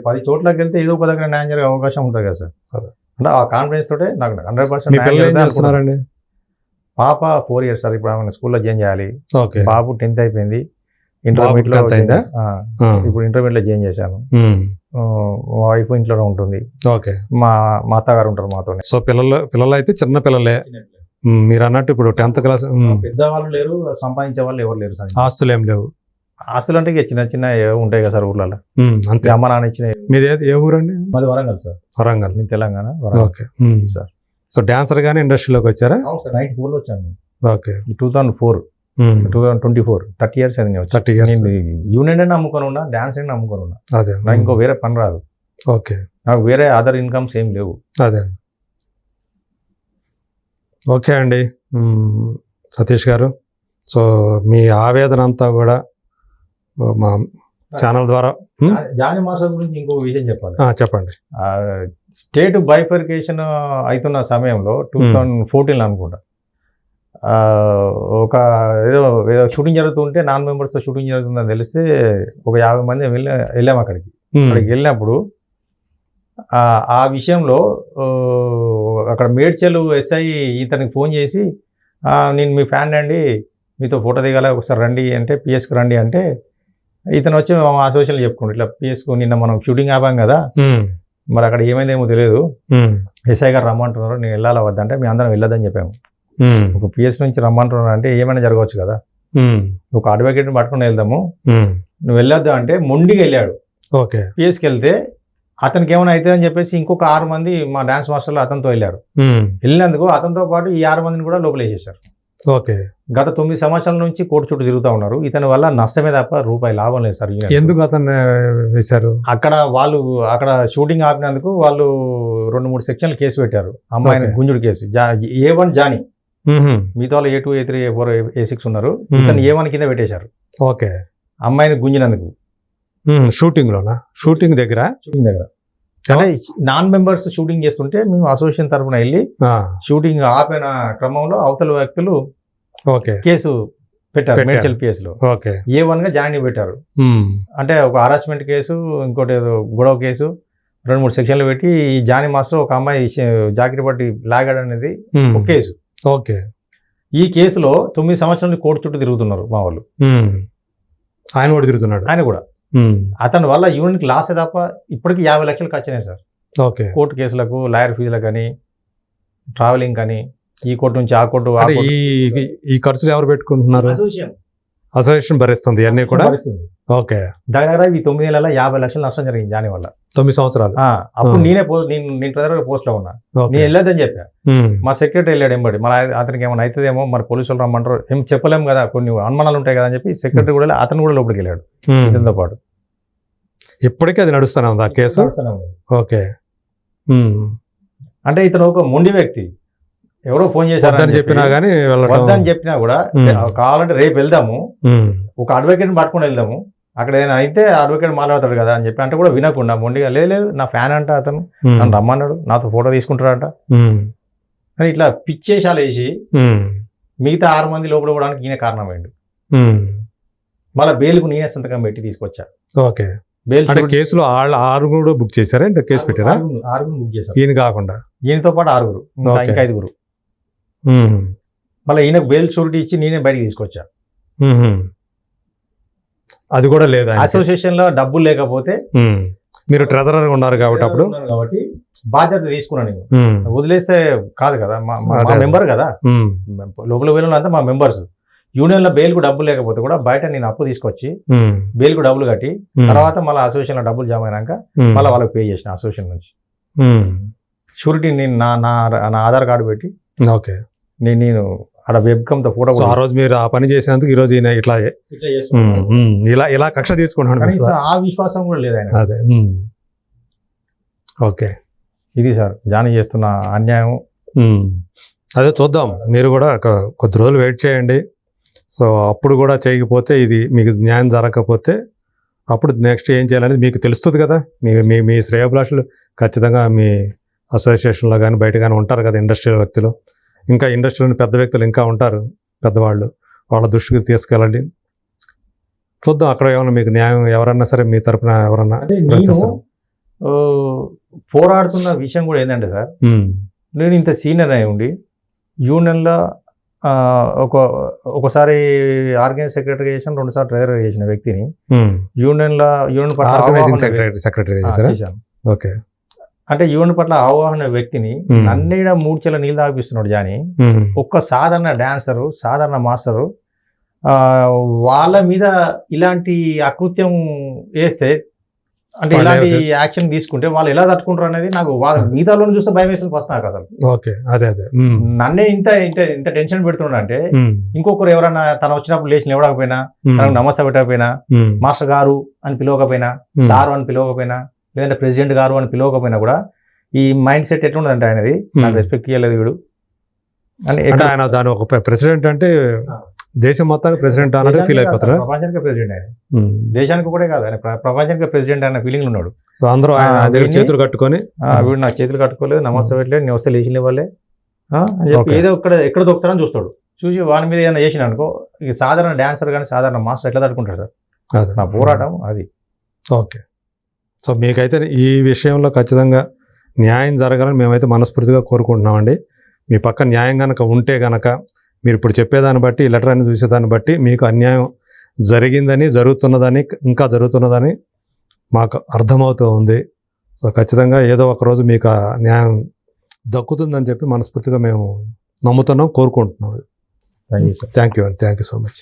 10 చోట్లకి వెళ్తే ఏదో ఒక దగ్గర న్యాయం జరిగే అవకాశం ఉంటుంది కదా సార్. అంటే ఆ కాన్ఫిడెన్స్ తోటే నాకు 100% పాప 4 years సార్. ఇప్పుడు ఆమె స్కూల్లో జాయిన్ చేయాలి. బాబు 10th అయిపోయింది, ఇంటర్మీడియట్ లో ఇప్పుడు ఇంటర్మీడియట్ లో జాయిన్ చేశాను. వైఫ్ ఇంట్లోనే ఉంటుంది. మా అత్తగారు ఉంటారు మాతోనే. సో పిల్లలు అయితే చిన్న పిల్లలే మీరు అన్నట్టు. ఇప్పుడు 10th క్లాస్ పెద్దవాళ్ళు లేరు, సంపాదించే వాళ్ళు ఎవరు లేరు సార్. ఆస్తులు ఏం లేవు. ఆస్తులు అంటే చిన్న చిన్న ఉంటాయి కదా సార్ ఊర్లలో. అంతే, అమ్మ నాన్న ఇచ్చిన. మీది ఏ ఊరండి? మాది వరంగల్ సార్. వరంగల్, నేను Telangana. Okay sir. So dancer గానీ ఇండస్ట్రీలోకి వచ్చారా? 94 లో వచ్చాను నేను. ఓకే, 2004 2024 30 years అయింది. 30 years యూనియన్ అని నమ్ముకొని ఉన్నా, డాన్స్ అని నమ్ముకొని ఉన్నా. అదే, నాకు ఇంకో వేరే పని రాదు. ఓకే, నాకు వేరే అదర్ ఇన్కమ్స్ ఏం లేవు. అదే, ఓకే అండి. సతీష్ గారు, సో మీ ఆవేదన అంతా కూడా మా ఛానల్ ద్వారా జానీ మాస్టర్ గురించి ఇంకో విషయం చెప్పాలి. చెప్పండి. స్టేట్ బైఫర్కేషన్ అవుతున్న సమయంలో 2014 అనుకుంటా, ఒక ఏదో షూటింగ్ జరుగుతుంటే నాన్ మెంబర్స్తో షూటింగ్ జరుగుతుందని తెలిస్తే ఒక 50 మంది వెళ్ళాము అక్కడికి వెళ్ళినప్పుడు ఆ విషయంలో అక్కడ మేడ్చల్ ఎస్ఐ ఇతనికి ఫోన్ చేసి నేను మీ ఫ్యాన్ అండి, మీతో ఫోటో దిగాల, ఒకసారి రండి అంటే పిఎస్కి రండి అంటే ఇతను వచ్చి మా అసోసియేషన్లో చెప్పుకుంటాడు, ఇట్లా పిఎస్కు నిన్న మనం షూటింగ్ ఆపాం కదా, మరి అక్కడ ఏమైందేమో తెలియదు, ఎస్ఐ గారు రమ్మంటున్నారు, నేను వెళ్ళాలా వద్దంటే మీ అందరం వెళ్ళొద్దని చెప్పాము. ఒక పిఎస్ నుంచి రమ్మంటున్నారు అంటే ఏమైనా జరగవచ్చు కదా, ఒక అడ్వకేట్ని పట్టుకుని వెళ్దాము, నువ్వు వెళ్ళొద్దు అంటే మొండిగా వెళ్ళాడు. ఓకే, పిఎస్కి వెళ్తే అతనికి ఏమైనా అవుతుంది అని చెప్పేసి ఇంకొక 6 మంది మా డాన్స్ మాస్టర్లు అతనితో వెళ్ళారు. వెళ్ళినందుకు అతనితో పాటు ఈ 6 మందిని కూడా లోపలేసేసారు. ఓకే, గత 9 సంవత్సరాల నుంచి కోర్టు చుట్టూ తిరుగుతూ ఉన్నారు. ఇతని వల్ల నష్టమే తప్ప రూపాయి లాభం లేదు సార్. ఎందుకు అతను వేశారు? అక్కడ షూటింగ్ ఆపినందుకు వాళ్ళు 2-3 సెక్షన్లు కేసు పెట్టారు. అమ్మాయిని గుంజుడు కేసు, A1 జానీ, మిగతా వాళ్ళు A2, A3, A4, A6 ఉన్నారు. ఇతను A1 కింద పెట్టేశారు. ఓకే, అమ్మాయిని గుంజినందుకు. షూటింగ్ దగ్గర అంటే నాన్ మెంబర్స్ షూటింగ్ చేస్తుంటే మేము అసోసియేషన్ తరఫున వెళ్ళి షూటింగ్ ఆపిన క్రమంలో అవతల వ్యక్తులు కేసు పెట్టారు. మేడ్చల్ కేసులో A1 గా జాయిన్ పెట్టారు. అంటే ఒక హరాస్మెంట్ కేసు, ఇంకోటి ఏదో గొడవ కేసు, 2-3 సెక్షన్లు పెట్టి ఈ జానీ మాస్టర్ ఒక అమ్మాయి జాకెట్ పట్టి లాగాడు అనేది ఒక కేసు. ఓకే, ఈ కేసులో 9 సంవత్సరాలు కోర్టు చుట్టూ తిరుగుతున్నారు మా వాళ్ళు. ఆయన కూడా తిరుగుతున్నాడు. ఆయన కూడా అతని వల్ల యూనిట్కి లాసే తప్ప ఇప్పటికి 50 లక్షలు ఖర్చున్నాయి సార్. ఓకే, కోర్టు కేసులకు, లాయర్ ఫీజులకు కానీ, ట్రావెలింగ్ కానీ, ఈ కోర్టు నుంచి ఆ కోర్టు. ఈ ఖర్చులు ఎవరు పెట్టుకుంటున్నారు? అసోసియేషన్ భరిస్తుంది అన్నీ కూడా. ఓకే, దగ్గర ఈ 9 నెలల 50 లక్షలు నష్టం జరిగింది దాని వల్ల. 9 సంవత్సరాలు. అప్పుడు నేను పోస్ట్ లో ఉన్నా, నేను వెళ్ళొద్దని చెప్పా. మా సెక్రటరీ వెళ్ళాడు ఎంబడి, మరి అతనికి ఏమైనా అవుతుందేమో, మరి పోలీసులు రమ్మంటారు, ఏం చెప్పలేము కదా, కొన్ని అనుమానాలు ఉంటాయి కదా అని చెప్పి సెక్రటరీ కూడా అతను కూడా లోపలికి వెళ్ళాడు ఇతనితో పాటు. ఇప్పటికీ అది నడుస్తూనే ఉంది ఆ కేసు. ఓకే, అంటే ఇతను ఒక మొండి వ్యక్తి. ఎవరో ఫోన్ చేశారని చెప్పినా కానీ వద్దని చెప్పినా కూడా కావాలంటే రేపు వెళ్దాము, ఒక అడ్వకేట్ని పట్టుకుని వెళ్దాము, అక్కడ ఏదైనా అయితే అడ్వకేట్ మాట్లాడతాడు కదా అని చెప్పి అంటే కూడా వినకుండా మొండిగా లేదు నా ఫ్యాన్ అంట, అతను నన్ను రమ్మన్నాడు, నాతో ఫోటో తీసుకుంటాడంట అని ఇట్లా పిచ్చేషాలు వేసి మిగతా 6 మంది లోపల పోవడానికి ఈయన కారణమైండు. మళ్ళీ బెయిల్కు నేనే సంతకం పెట్టి తీసుకొచ్చా. ఓకే, కేసులో 6 బుక్ చేశారా? కేసు పెట్టారా? 6 బుక్ చేశారు. ఈయన కాకుండా ఈయనతో పాటు 6, ఇంకా 5. మళ్ళీ ఈయనకు బెయిల్ షూరిటీ ఇచ్చి నేనే బయటికి తీసుకొచ్చా. అది కూడా లేదా? అసోసియేషన్ లో డబ్బులు లేకపోతే మీరు ట్రెజరర్ ఉన్నారు కాబట్టి బాధ్యత తీసుకున్నాను నేను. వదిలేస్తే కాదు కదా, మా మెంబర్ కదా, లోపల వెళ్ళినంతా మా మెంబర్స్. యూనియన్ లో బెయిల్ కు డబ్బులు లేకపోతే కూడా బయట నేను అప్పు తీసుకొచ్చి బెయిల్ కు డబ్బులు కట్టి తర్వాత మళ్ళీ అసోసియేషన్ లో డబ్బులు జమ అయినాక మళ్ళీ వాళ్ళకి పే చేసిన అసోసియేషన్ నుంచి. షూరిటీ నేను నా ఆధార్ కార్డు పెట్టి ఓకే నేను ఆడ వెబ్కమ్ తో ఫోటో. ఆ రోజు మీరు ఆ పని చేసినందుకు ఈ రోజు ఈయన ఇలా కక్ష తీర్చుకుంటున్నాడు. ఆ విశ్వాసం కూడా లేదు ఆయన. అదే, ఓకే, ఇది సార్ జానీ చేస్తున్న అన్యాయం. అదే చూద్దాం, మీరు కూడా కొద్ది రోజులు వెయిట్ చేయండి. సో అప్పుడు కూడా చేయకపోతే, ఇది మీకు న్యాయం జరగకపోతే అప్పుడు నెక్స్ట్ ఏం చేయాలనేది మీకు తెలుస్తుంది కదా. మీ శ్రేయోభిలాషులు ఖచ్చితంగా మీ అసోసియేషన్లో కానీ బయట కానీ ఉంటారు కదా, ఇండస్ట్రియల్ వ్యక్తులు, ఇంకా ఇండస్ట్రీలోని పెద్ద వ్యక్తులు ఇంకా ఉంటారు, పెద్దవాళ్ళు, వాళ్ళ దృష్టికి తీసుకెళ్ళండి. చూద్దాం అక్కడ ఏమన్నా మీకు న్యాయం, ఎవరన్నా సరే మీ తరపున ఎవరన్నా పోరాడుతున్న విషయం కూడా ఏంటంటే సార్, నేను ఇంత సీనియర్ అయి ఉండి యూనియన్లో ఒకసారి ఆర్గనైజ్ సెక్రటరీ చేసిన, 2 సార్లు ట్రెజరర్ చేసిన వ్యక్తిని యూనియన్ సెక్రటరీ చేశాను. ఓకే, అంటే యూనియన్ పట్ల అవగాహన వ్యక్తిని నన్నేడ 3 చెల నీళ్ళు తాగిపిస్తున్నాడు జానీ. ఒక్క సాధారణ డాన్సరు, సాధారణ మాస్టరు వాళ్ళ మీద ఇలాంటి అకృత్యం వేస్తే, అంటే ఇలాంటి యాక్షన్ తీసుకుంటే వాళ్ళు ఎలా తట్టుకుంటారు అనేది నాకు మిగతాలో చూస్తే భయం వేస్తుంది ఫస్ట్ నాకు అసలు. ఓకే, అదే నన్నే ఇంత టెన్షన్ పెడుతున్నాడు అంటే ఇంకొకరు ఎవరైనా తను వచ్చినప్పుడు లేచి లేవడకపోయినా, తనకు నమస్తే పెట్టకపోయినా, మాస్టర్ గారు అని పిలవకపోయినా, సారు అని పిలవకపోయినా, లేదంటే ప్రెసిడెంట్ గారు అని పిలవకపోయినా కూడా ఈ మైండ్ సెట్ ఎట్లుండదంటే ఆయనది, నాకు రెస్పెక్ట్ ఇవ్వలేదు వీడు, అంటే అంటే ఆయన దాని ఒక ప్రెసిడెంట్ అంటే దేశం మొత్తానికి ప్రెసిడెంట్ అన్నట్టు ఫీల్ అయిపోతారా? ప్రపంచానికి ప్రెసిడెంట్ ఆయన, దేశానికి కూడా కాదు ఆయన ప్రపంచానికి ప్రెసిడెంట్ అన్న ఫీలింగ్ ఉన్నాడు. సో అందరూ ఆయన దగ్గర చేతులు కట్టుకొని వీడు నా చేతులు కట్టుకోలేదు, నమస్తే పెట్టలేదు, నేను వస్తే లేచిన వాళ్ళే అని చెప్పి ఏదో ఎక్కడ దొక్కుతారని చూస్తాడు. చూసి వాని మీద ఏదైనా చేసిన అనుకో, ఇక సాధారణ డాన్సర్ కానీ సాధారణ మాస్టర్ ఎట్లా తట్టుకుంటారు సార్? అదే. నా పోరాటం అది. ఓకే. సో మీకైతే ఈ విషయంలో ఖచ్చితంగా న్యాయం జరగాలని మేమైతే మనస్ఫూర్తిగా కోరుకుంటున్నామండి. మీ పక్క న్యాయం కనుక ఉంటే కనుక మీరు ఇప్పుడు చెప్పేదాన్ని బట్టి, ఈ లెటర్ అని చూసేదాన్ని బట్టి మీకు అన్యాయం జరిగిందని, జరుగుతున్నదని, ఇంకా జరుగుతున్నదని మాకు అర్థమవుతూ ఉంది. సో ఖచ్చితంగా ఏదో ఒక రోజు మీకు ఆ న్యాయం దక్కుతుందని చెప్పి మనస్ఫూర్తిగా మేము నమ్ముతున్నాం, కోరుకుంటున్నాం. Thank you sir. Thank you so much.